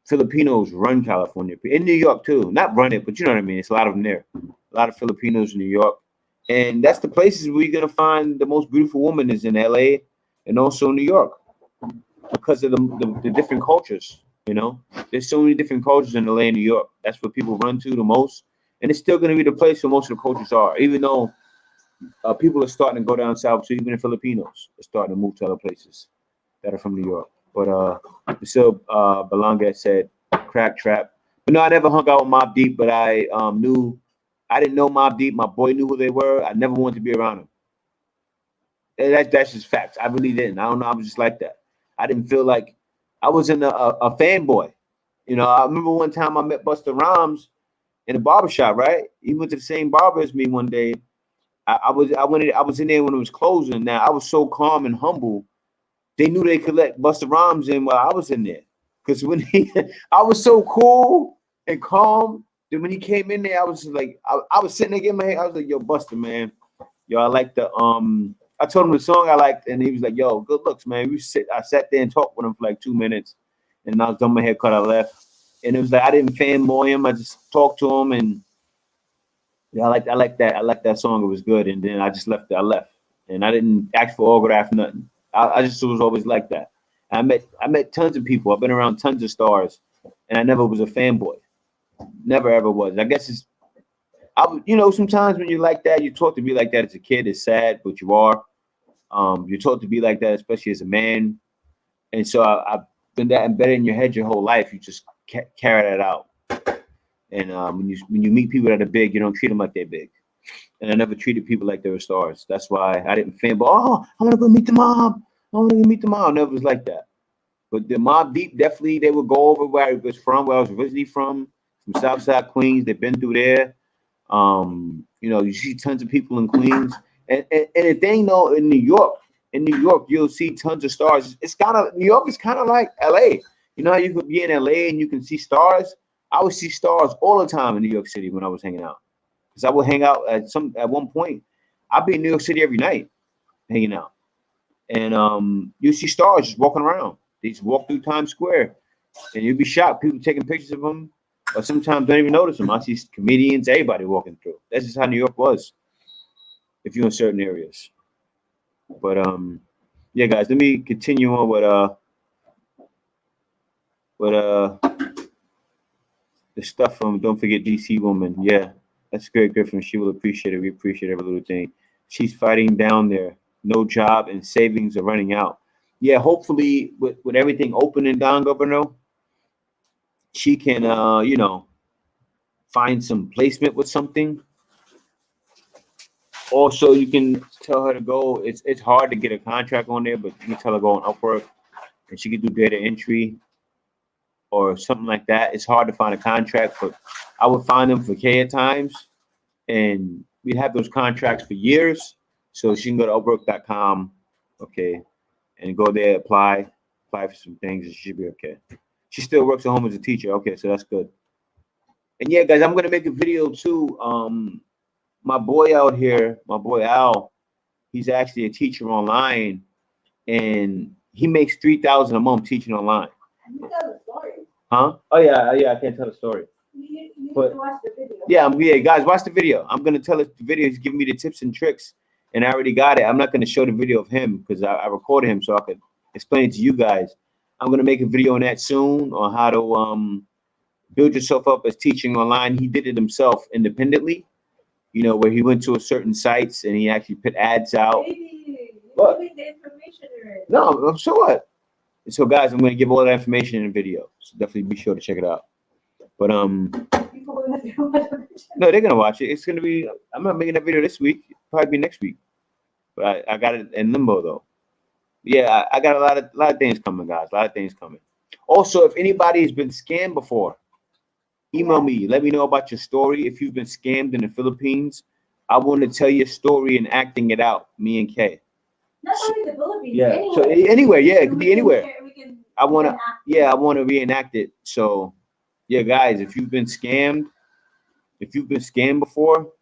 Filipinos run California, in New York too. Not run it, but you know what I mean. It's a lot of them there. A lot of Filipinos in New York, and that's the places where you're gonna find the most beautiful woman is in LA and also New York because of the different cultures. There's so many different cultures in LA and New York. That's what people run to the most, and it's still gonna be the place where most of the cultures are, even though people are starting to go down south. So even the Filipinos are starting to move to other places that are from New York. But so Belanga said crack trap. But no, I never hung out with Mobb Deep, but I didn't know Mobb Deep. My boy knew who they were. I never wanted to be around them. And that's just facts. I really didn't. I don't know. I was just like that. I didn't feel like I wasn't a fanboy. I remember one time I met Busta Rhymes in a barbershop, right? He went to the same barber as me one day. I was in there when it was closing. Now I was so calm and humble. They knew they could let Busta Rhymes in while I was in there. Because when I was so cool and calm that when he came in there, I was like, I was sitting there getting my head. I was like, yo, Busta, man. Yo, I like I told him the song I liked, and he was like, yo, good looks, man. I sat there and talked with him for like 2 minutes, and I was done my haircut, I left. And it was like I didn't fanboy him. I just talked to him, and yeah, I like that song. It was good. And then I just left. I left, and I didn't ask for autograph, nothing. I just was always like that. I met tons of people. I've been around tons of stars, and I never was a fanboy. Never ever was. I guess sometimes when you're like that, you talk to me like that as a kid. It's sad, but you are. You're taught to be like that, especially as a man. And so I've been that embedded in your head your whole life. You just carry that out. And when you meet people that are big, you don't treat them like they're big. And I never treated people like they were stars. That's why I didn't fanboy. Oh, I want to go meet the mob. I want to go meet the mob. Never was like that. But the Mob Deep, definitely, they would go over where I was from, where I was originally from Southside Queens. They've been through there. You see tons of people in Queens. And the thing though, in New York, you'll see tons of stars. It's kind of New York is kind of like LA. You know how you could be in LA and you can see stars? I would see stars all the time in New York City when I was hanging out. Because I would hang out at one point. I'd be in New York City every night hanging out. And you see stars just walking around. They just walk through Times Square, and you'd be shocked. People taking pictures of them, or sometimes don't even notice them. I see comedians, everybody walking through. That's just how New York was. If you're in certain areas, but yeah, guys, let me continue on with the stuff from Don't Forget DC Woman. Yeah, that's great, Griffin. She will appreciate it. We appreciate every little thing. She's fighting down there. No job and savings are running out. Yeah, hopefully with everything opening down, Governor, she can find some placement with something. Also, you can tell her to go. It's hard to get a contract on there, but you can tell her to go on Upwork, and she can do data entry or something like that. It's hard to find a contract, but I would find them for K at times, and we'd have those contracts for years. So she can go to Upwork.com, okay, and go there, apply for some things, and she should be okay. She still works at home as a teacher. Okay, so that's good. And yeah, guys, I'm gonna make a video too. My boy out here, my boy Al, he's actually a teacher online, and he makes $3,000 a month teaching online. You tell the story. Huh? Oh yeah, I can't tell the story. You But- need to watch the video. Yeah, guys, watch the video. I'm gonna tell us the video. He's giving me the tips and tricks, and I already got it. I'm not gonna show the video of him because I recorded him so I could explain it to you guys. I'm gonna make a video on that soon on how to build yourself up as teaching online. He did it himself independently, where he went to a certain sites and he actually put ads out. Baby, What? you're giving the information already. No, so what? So guys, I'm gonna give all that information in a video. So definitely be sure to check it out. But People will have to watch it. no, they're gonna watch it. It's gonna be. I'm not making that video this week. Probably be next week. But I got it in limbo though. Yeah, I got a lot of things coming, guys. A lot of things coming. Also, if anybody has been scammed before, email me. Let me know about your story. If you've been scammed in the Philippines, I want to tell your story and acting it out. Me and Kay. Not only the Philippines. Yeah. Anywhere. So anywhere, yeah, it could be anywhere. I wanna- act. Yeah, I want to reenact it. So, yeah, guys, if you've been scammed before,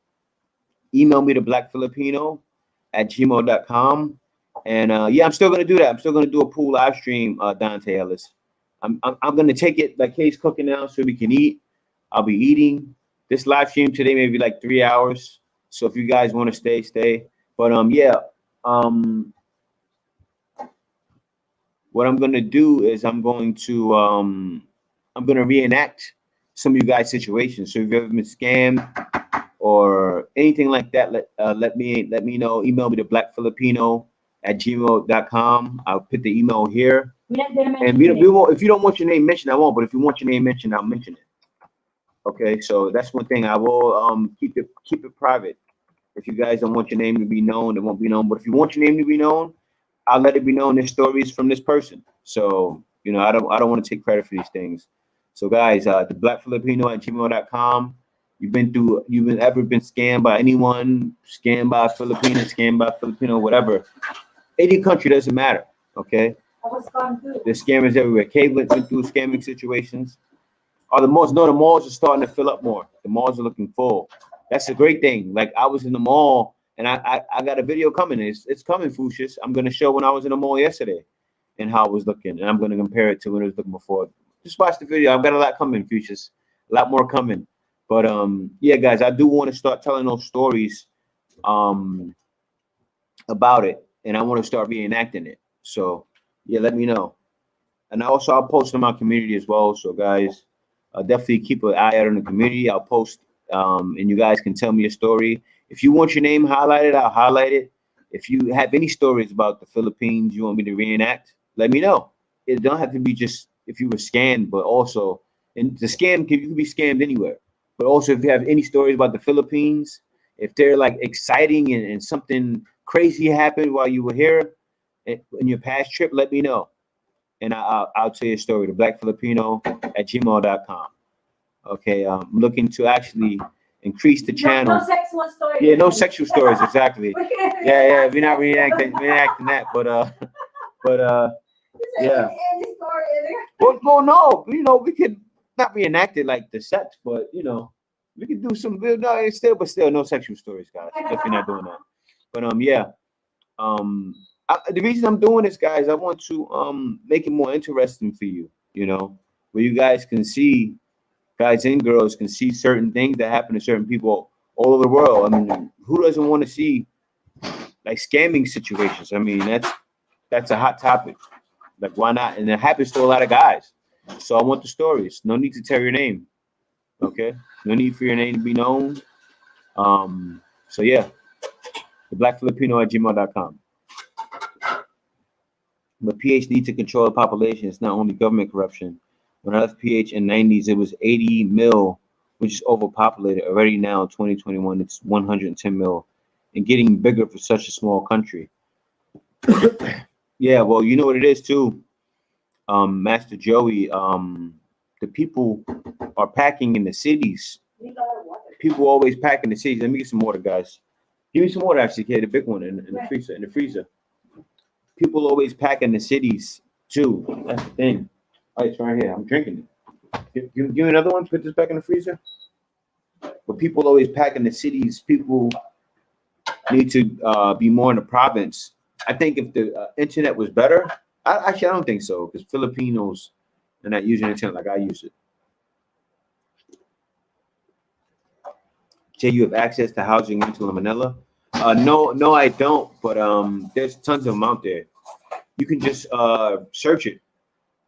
email me to blackfilipino@gmail.com. And yeah, I'm still gonna do that. I'm still gonna do a pool live stream, Dante Ellis. I'm gonna take it like Kay's cooking now so we can eat. I'll be eating. This live stream today maybe like 3 hours. So if you guys want to stay. But what I'm gonna do is I'm gonna reenact some of you guys' situations. So if you've ever been scammed or anything like that, let me know. Email me to blackfilipino@gmail.com. I'll put the email here. And we won't. If you don't want your name mentioned, I won't. But if you want your name mentioned, I'll mention it. Okay, so that's one thing. I will keep it private. If you guys don't want your name to be known, it won't be known. But if you want your name to be known, I'll let it be known. This story is from this person. So I don't want to take credit for these things. So guys, the blackfilipino@gmail.com. You've ever been scammed by anyone? Scammed by a Filipino, scammed by a Filipino, whatever. Any country, doesn't matter. Okay. I was gone too. There's scammers everywhere. Kay went through scamming situations. The malls are starting to fill up more. The malls are looking full. That's a great thing. Like I was in the mall and I got a video coming. It's coming, Fushis. I'm gonna show when I was in the mall yesterday and how it was looking. And I'm gonna compare it to when it was looking before. Just watch the video. I've got a lot coming, Fushis. A lot more coming. But yeah, guys, I do want to start telling those stories about it. And I want to start reenacting it. So yeah, let me know. And also I'll post in my community as well. So guys, definitely keep an eye out on the community. I'll post and you guys can tell me a story. If you want your name highlighted, I'll highlight it. If you have any stories about the Philippines you want me to reenact, let me know. It don't have to be just if you were scammed, but also, and the scam can you can be scammed anywhere. But also, if you have any stories about the Philippines, if they're like exciting and something crazy happened while you were here in your past trip, let me know, and I'll tell you a story. The Black Filipino at gmail.com. Okay, I'm looking to actually increase the channel. No sexual story. Yeah, no sexual stories, exactly. Yeah, we're not reenacting reenacting that, but yeah. Any story. Well, no, we could not reenact it like the sex, but we could do some. No, it's still, no sexual stories, guys. Definitely not doing that. But yeah, the reason I'm doing this, guys, I want to make it more interesting for you. Where you guys can see, guys and girls can see certain things that happen to certain people all over the world. I mean, who doesn't want to see like scamming situations? I mean, that's a hot topic. Like, why not? And it happens to a lot of guys. So I want the stories. No need to tell your name. Okay? No need for your name to be known. So yeah, the Black Filipino at gmail.com. But PhD to control the population is not only government corruption. When I left PH in 90s, it was 80 mil, which is overpopulated. Already now, in 2021, it's 110 mil, and getting bigger for such a small country. Yeah, well, you know what it is too, Master Joey. The people are packing in the cities. People always pack in the cities. Let me get some water, guys. Give me some water, actually, kid. The big one in the freezer. In the freezer. People always pack in the cities too. That's the thing. All right, it's right here. I'm drinking it. Give me another one. Put this back in the freezer. But people always pack in the cities. People need to be more in the province. I think if the internet was better, I don't think so, because Filipinos are not using internet like I use it. Jay, you have access to housing rental in Manila? No, I don't. But there's tons of them out there. You can just search it.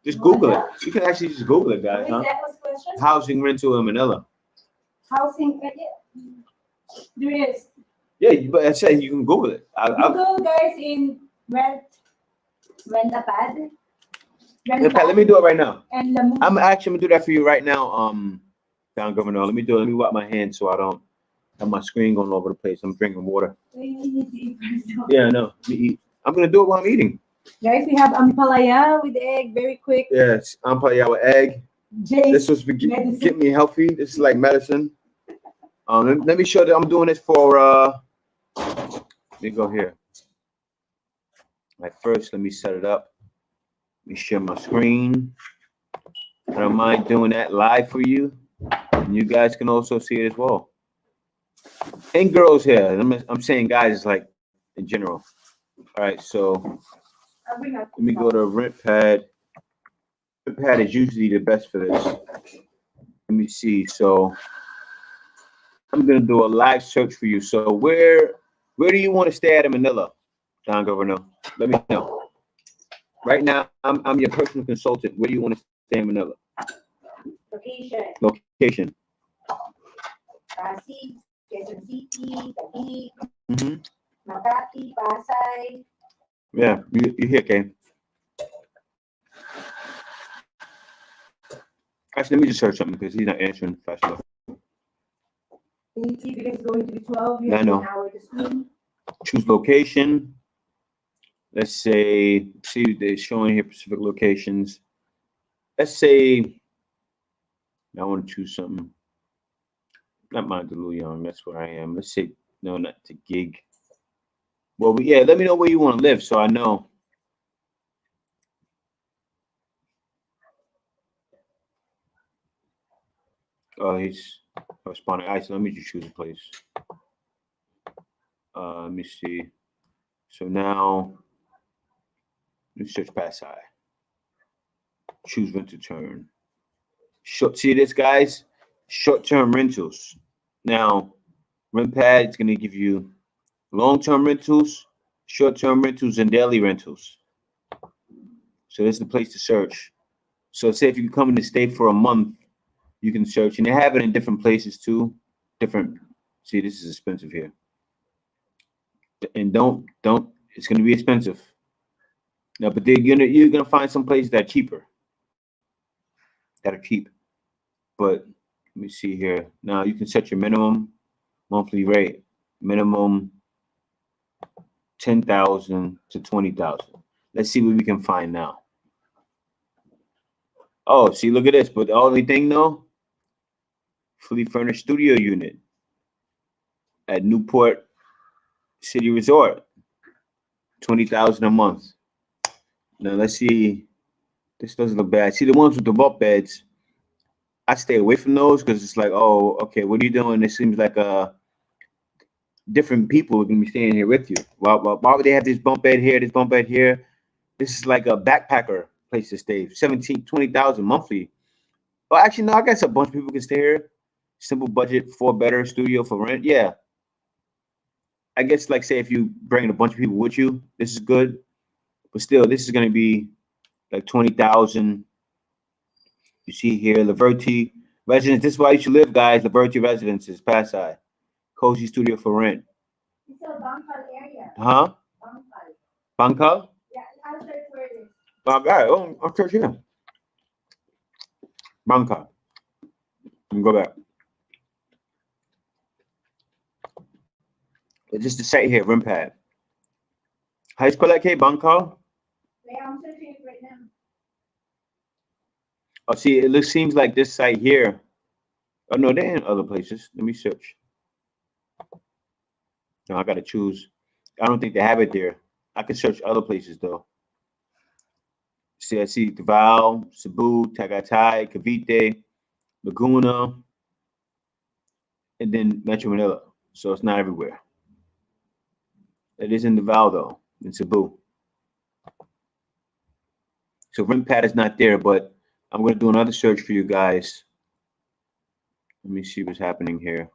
Just Google it. You can actually just Google it, guys. Huh? Housing rental in Manila. Housing. There is. Yeah, but I said you can Google it. Google, guys, in rent-a-pad. Let me do it right now. And I'm actually gonna do that for you right now. Down Governor. Let me do it. Let me wipe my hands so I don't have my screen going all over the place. I'm drinking water. Yeah, I know. Let me eat. I'm gonna do it while I'm eating. Guys, we have ampalaya with egg, very quick. Yes, ampalaya with egg. This was get me healthy. This is like medicine. Let me show that I'm doing this for let me go here. Right, first, let me set it up. Let me share my screen. I don't mind doing that live for you. And you guys can also see it as well. And girls here. I'm saying guys, it's like in general. All right, so let me go to rent pad. Rent pad is usually the best for this. Let me see. So I'm gonna do a live search for you. So where do you want to stay at in Manila, Don Governor? Let me know. Right now, I'm your personal consultant. Where do you want to stay in Manila? Location. Pasig, Quezon City, Taguig, Mm-hmm. Makati, Pasay. Yeah, you here, Kay. Actually, let me just search something because he's not answering fast enough. It's going to be 12. I know. An hour to school. Choose location. Let's say, see, they're showing here specific locations. Let's say, I want to choose something. Not Mandaluyong, that's where I am. Let's say, no, not to gig. Well, yeah, let me know where you want to live so I know. Oh, he's responding. All right, so let me just choose a place. Let me see. So now, let me search Pasay. Choose rental term. See this, guys? Short-term rentals. Now, RentPad is going to give you long-term rentals, short-term rentals, and daily rentals. So this is the place to search. So say if you come in to stay for a month, you can search, and they have it in different places too. See, this is expensive here. And don't. It's gonna be expensive. No, but you're gonna find some places that are cheaper, that are cheap. But let me see here. Now you can set your minimum monthly rate. Minimum 10,000 to 20,000. Let's see what we can find now. Oh, see, look at this. But the only thing though, fully furnished studio unit at Newport City Resort, 20,000 a month. Now let's see. This doesn't look bad. See the ones with the bunk beds. I stay away from those because it's like, oh, okay, what are you doing? It seems like different people are gonna be staying here with you. Why would they have this bunk bed here, this bunk bed here? This is like a backpacker place to stay. 17, 20,000 monthly. Well, actually, no, I guess a bunch of people can stay here. Simple budget, 4 bedder studio for rent. Yeah. I guess like say if you bring a bunch of people with you, this is good. But still, this is gonna be like 20,000. You see here, Liberty Residence. This is why you should live, guys. Liberty Residences, Pasay. Cozy studio for rent. It's a Bangkal area. Huh? Bangkal. Bangkok? Yeah, I'll search for this. I'll search here. Bangkok. Let me go back. It's just the site here, Rimpad. How you spell that, K? Bangkok? Yeah, I'm searching it right now. Oh, see, seems like this site here. Oh, no, they're in other places. Let me search. No, I got to choose. I don't think they have it there. I can search other places, though. See, I see Davao, Cebu, Tagaytay, Cavite, Laguna, and then Metro Manila. So it's not everywhere. It is in Davao, though, in Cebu. So Rimpad is not there, but I'm going to do another search for you guys. Let me see what's happening here.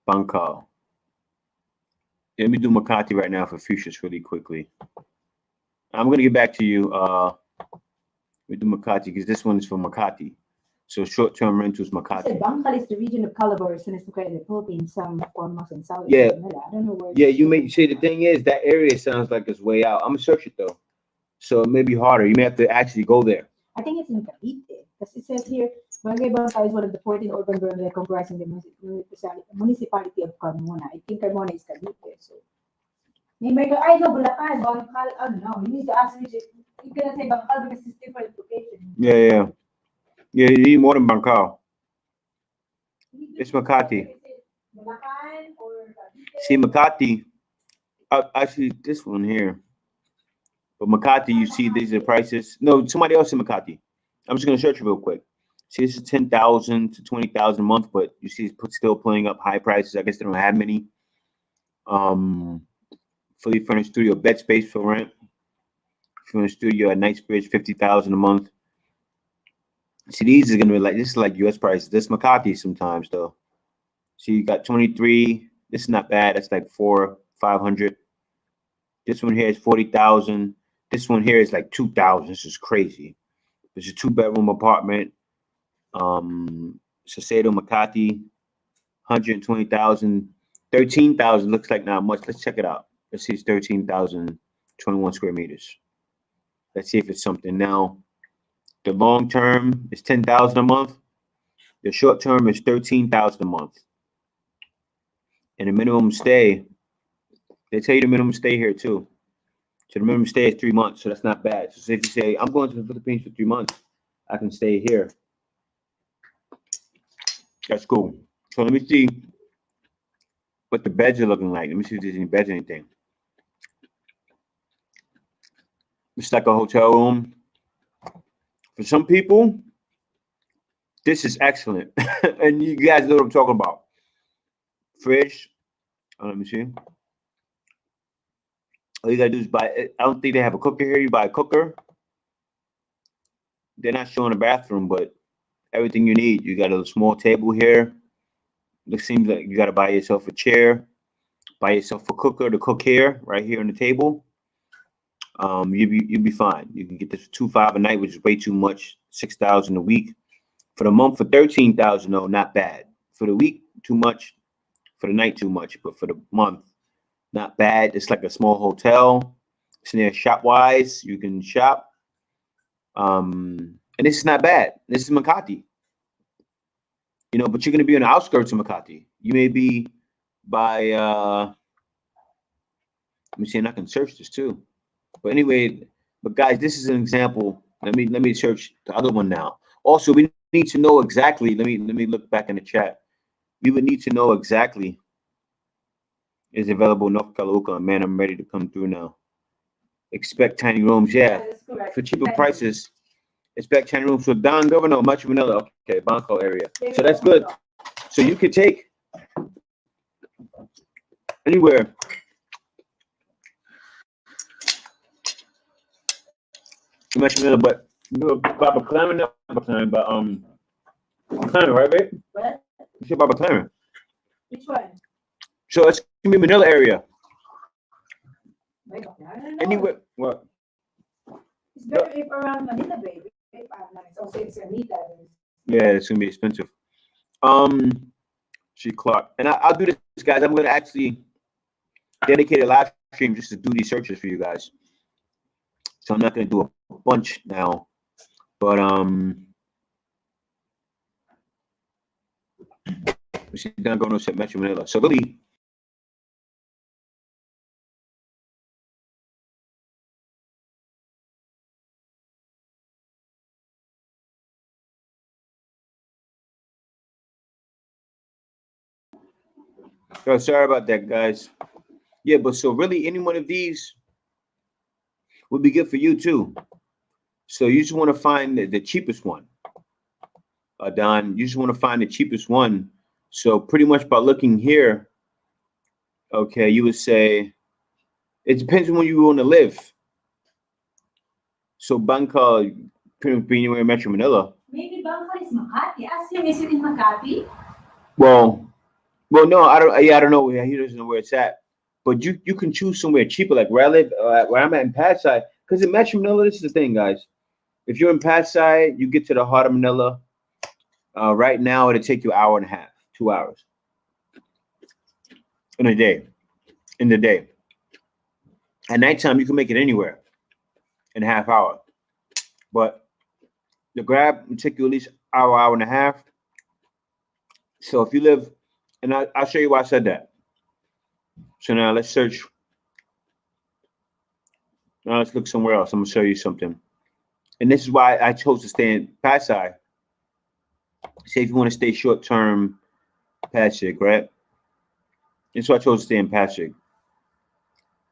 Bangkok. Let me do Makati right now for futures really quickly. I'm going to get back to you. We do Makati because this one is for Makati. So short-term rentals Makati. So Bangkal is the region of Calabar, Sinisuka in the Philippines, some Formosa and South Yeah. Manila. I don't know where. Yeah, you may see the thing is that area sounds like it's way out. I'm going to search it though. So it may be harder. You may have to actually go there. I think it's in Cavite because it says here Barangay Bangkal is one of the 14 urban barangay comprising the municipality of Carmona. I think Carmona is Cavite. So I know Bulacan, Bangkal. Oh no, you need to ask me. You cannot say Bangkal because it's different location. Yeah. Yeah, you need more than Bangkok. It's Makati. Bulacan or Cavite. See, Makati. Actually, this one here. But Makati, you see these are prices. No, somebody else in Makati. I'm just going to search it real quick. See, this is 10,000 to 20,000 a month, but you see it's still pulling up high prices. I guess they don't have many. Fully furnished studio, bed space for rent. Furnished studio at Knightsbridge, 50,000 a month. See, these are going to be like, this is like US prices. This Makati sometimes, though. See, you got 23. This is not bad. That's like 500. This one here is 40,000. This one here is like 2,000. This is crazy. It's a 2-bedroom apartment. Sasado Makati, 120,000. 13,000 looks like not much. Let's check it out. Let's see, it's 13,000, 21 square meters. Let's see if it's something. Now, the long term is 10,000 a month. The short term is 13,000 a month. And the minimum stay, they tell you the minimum stay here too. So the minimum stay is 3 months, so that's not bad. So if you say, I'm going to the Philippines for 3 months, I can stay here. That's cool. So let me see what the beds are looking like. Let me see if there's any beds or anything. It's like a hotel room. For some people, this is excellent. And you guys know what I'm talking about. Fridge. Let me see. All you gotta do is buy. I don't think they have a cooker here. You buy a cooker. They're not showing a bathroom, but everything you need. You got a small table here. It seems like you gotta buy yourself a chair, buy yourself a cooker to cook here, right here on the table. You'll be fine. You can get this for $2,500 a night, which is way too much. $6,000 a week. For the month, for $13,000 though, not bad. For the week, too much. For the night, too much, but for the month, not bad. It's like a small hotel. It's near Shopwise. You can shop. And this is not bad. This is Makati. You know, but you're gonna be on the outskirts of Makati. You may be by let me see, and I can search this too. But anyway, but guys, this is an example. Let me search the other one now. Also, we need to know exactly. Let me look back in the chat. We would need to know exactly is available in North Carolina. Man, I'm ready to come through now. Expect tiny rooms, yeah. That's correct. For cheaper prices. Expect tiny rooms for Don Governor, Metro Manila. Okay, Banco area. So that's good. So you could take anywhere. Metro Manila, but Baba Clement, not Baba Clement, but Clement, right, babe? What? You said Baba Clement. Which one? So it's gonna be Manila area. Wait, I don't know. Anywhere. What? It's better if around Manila, baby. If I'm not, it's also in Sanita. Yeah, it's gonna be expensive. She Clark, and I'll do this, guys. I'm gonna actually dedicate a live stream just to do these searches for you guys. So I'm not gonna do a bunch now, but she's gonna go to Metro Manila. So really, oh, sorry about that, guys. Yeah, but so really, any one of these would be good for you too. So you just want to find the cheapest one, Don. You just want to find the cheapest one. So pretty much by looking here, okay, you would say it depends on where you want to live. So Bangka, pretty much being anywhere in Metro Manila. Maybe Bangka is Makati. Ask him, is it in Makati? Well, no, I don't. Yeah, I don't know. Yeah, he doesn't know where it's at. But you can choose somewhere cheaper, like where I live, where I'm at in Pasay. Because in Metro Manila, this is the thing, guys. If you're in Pasay, you get to the heart of Manila. Right now, it'll take you an hour and a half, 2 hours in a day. In the day. At nighttime, you can make it anywhere in a half hour. But the Grab will take you at least hour and a half. So if you live, and I'll show you why I said that. So now let's search. Now let's look somewhere else. I'm gonna show you something. And this is why I chose to stay in Pasay. Say if you want to stay short term, Pasay, right? That's why I chose to stay in Pasay.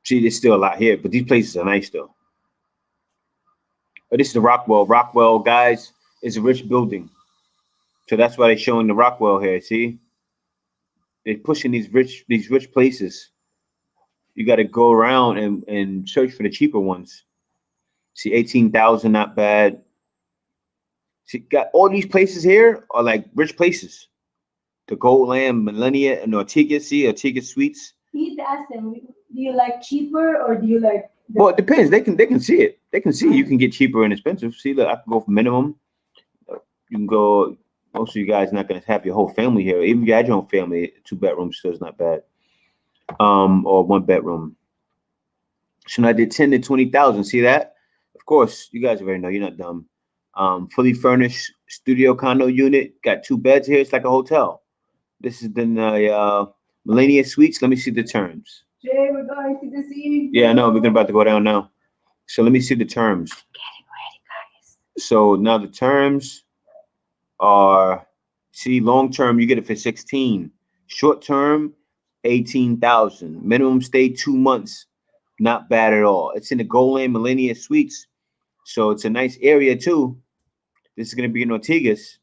See, there's still a lot here, but these places are nice though. But this is the Rockwell. Rockwell, guys, is a rich building. So that's why they're showing the Rockwell here. See? They're pushing these rich places. You got to go around and search for the cheaper ones. See, 18,000, not bad. See, got all these places here are like rich places. The Gold Land, Millennia, and Ortega. See, Ortega Suites. You need to ask them, do you like cheaper or do you like... Well, it depends. They can see it. They can see you can get cheaper and expensive. See, look, I can go for minimum. You can go. Most of you guys are not going to have your whole family here. Even if you had your own family, 2 bedrooms still is not bad. Or 1 bedroom. So I did 10 to 20,000. See that? Of course, you guys already know. You're not dumb. Fully furnished studio condo unit. Got 2 beds here. It's like a hotel. This is the Millennia Suites. Let me see the terms. Jay, we're going to the scene. Yeah, I know. We're about to go down now. So let me see the terms. Getting ready, guys. So now the terms are, see, long term, you get it for 16. Short term, 18,000. Minimum stay 2 months. Not bad at all. It's in the Golan Millennia Suites. So it's a nice area too. This is going to be in Ortegas.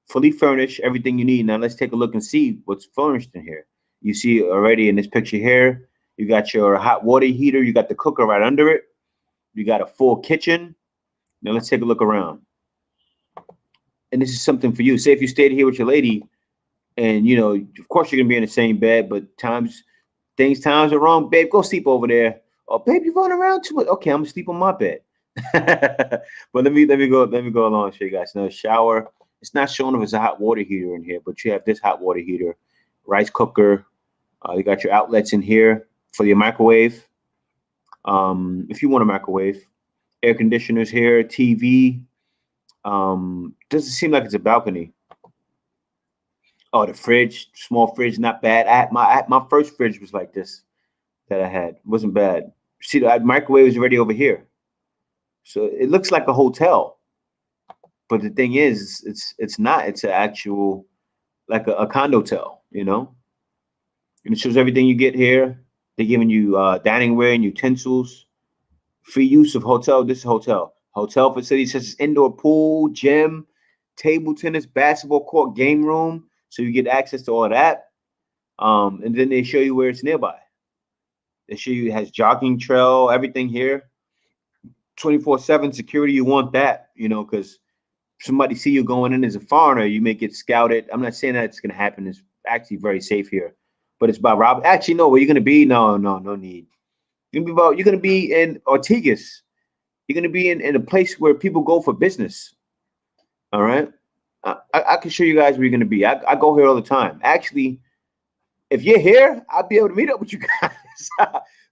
Fully furnished, everything you need. Now let's take a look and see what's furnished in here. You see already in this picture here, you got your hot water heater. You got the cooker right under it. You got a full kitchen. Now let's take a look around. And this is something for you. Say if you stayed here with your lady and, you know, of course you're going to be in the same bed, but times are wrong. Babe, go sleep over there. Oh, babe, you running around too much. Okay, I'm going to sleep on my bed. But let me go along and show you guys. Now, shower. It's not showing if it's a hot water heater in here, but you have this hot water heater, rice cooker, You got your outlets in here for your microwave. If you want a microwave, air conditioners here, TV. Doesn't seem like it's a balcony. Oh, the fridge, small fridge, not bad. My first fridge was like this that I had. It wasn't bad. See, the microwave is already over here, so it looks like a hotel. But the thing is, it's not. It's an actual like a condotel, you know. And it shows everything you get here. They're giving you dining ware and utensils. Free use of hotel. This is hotel. Hotel facilities such as indoor pool, gym, table tennis, basketball court, game room. So you get access to all of that. And then they show you where it's nearby. They show you it has jogging trail, everything here. 24/7 security. You want that, you know, because somebody see you going in as a foreigner, you may get scouted. I'm not saying that it's going to happen. It's actually very safe here, but it's about rob. Actually, no. Where you're going to be? No need. You're going to be in Ortigas. You're going to be in a place where people go for business. All right. I can show you guys where you're going to be. I go here all the time. Actually, if you're here, I'll be able to meet up with you guys.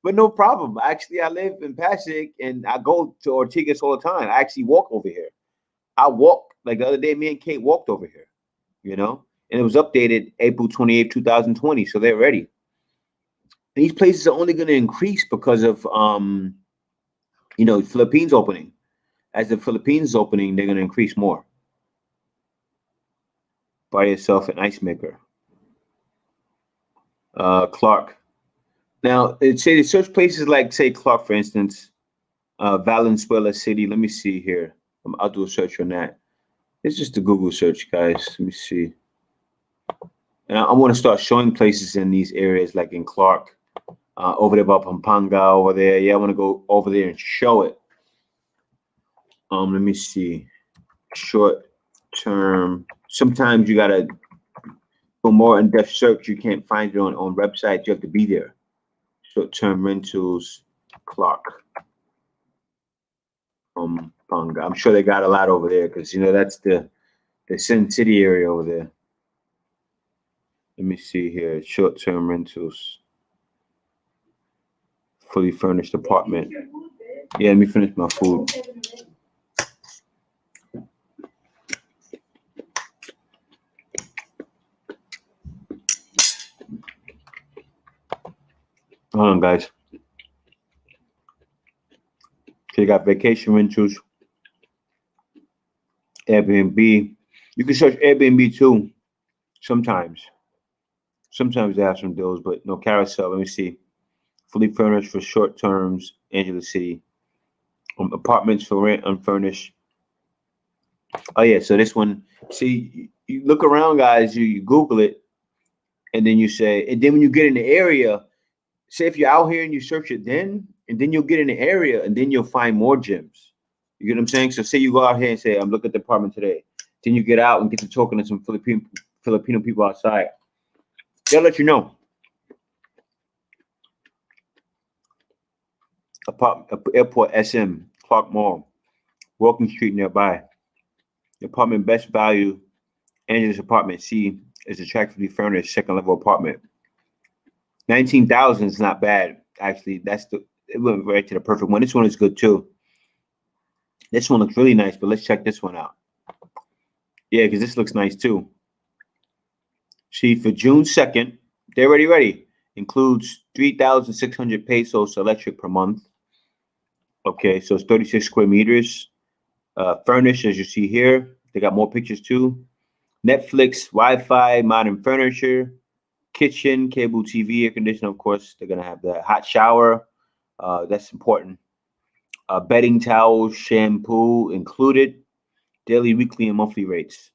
But no problem. Actually, I live in Pasig and I go to Ortigas all the time. I actually walk over here. I walk, like the other day, me and Kate walked over here, you know, and it was updated April 28th, 2020. So they're ready. And these places are only going to increase because of, you know, Philippines opening. As the Philippines is opening, they're going to increase more. Buy yourself an ice maker. Clark. Now, it say search places like, say, Clark, for instance, Valenzuela City. Let me see here. I'll do a search on that. It's just a Google search, guys. Let me see. And I want to start showing places in these areas, like in Clark, over there by Pampanga, over there. Yeah, I want to go over there and show it. Let me see. Short term. Sometimes you gotta go more in-depth search. You can't find it on websites. You have to be there. Short term rentals, Clark. Pampanga. I'm sure they got a lot over there because you know that's the Sin City area over there. Let me see here. Short term rentals. Fully furnished apartment. Yeah, let me finish my food. Hold on, guys. So you got vacation rentals, Airbnb. You can search Airbnb too. Sometimes they have some deals, but no carousel. Let me see. Fully furnished for short terms, Angeles City. Apartments for rent, unfurnished. Oh yeah, so this one. See, you look around, guys. You Google it, and then you say, and then when you get in the area, say if you're out here and you search it, and then you'll get in the area, and then you'll find more gyms. You get what I'm saying? So say you go out here and say, I'm looking at the apartment today. Then you get out and get to talking to some Filipino people outside. They'll let you know. Airport SM, Clark Mall, Walking Street nearby. Apartment best value, Angeles apartment C is attractively furnished second level apartment. 19,000 is not bad. Actually, it went right to the perfect one. This one is good too. This one looks really nice, but let's check this one out. Yeah, because this looks nice too. See, for June 2nd, they're already ready. Includes 3,600 pesos electric per month. Okay, so it's 36 square meters. Furnished, as you see here. They got more pictures too. Netflix, Wi-Fi, modern furniture, kitchen, cable TV, air conditioner, of course. They're going to have the hot shower. That's important. Bedding towels, shampoo included. Daily, weekly, and monthly rates.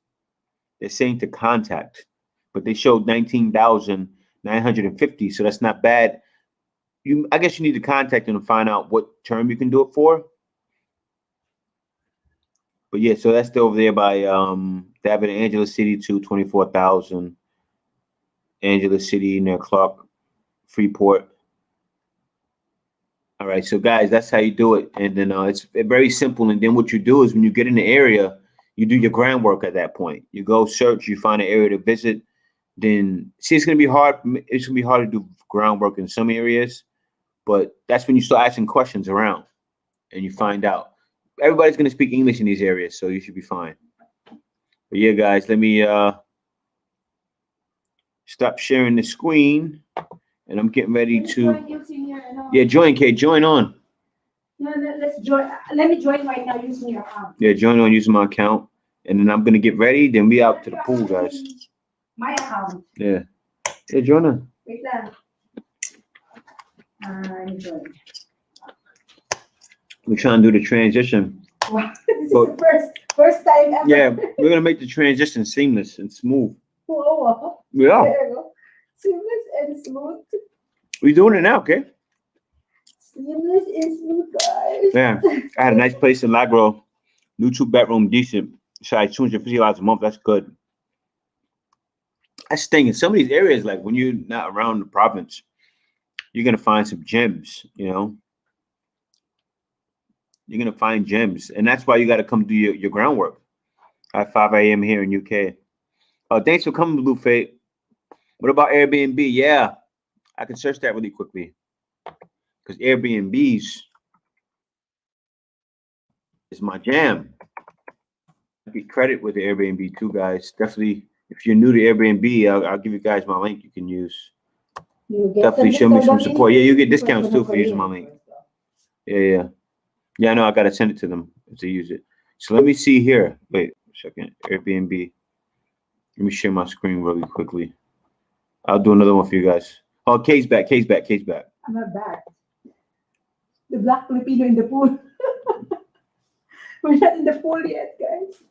They're saying to contact, but they showed 19,950, so that's not bad. I guess you need to contact them to find out what term you can do it for. But yeah, so that's over there by they have it in Angeles City to 24,000. Angeles City near Clark, Freeport. All right, so guys, that's how you do it, and then it's very simple. And then what you do is when you get in the area, you do your groundwork at that point. You go search, you find an area to visit, then see, it's gonna be hard. It's gonna be hard to do groundwork in some areas, but that's when you start asking questions around and you find out. Everybody's gonna speak English in these areas, so you should be fine. But yeah, guys, let me stop sharing the screen, and I'm getting ready to. Yeah, join, Kate. Join on. No, let's join. Let me join right now using your account. Yeah, join on using my account, and then I'm gonna get ready. Then we out to the pool, guys. My account. Yeah. Yeah, join on. Wait lang. I'm joining. We're trying to do the transition. Wow, this is the first time ever. Yeah, we're gonna make the transition seamless and smooth. Whoa. Yeah. There you go. Seamless and smooth. We're doing it now, okay? Seamless and smooth, guys. Yeah. I had a nice place in Lagro. New 2-bedroom, decent. Sorry, $250 a month. That's good. That's the thing. In some of these areas, like when you're not around the province, you're gonna find some gems, you know. You're gonna find gems, and that's why you got to come do your groundwork at 5 a.m. here in UK. Oh, thanks for coming, Blue Fate. What about Airbnb? Yeah, I can search that really quickly because Airbnbs is my jam. I get credit with the Airbnb too, guys. Definitely, if you're new to Airbnb, I'll give you guys my link you can use. You get Definitely show me some support. Yeah, you get discounts too for Korean. using my link. Yeah. Yeah, I know. I gotta send it to them if they use it. So let me see here. Wait a second. Airbnb. Let me share my screen really quickly. I'll do another one for you guys. Oh, Kate's back. Kate's back. I'm not back. The black Filipino in the pool. We're not in the pool yet, guys.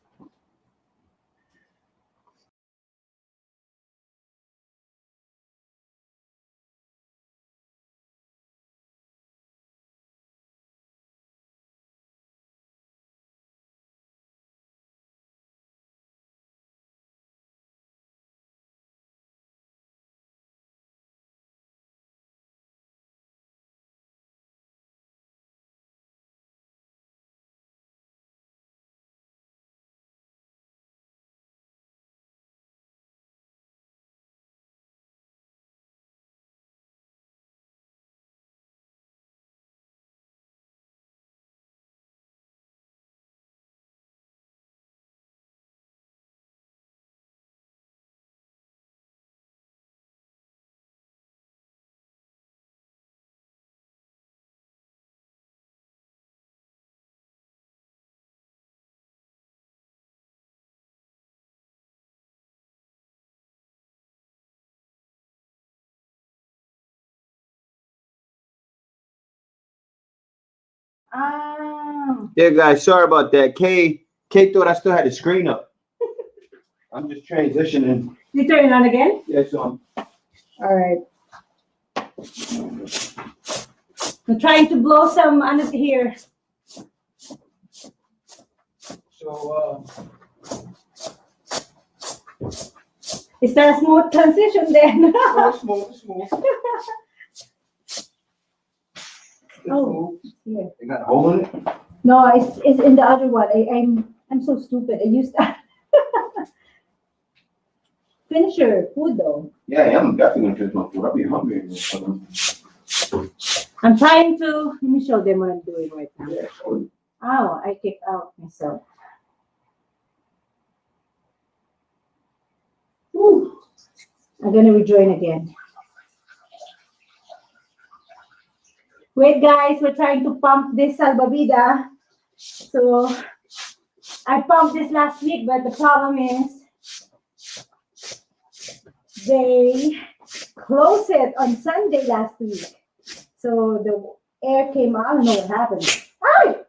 Ah. Yeah, guys. Sorry about that. Kate thought I still had the screen up. I'm just transitioning. You turn it on again? Yeah, so All right. I'm trying to blow some under here. Is there a smooth transition then? smooth. Oh, yeah. They got a hole in it? No, it's in the other one. I'm so stupid. I used that. Finish your food though. Yeah, I'm definitely gonna finish my food. I'll be hungry in a second. I'm trying to. Let me show them what I'm doing right now. Yeah, so Oh, I kicked out myself. Ooh. I'm gonna rejoin again. Wait, guys, we're trying to pump this salbavida. So I pumped this last week, but the problem is they closed it on Sunday last week. So the air came out. I don't know what happened. Ay!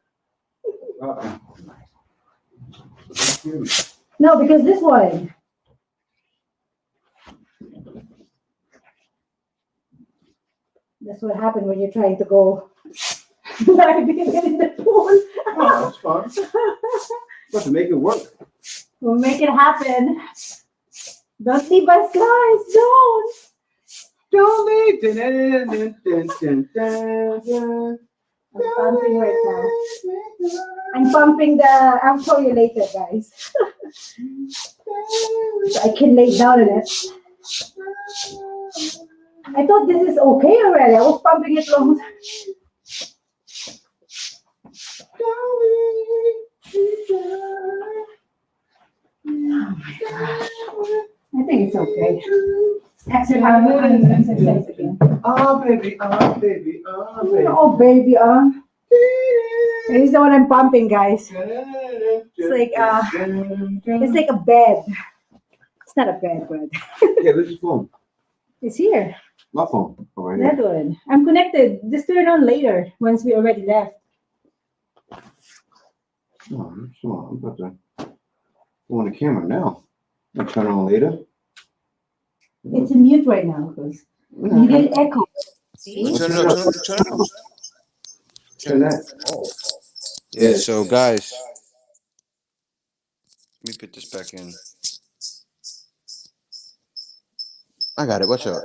No, because this one. That's what happened when you're trying to go live in the pool. Oh, that's fine. Got to make it work. We'll make it happen. Don't leave us, guys. Don't leave. I'm pumping right now. I'm pumping I'll show you later, guys. So I can lay down in it. I thought this is okay already. I was pumping it long. I think it's okay. Actually, I'm exercise again. Oh, baby, oh, baby, oh, baby. Oh, baby, this is the one I'm pumping, guys. It's like a bed. It's not a bed, but Yeah, where's your phone? it's here. My phone. Oh, right That here. one. I'm connected. Just turn it on later once we already left. Oh, I'm about to go on the camera now. I'll turn it on later. It's in mute right now because you didn't echo. See? Turn it up. Turn that. Yeah, so guys, let me put this back in. I got it. What's up?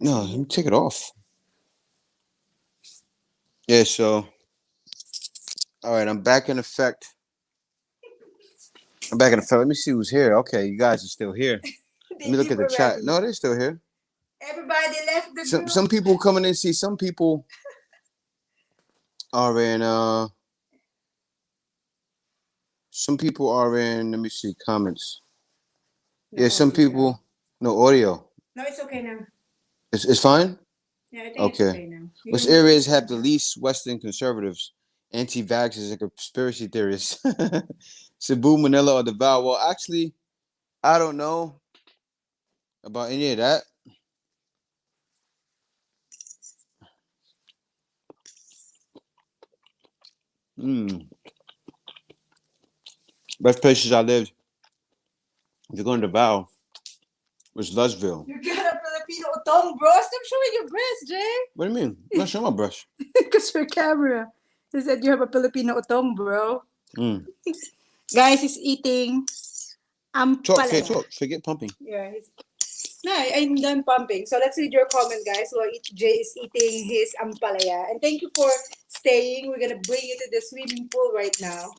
No, let me take it off. Yeah, so all right, I'm back in effect. Let me see who's here. Okay, you guys are still here. Let me look at the chat. No, they're still here. Everybody left the group. Some people coming in. See, some people are in. Let me see comments. Yeah, some people. No audio. No, it's okay now. It's fine. Yeah, I think Okay. it's okay now. Which areas have the least Western conservatives, anti-vaxxers, and conspiracy theorists? Cebu, Manila, or Davao? Well, actually, I don't know about any of that. Best places I lived, if you're going to Davao, was Lusville. You got a Filipino utong, bro. Stop showing your breast, Jay. What do you mean? I'm not showing my brush. Because your camera. He said you have a Filipino utong, bro. Guys, he's eating ampalaya. Talk. Forget pumping. Yeah, I'm done pumping. So let's read your comment, guys. While Jay is eating his ampalaya. And thank you for staying. We're going to bring you to the swimming pool right now.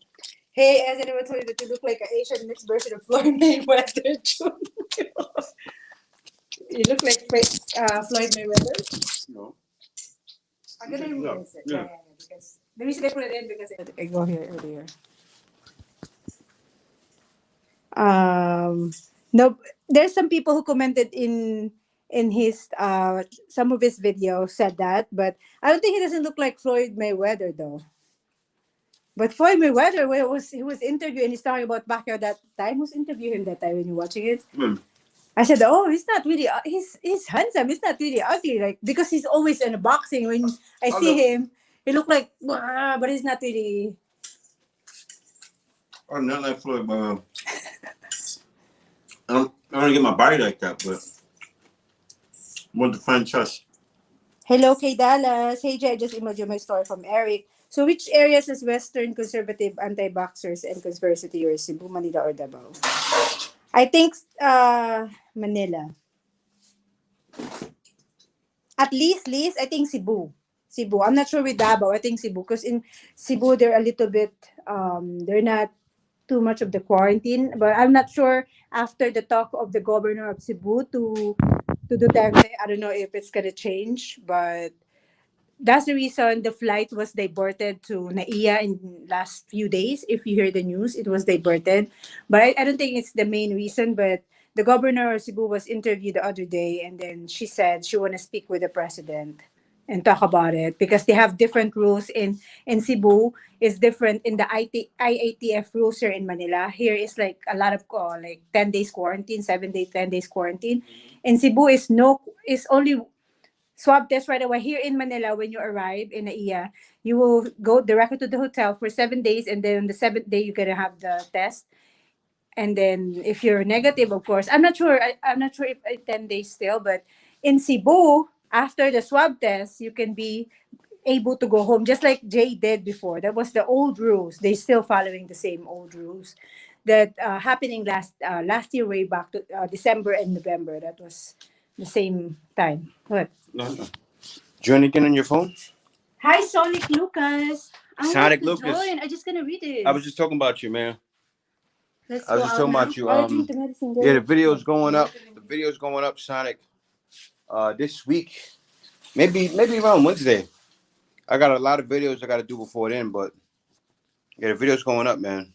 Hey, has anyone told you that you look like an Asian mixed version of Floyd Mayweather? You look like Floyd Mayweather? No. I'm going to remove it. Yeah. Because the reason I put it in because I go here earlier. No, there's some people who commented in his some of his videos said that, but I don't think he doesn't look like Floyd Mayweather though. But Floyd Mayweather, he was interviewed and he's talking about Pacquiao that time. Who's interviewing him that time when you're watching it? I said, oh, he's not really. He's handsome. He's not really ugly, like because he's always in a boxing. When I see him, he look like, but he's not really. Oh, not like Floyd, but I don't get my body like that, but I want to find trust. Hello, Kay Dallas. Hey, Jay, I just emailed you my story from Eric. So, which areas is Western conservative, anti-vaxxers, and conspiracy theorists? Cebu, Manila, or Davao? I think Manila. At least, I think Cebu. I'm not sure with Davao. I think Cebu. Because in Cebu, they're a little bit, they're not too much of the quarantine. But I'm not sure after the talk of the governor of Cebu to Duterte. I don't know if it's going to change. But that's the reason the flight was diverted to Naiya in last few days. If you hear the news, it was diverted. But I don't think it's the main reason. But the governor of Cebu was interviewed the other day, and then she said she want to speak with the president and talk about it because they have different rules in Cebu. Is different in the IATF rules here in Manila. Here is like a lot of like 10 days quarantine, 7 day, 10 days quarantine. In Cebu is only swab test right away. Here in Manila, when you arrive in Naiya, you will go directly to the hotel for 7 days, and then on the 7th day, you're gonna have the test. And then if you're negative, of course, I'm not sure. I'm not sure if 10 days still, but in Cebu, after the swab test, you can be able to go home, just like Jay did before. That was the old rules. They still following the same old rules that happening last year, way back to December and November. That was the same time. What? No. Do you anything on your phone? Hi, Sonic Lucas. Sonic Lucas. Join. I'm just gonna read it. I was just talking about you, man. Let's I was go just out talking now. about you. Or drink the medicine there. Yeah, the video's going up. The video's going up, Sonic. This week, maybe around Wednesday. I got a lot of videos I got to do before then, but yeah, the video's going up, man.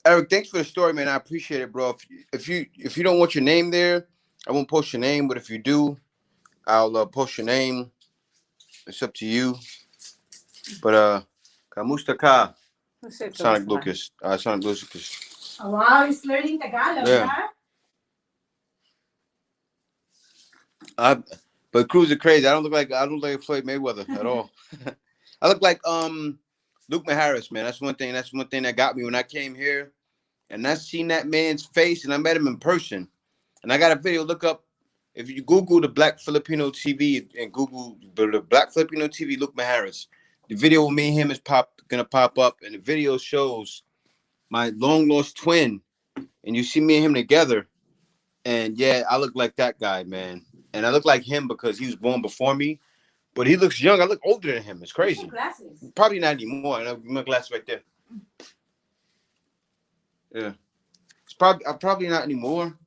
Eric, thanks for the story, man. I appreciate it, bro. If you don't want your name there, I won't post your name. But if you do, I'll post your name. It's up to you. But Kamusta ka, Sonic Lucas. Sonic Lucas. Oh, wow, he's learning Tagalog, Yeah. huh? But Cruz are crazy. I don't look like Floyd Mayweather at all. I look like Luke Maharis, man. That's one thing. That's one thing that got me when I came here, and I seen that man's face, and I met him in person. And I got a video. Look up if you Google the Black Filipino TV and Google the Black Filipino TV Luke Maharis. The video with me and him is gonna pop up, and the video shows my long lost twin, and you see me and him together. And yeah, I look like that guy, man. And I look like him because he was born before me. But he looks young. I look older than him. It's crazy. Glasses. Probably not anymore. I have my glasses right there. Yeah. It's probably not anymore.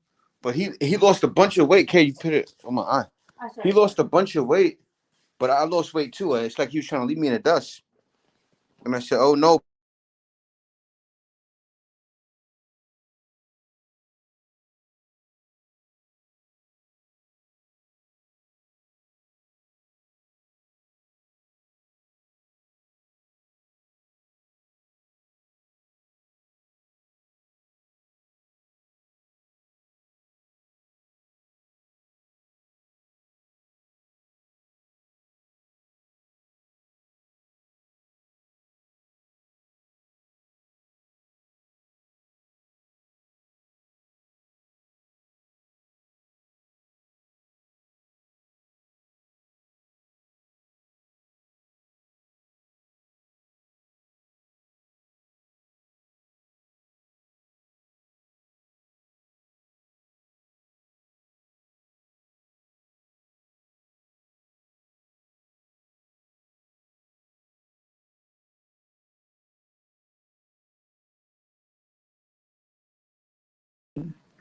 But he lost a bunch of weight. Can you put it on my eye? He lost a bunch of weight. But I lost weight too. It's like he was trying to leave me in the dust. And I said, oh no.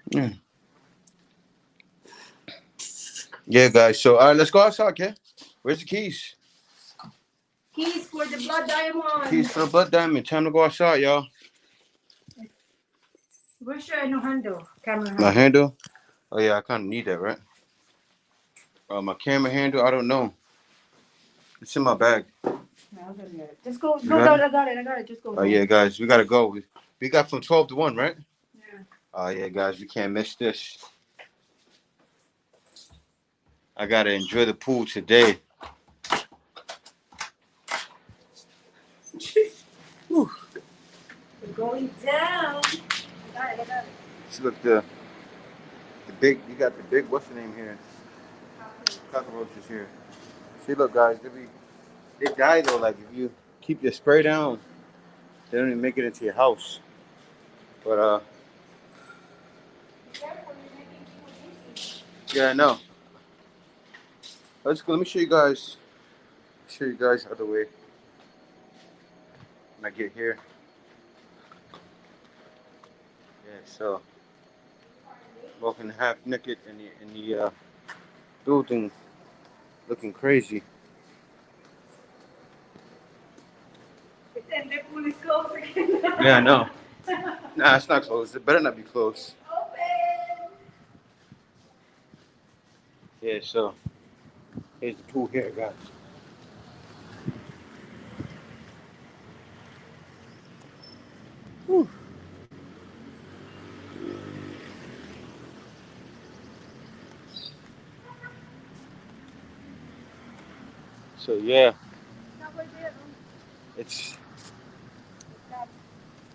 Yeah, yeah guys. So all right, let's go outside, okay? Where's the keys? Keys for the blood diamond. Keys for the blood diamond. Time to go outside, y'all. Where's your handle? Camera My handle. handle? Oh yeah, I kind of need that, right? My camera handle, I don't know. It's in my bag. No, I'll get it. Just go You down. got I got it. Just go Oh down. yeah, guys, we gotta go. We got from 12 to 1, right? Yeah. Oh yeah, guys, we can't miss this. I gotta enjoy the pool today. We're going down. I got it. See, look, the big. You got the big. What's the name here? Cockroaches here. See, look, guys, they die though. Like if you keep your spray down, they don't even make it into your house. But Be careful, you're making people dizzy. yeah, I know. Let's go. Let me show you guys. Show you guys the other way. When I get here. Yeah. So walking half naked in the building, looking crazy. Pretend the pool is closed again. Yeah, I know. Nah, it's not closed. It better not be closed. Open. Yeah, so here's the pool here, guys. Whew. So yeah, it's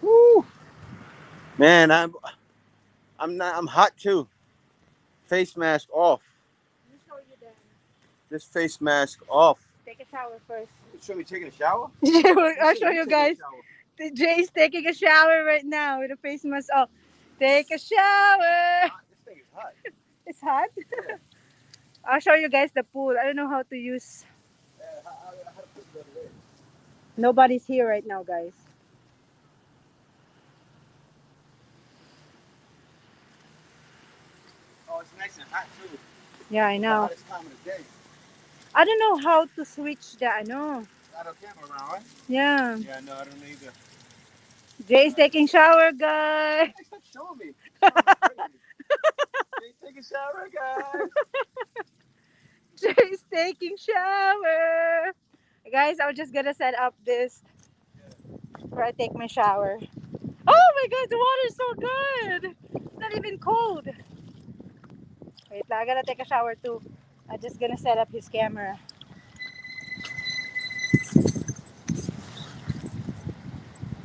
woo. Man, I'm hot too. Face mask off. Let me show you then. This face mask off. Take a shower first. You show me taking a shower? I'll show you guys. Jay's taking a shower right now with a face mask off. Take a shower. This thing is hot. It's hot. Yeah. I'll show you guys the pool. I don't know how to use. Nobody's here right now, guys. it's nice and hot too. Yeah, I It's the know. hottest time of the day. I don't know how to switch the ano. Not a camera around, right? Yeah. Yeah, no, I don't know either. Jay's taking shower, guys. Hey, stop showing me. Hey, take a shower, guys. Jay's taking shower. Guys, I'm just gonna set up this before I take my shower. Oh my god, the water's so good. It's not even cold. Wait, I gotta take a shower too. I'm just gonna set up his camera.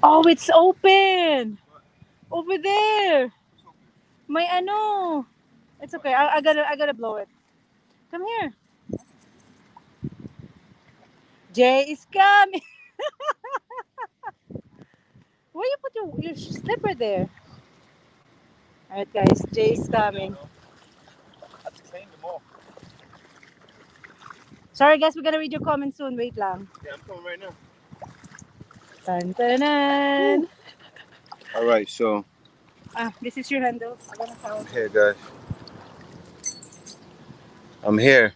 Oh, it's open. Over there. My ano. It's okay. I gotta blow it. Come here. Jay is coming. Why you put your slipper there? Alright guys, Jay is coming. I just cleaned them all. Sorry guys, we're gonna read your comments soon. Wait lang. Yeah, I'm coming right now. Dun, dun, dun. All right, so This is your handle. I'm gonna count. here, guys. I'm here.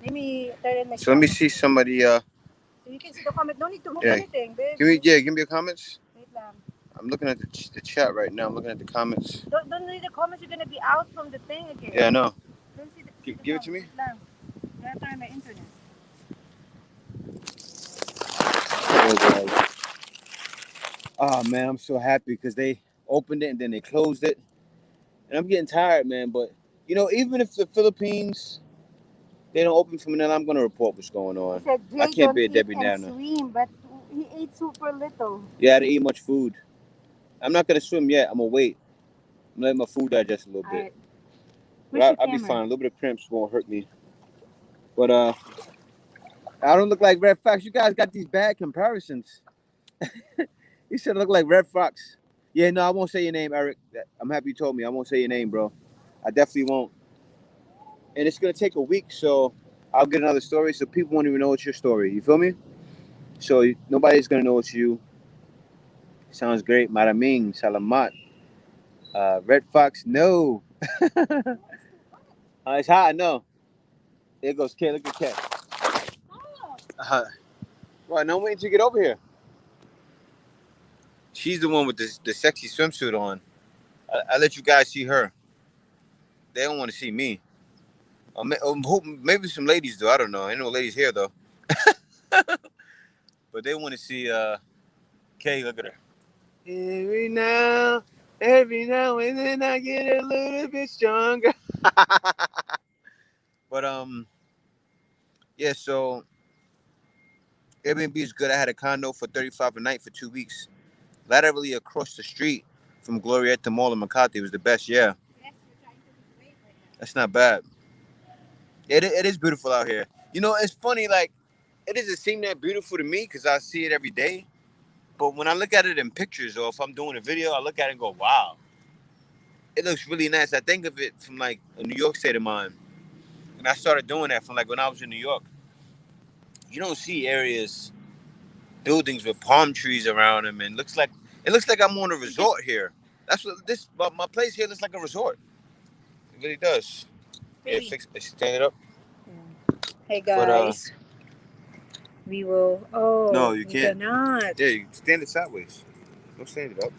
Let me turn in my So let me camera. see somebody. So you can see the comment. No need to move Yeah. anything, babe. Give me your comments. Wait lang. I'm looking at the chat right now. I'm looking at the comments. Don't read the comments. You're gonna be out from the thing again. Yeah, I know. Don't see the Give it to me. comments. Wait lang. I gotta turn my internet. Oh, guys. Oh man, I'm so happy because they opened it and then they closed it, and I'm getting tired, man. But you know, even if the Philippines they don't open for Manila, I'm gonna report what's going He on. said Jay I can't don't be a eat Debbie and Downer. swim, but he ate super little. Yeah, I didn't eat much food. I'm not gonna swim yet. I'm gonna wait. I'm gonna let my food digest a little bit. Alright. But Where's your I'll be camera? fine. A little bit of cramps won't hurt me. But I don't look like Red Fox. You guys got these bad comparisons. You should look like Red Fox. Yeah, no, I won't say your name, Eric. I'm happy you told me. I won't say your name, bro. I definitely won't. And it's gonna take a week, so I'll get another story, so people won't even know it's your story. You feel me? So nobody's gonna know it's you. Sounds great. Maraming, salamat. Red Fox, no. It's hot, I know. There goes Kay. Look at Kay. Well, no, I'm waiting to get over here. She's the one with the sexy swimsuit on. I let you guys see her. They don't want to see me. Maybe some ladies do. I don't know. Ain't no ladies here though. But they want to see Kay. Look at her. Every now and then I get a little bit stronger. But yeah. So Airbnb is good. I had a condo for $35 a night for 2 weeks. Laterally across the street from Glorietta Mall in Makati. It was the best. Yeah. That's not bad. It is beautiful out here. You know, it's funny. Like, it doesn't seem that beautiful to me because I see it every day. But when I look at it in pictures or if I'm doing a video, I look at it and go, wow. It looks really nice. I think of it from like a New York state of mind. And I started doing that from like when I was in New York. You don't see areas, buildings with palm trees around them. And it looks like I'm on a resort here. That's what my place here looks like a resort. It really does. Yeah, stand it up. Hey But, guys. We will. Oh. No, you can't. Cannot. Yeah, you stand it sideways. Don't stand it up.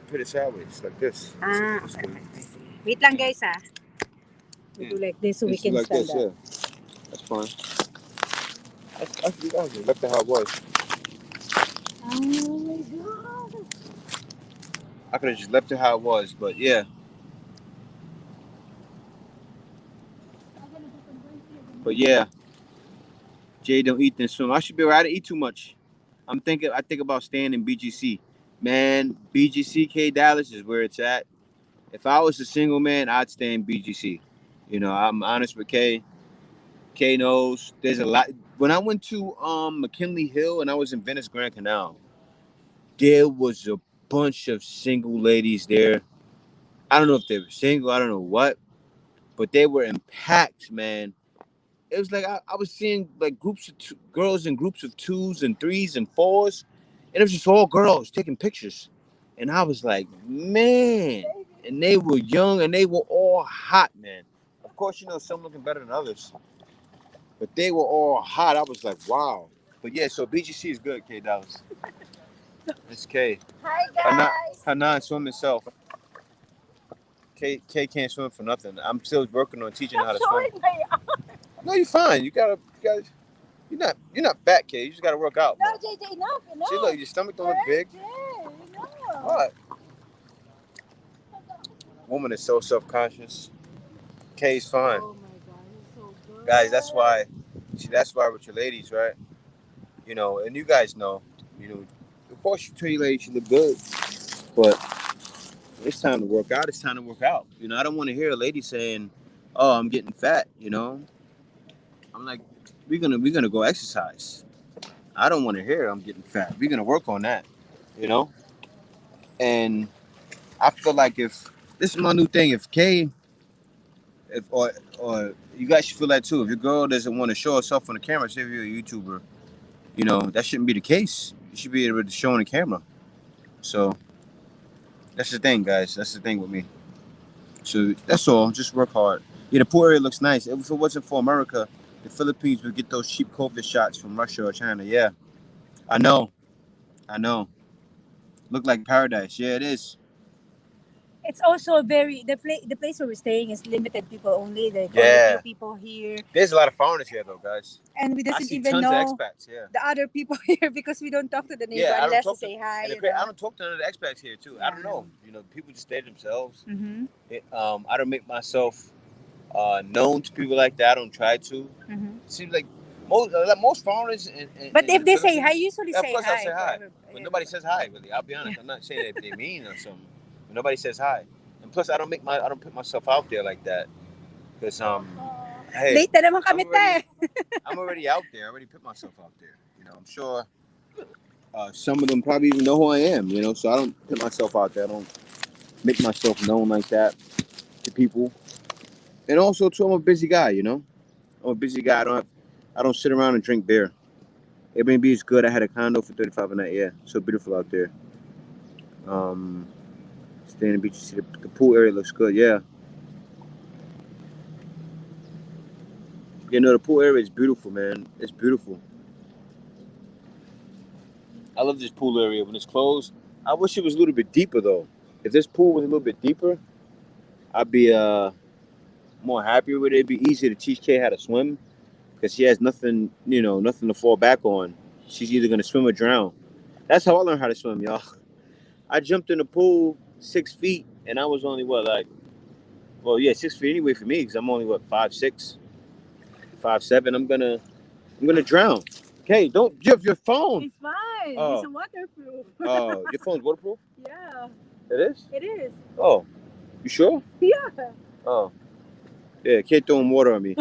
Put it sideways, like this. Okay. Wait lang guys We do like this so we Just can like stand this, up. yeah. That's fine. I left it how it was. Oh my god. I could have just left it how it was, but yeah. But yeah. Jay don't eat then swim. I should be alright. I eat too much. I think about staying in BGC. Man, BGC K Dallas is where it's at. If I was a single man, I'd stay in BGC. You know, I'm honest with Kay. Kay knows there's a lot. When I went to McKinley Hill and I was in Venice Grand Canal, there was a bunch of single ladies there. I don't know if they were single, I don't know what, but they were packed, man. It was like I was seeing like groups of girls in groups of 2s and 3s and 4s, and it was just all girls taking pictures. And I was like, man, and they were young and they were all all hot, man. Of course, you know, some looking better than others, but they were all hot. I was like, wow. But yeah, so BGC is good, K Dallas. It's K. Hi guys. Hanan swim himself. K can't swim for nothing. I'm still working on teaching her how to swim. No, you're fine. You're not fat, K. You just gotta work out. No, Bro. JJ, enough. See, look, your stomach don't look big. No. What? Woman is so self-conscious. K's fine. Oh my god, he's so good. Guys, that's why with your ladies, right? You know, and you guys know, you know, of course you tell your ladies you look good, but it's time to work out. It's time to work out. You know, I don't want to hear a lady saying, "Oh, I'm getting fat." You know, I'm like, we're gonna go exercise. I don't want to hear I'm getting fat. We're gonna work on that. You know, and I feel like if this is my new thing, or you guys should feel that too. If your girl doesn't want to show herself on the camera, say if you're a YouTuber, you know, that shouldn't be the case. You should be able to show on the camera. So that's the thing, guys. That's the thing with me. So that's all. Just work hard. Yeah, the pool area looks nice. If it wasn't for America, the Philippines would get those cheap COVID shots from Russia or China. Yeah, I know. Look like paradise. Yeah, it is. It's also the place where we're staying is limited people only. Like Yeah. only few people here, There's a lot of foreigners here, though, guys. and we I doesn't see even tons know of expats. Yeah. the other people here because we don't talk to the neighbor Yeah, I don't unless talk they to- say hi. And I don't talk to none of the expats here too. I don't know. You know, people just stay to themselves. Mm-hmm. I don't make myself known to people like that. I don't try to. Mm-hmm. Seems like most foreigners. But if in they the say hi, Philippines- usually Yeah, of say course hi. I'll say hi. for But nobody says hi, really. I'll be honest. I'm not saying that they mean or something. But nobody says hi. And plus, I don't put myself out there like that. Cause hey, Late na naman kami, te. I'm already out there. I already put myself out there. You know, I'm sure some of them probably even know who I am. You know, so I don't put myself out there. I don't make myself known like that to people. And also, too, I'm a busy guy. You know, I'm a busy guy. I don't sit around and drink beer. Airbnb is good. I had a condo for $35 a night. Yeah, so beautiful out there. Stay in the beach. You see the pool area looks good. Yeah. You know, the pool area is beautiful, man. It's beautiful. I love this pool area when it's closed. I wish it was a little bit deeper, though. If this pool was a little bit deeper, I'd be more happier with it. It'd be easier to teach Kay how to swim because she has nothing, nothing to fall back on. She's either gonna swim or drown. That's how I learned how to swim, y'all. I jumped in the pool 6 feet, and I was only 6 feet anyway for me because I'm only 5'6", 5'7". I'm gonna drown. Okay, don't give your phone. It's fine. Oh. It's a waterproof. Oh, your phone's waterproof? Yeah, It is? it is. Oh, you sure? Yeah. Oh, yeah. Can't throw water on me.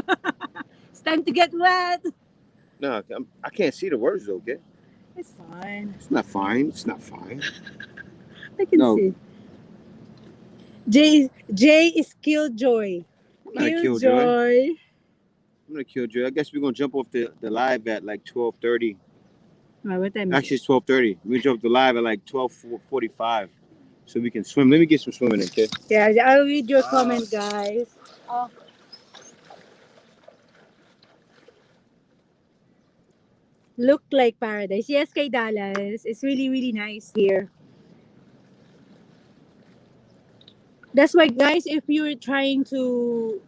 It's time to get wet. No, I can't see the words though. Okay, It's fine. it's not fine. It's not fine. I can No. see. J is Killjoy. I'm not a killjoy. I'm gonna kill Joy. I guess we're gonna jump off the live at like 12:30. What time is Actually, it's 12:30. We jump the live at like 12:45, so we can swim. Let me get some swimming in, okay? it? Yeah, I'll read your comment, guys. Look like paradise. Yes, kay Dallas. It's really, really nice here. That's why, guys, if you're trying to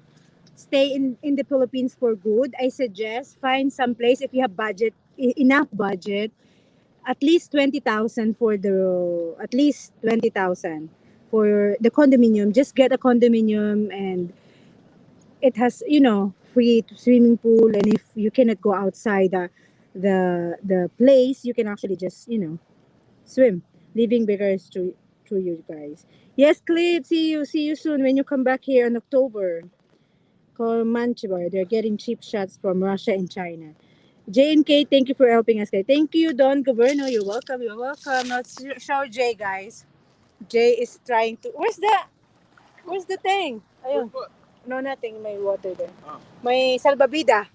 stay in the Philippines for good, I suggest find some place if you have enough budget, at least 20,000 for the condominium. Just get a condominium and it has, free swimming pool, and if you cannot go outside the place, you can actually just, swim. Living beggars to you guys. Yes, Clip, see you soon when you come back here in October. Call Manchibar. They're getting cheap shots from Russia and China. J and K, thank you for helping us, guys. Thank you, Don Governo. You're welcome. You're welcome. Let's show Jay, guys. Jay is trying to. Where's the thing? Ayun. No, nothing. May water there. Oh. May salbabida.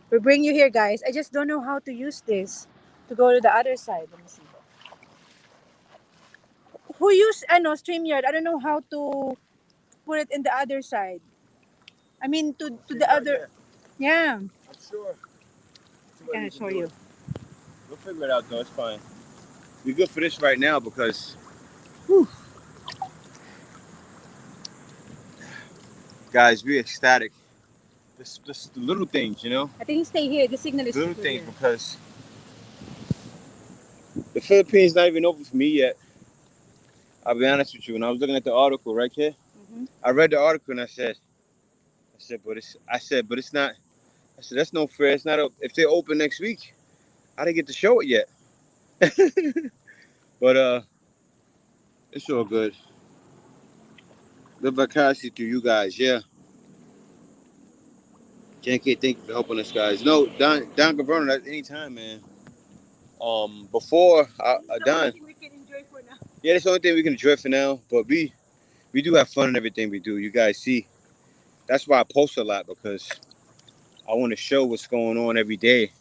We bring you here, guys. I just don't know how to use this to go to the other side. Let me see. Who use StreamYard? I don't know how to put it in the other side. I mean, to She's the right other. there. Yeah. I'm sure. I can show you. We'll figure it out though. It's fine. We're good for this right now because, whew, guys, we're ecstatic. This the little things, you know, I think stay here. The signal is little super things here. because the Philippines not even open for me yet. I'll be honest with you. When I was looking at the article right here, I read the article and I said, but it's not. I said, that's no fair. It's not. If they open next week, I didn't get to show it yet. But it's all good. Live vicariously through you guys, yeah. Jen K, thank you for helping us, guys. No, Don Gaverno, at any time, man. Before Don, We can enjoy for now. yeah, that's the only thing we can enjoy for now. But we do have fun in everything we do. You guys see, that's why I post a lot because I want to show what's going on every day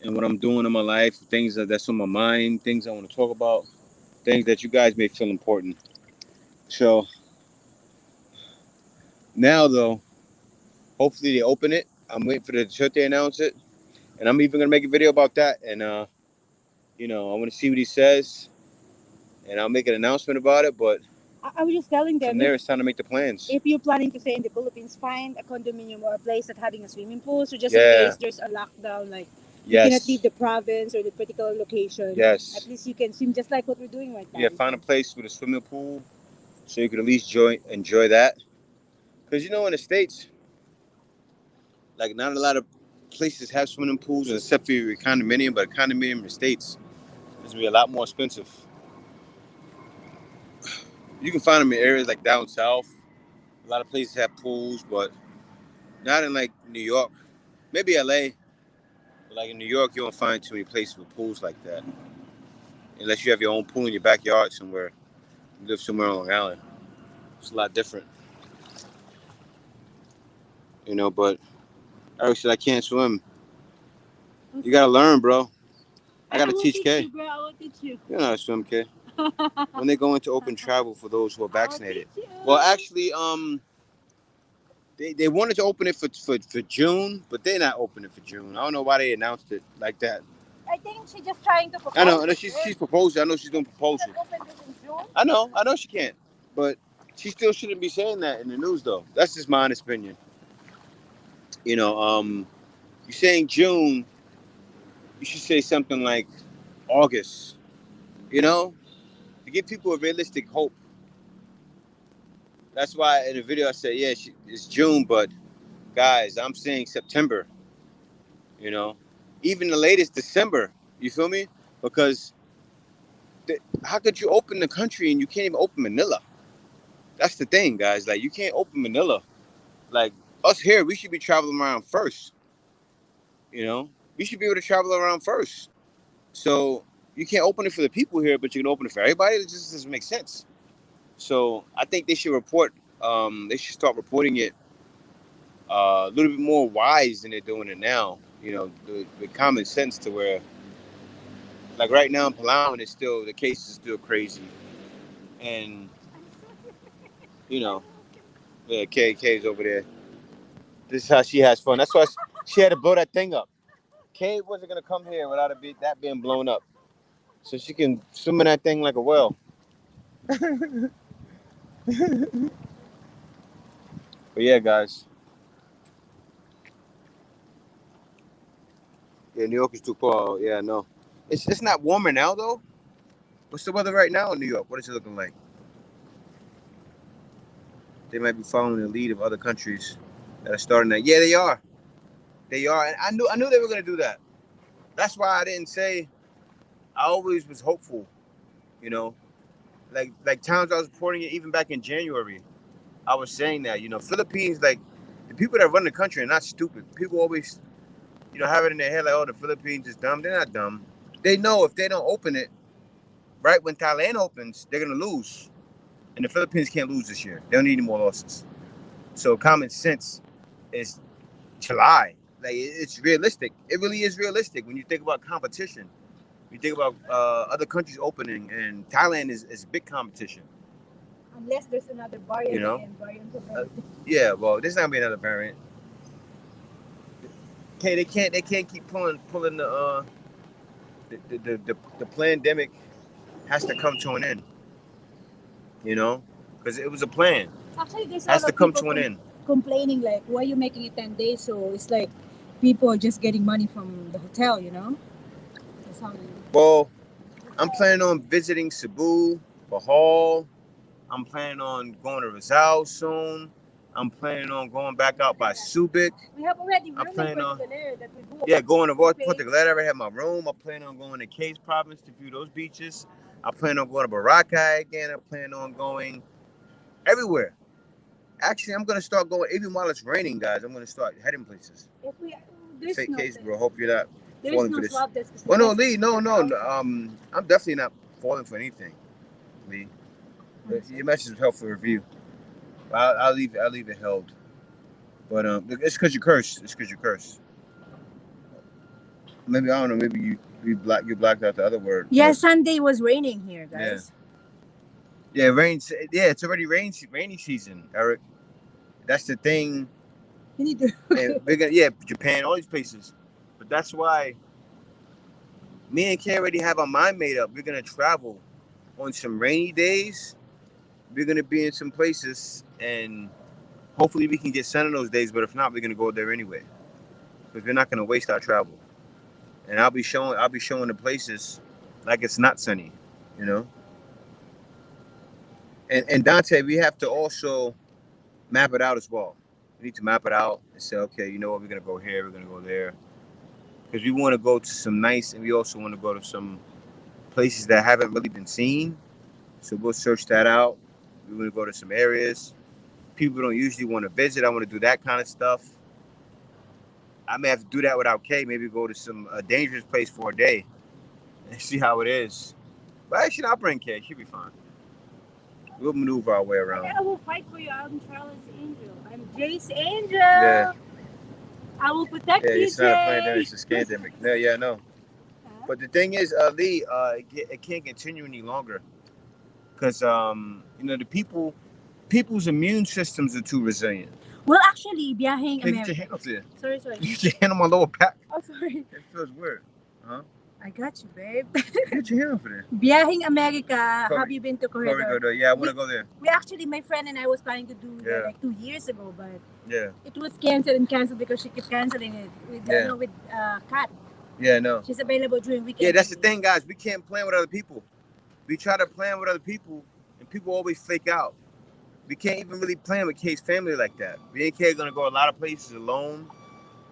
and what I'm doing in my life, things that's on my mind, things I want to talk about, things that you guys may feel important. So now, though, hopefully they open it. I'm waiting for the church to announce it, and I'm even gonna make a video about that. And you know, I want to see what he says, and I'll make an announcement about it. But I was just telling them from there, it's time to make the plans. if you're planning to stay in the Philippines, find a condominium or a place that having a swimming pool. So just Yeah. in case there's a lockdown, like you cannot leave the province or the particular location. Yes. At least you can swim just like what we're doing right now. Yeah, find a place with a swimming pool so you can at least enjoy that. Because you know, in the States, like not a lot of places have swimming pools except for your condominium, but a condominium in the States is gonna be a lot more expensive. You can find them in areas like down south. A lot of places have pools, but not in like New York. Maybe LA. But like in New York, you don't find too many places with pools like that. Unless you have your own pool in your backyard somewhere. You live somewhere on Long Island. It's a lot different. You know, but Eric said I can't swim. You gotta learn, bro. I gotta teach Kay. You, bro. I will teach you. You know how to swim, Kay. When they go into open travel for those who are vaccinated. Well, actually, they wanted to open it for June, but they're not opening for June. I don't know why they announced it like that. I think she's just trying to propose. I know she's proposing. I know she's doing proposal. I know she can't, but she still shouldn't be saying that in the news, though. That's just my honest opinion. You know, you're saying June, you should say something like August. You know, to give people a realistic hope. That's why in the video I said, yeah, it's June, but guys, I'm saying September. You know, even the latest December. You feel me? Because how could you open the country and you can't even open Manila? That's the thing, guys. Like, you can't open Manila. Like, us here, we should be traveling around first. You know, we should be able to travel around first. So you can't open it for the people here, but you can open it for everybody. It just doesn't make sense. So I think they should report. They should start reporting it a little bit more wise than they're doing it now. You know, with common sense to where, like right now in Palawan, it's still the case is still crazy, and you know, yeah, Kay's over there. This is how she has fun. That's why she had to blow that thing up. Kay wasn't gonna come here without that being blown up, so she can swim in that thing like a whale. But yeah, guys. Yeah, New York is too cold. Yeah, no. It's not warmer now though. What's the weather right now in New York? What is it looking like? They might be following the lead of other countries that are starting that. Yeah, they are. They are. And I knew they were gonna do that. That's why I didn't say. I always was hopeful. You know, like times I was reporting it even back in January. I was saying that, you know, Philippines, like the people that run the country are not stupid. People always, you know, have it in their head like, oh, the Philippines is dumb. They're not dumb. They know if they don't open it right when Thailand opens, they're gonna lose, and the Philippines can't lose this year. They don't need any more losses. So common sense is July. Like it's realistic. It really is realistic when you think about competition. You think about other countries opening, and Thailand is big competition. Unless there's another variant You know? again, variant of everything. Yeah, well, there's not gonna be another variant. Okay, they can't keep pulling the pandemic has to come to an end. You know, because it was a plan. Actually, there's a Has lot to of come people to an end. complaining like, why are you making it 10 days? So it's like people are just getting money from the hotel, you know? That's how you... Well, I'm planning on visiting Cebu, Bohol. I'm planning on going to Rizal soon. I'm planning on going back out by Subic. We have already I'm room planning in on- Puerto Galera that we booked. Yeah, going to Puerto Paid. Galera. I already have my room. I'm planning on going to Case Province to view those beaches. I plan on going to Boracay again. I plan on going everywhere. Actually, I'm gonna start going even while it's raining, guys. I'm gonna start heading places. If we, there's Fake no case, test. bro. Hope you're not There's falling no for this. swab test. 'Cause Well, no, that's- Lee. No. I'm definitely not falling for anything, Lee. Your message is helpful review. I'll leave it held. But it's because you cursed. It's because you cursed. Maybe I don't know. Maybe you blacked out the other word. Yeah, But, Sunday was raining here, guys. yeah, rain. Yeah, it's already rainy season, Eric. That's the thing. You need to... And we're gonna, yeah, Japan, all these places. But that's why me and Kay already have our mind made up. We're gonna travel on some rainy days. We're gonna be in some places, and hopefully we can get sun on those days. But if not, we're gonna go there anyway, because we're not gonna waste our travel. And I'll be showing the places like it's not sunny, you know. And Dante, we have to also map it out as well. We need to map it out and say, okay, you know what, we're gonna go here, we're gonna go there, because we want to go to some nice, and we also want to go to some places that haven't really been seen. So we'll search that out. We want to go to some areas people don't usually want to visit. I want to do that kind of stuff. I may have to do that without Kay. Maybe go to some dangerous place for a day and see how it is. But actually, I'll bring Kay. She'll be fine. We'll maneuver our way around. I will fight for you. I'm Charlotte's angel. I'm Jay's angel. Yeah. I will protect Yeah, you, it's not a Jay. pandemic. It's a scandemic. Yeah, I know. But the thing is, Lee, it can't continue any longer because the people's immune systems are too resilient. Well, actually, biyaheng Hey, get your America. hand up there. Sorry. Get your hand on my lower back. Oh, sorry. It feels weird. Huh? I got you, babe. Get your hand up there. Biyaheng America. Corridor. Have you been to Corridor? Corridor. Yeah, I want to go there. We actually, my friend and I was planning to do that Yeah. like 2 years ago, but Yeah. it was canceled because she kept canceling it with Yeah. with Kat. Yeah, no. She's available during weekends. Yeah, that's the thing, guys. We can't plan with other people. We try to plan with other people, and people always flake out. We can't even really plan with Kay's family like that. Me and Kay are gonna go a lot of places alone.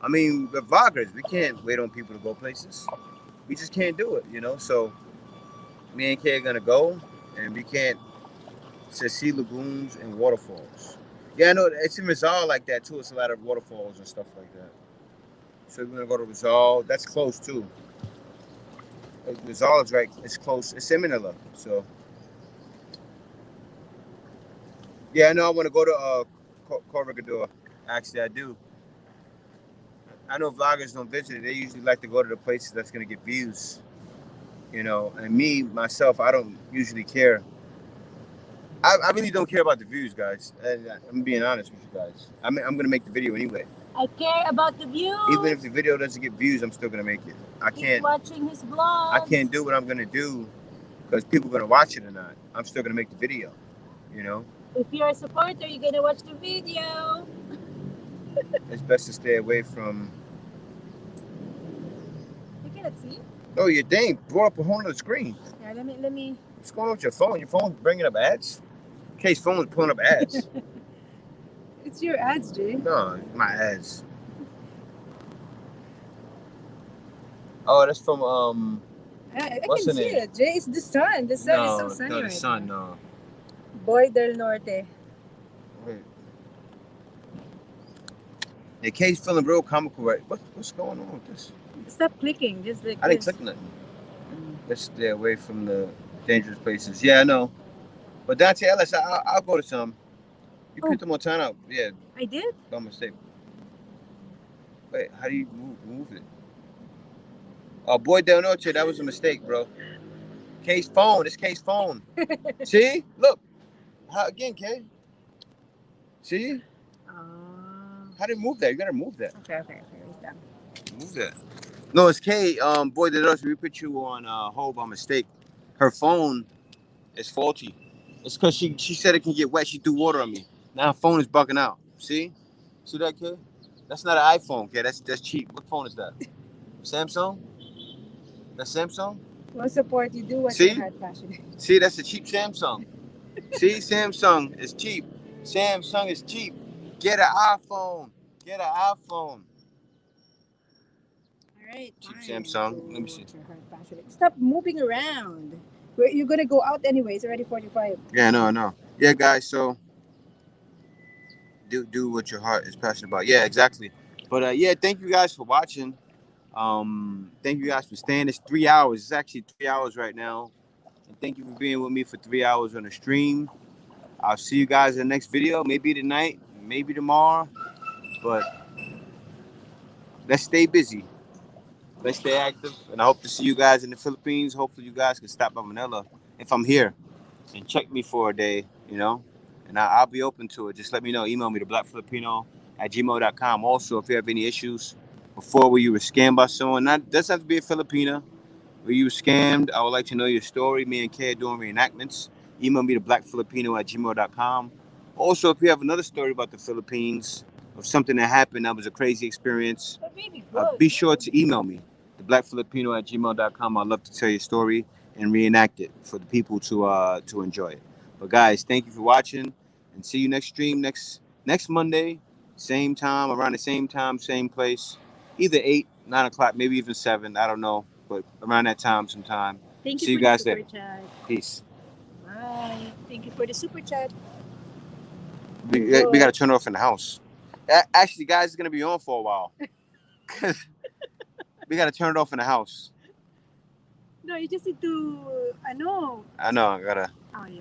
I mean, with vloggers, we can't wait on people to go places. We just can't do it, So me and Kay are gonna go, and we can't see lagoons and waterfalls. Yeah, I know it's in Rizal like that too. It's a lot of waterfalls and stuff like that. So we're gonna go to Rizal. That's close too. Rizal is right. It's close. It's in Manila. So yeah, I know. I want to go to Corregidor. Actually, I do. I know vloggers don't visit it. They usually like to go to the places that's gonna get views. And me myself, I don't usually care. I really don't care about the views, guys. I'm being honest with you guys. I'm gonna make the video anyway. I care about the views. Even if the video doesn't get views, I'm still gonna make it. I Keep can't. watching his vlog. I can't do what I'm gonna do because people are gonna watch it or not. I'm still gonna make the video. If you're a supporter, you're gonna watch the video. It's best to stay away from. You cannot see. Oh, your dang brought up a whole other screen. Yeah, let me. What's going on with your phone? Your phone's bringing up ads. Kay's phone's pulling up ads. It's your ads, Jay. No, my ads. Oh, that's from I What's can the see name? it, Jay. It's the sun. The sun is so sunny no, the right sun, now. no. Boy del Norte. Wait. Yeah, Kay's feeling real comical, right? What's going on with this? Stop clicking. Just like I didn't this. click nothing. Let's stay away from the dangerous places. Yeah, I know. But Dante Ellis, I'll go to some. You picked them on time out. Yeah, I did. no mistake. Wait, how do you move it? Oh, Boy Del Noche, that was a mistake, bro. Kay's phone. It's Kay's phone. See? Look. How again, Kay? See? Oh. How do you move that? You gotta move that. Okay. Wait lang. Move that. No, it's Kay. Boy, did us. We put you on hold by mistake. Her phone is faulty. It's because she said it can get wet. She threw water on me. Now her phone is bugging out. See? See that, Kay? That's not an iPhone, Kay. That's cheap. What phone is that? Samsung? That's Samsung? We'll support you. Do what See? your heart passionate. See, that's a cheap Samsung. See, Samsung is cheap. Samsung is cheap. Get an iPhone. Get an iPhone. All right, Cheap fine. Samsung. Let me see. What your heart passionate. Stop moving around. You're gonna go out anyway. It's already 45. Yeah, I know. Yeah, guys. So do what your heart is passionate about. Yeah, exactly. But yeah, thank you guys for watching. Thank you guys for staying. It's 3 hours. It's actually 3 hours right now. And thank you for being with me for 3 hours on the stream. I'll see you guys in the next video. Maybe tonight, maybe tomorrow. But let's stay busy. Let's stay active. And I hope to see you guys in the Philippines. Hopefully you guys can stop by Manila if I'm here and check me for a day, you know. And I'll be open to it. Just let me know. Email me to blackfilipino@gmail.com. Also, if you have any issues before where you were scammed by someone, not doesn't have to be a Filipino, where you were scammed, I would like to know your story. Me and Kay are doing reenactments. Email me to blackfilipino@gmail.com. Also, if you have another story about the Philippines, of something that happened that was a crazy experience, be sure to email me, the blackfilipino@gmail.com. I'd love to tell your story and reenact it for the people to enjoy it. But guys, thank you for watching, and see you next stream next Monday, same time, around the same time, same place, either 8, 9 o'clock, maybe even 7. I don't know, but around that time sometime. Thank you See you for guys the there. super chat. Peace. Bye. Thank you for the super chat. We got to turn it off in the house. Actually, guys, it's gonna be on for a while. We got to turn it off in the house. No, you just need to, ano. I know. I gotta. Oh, yeah.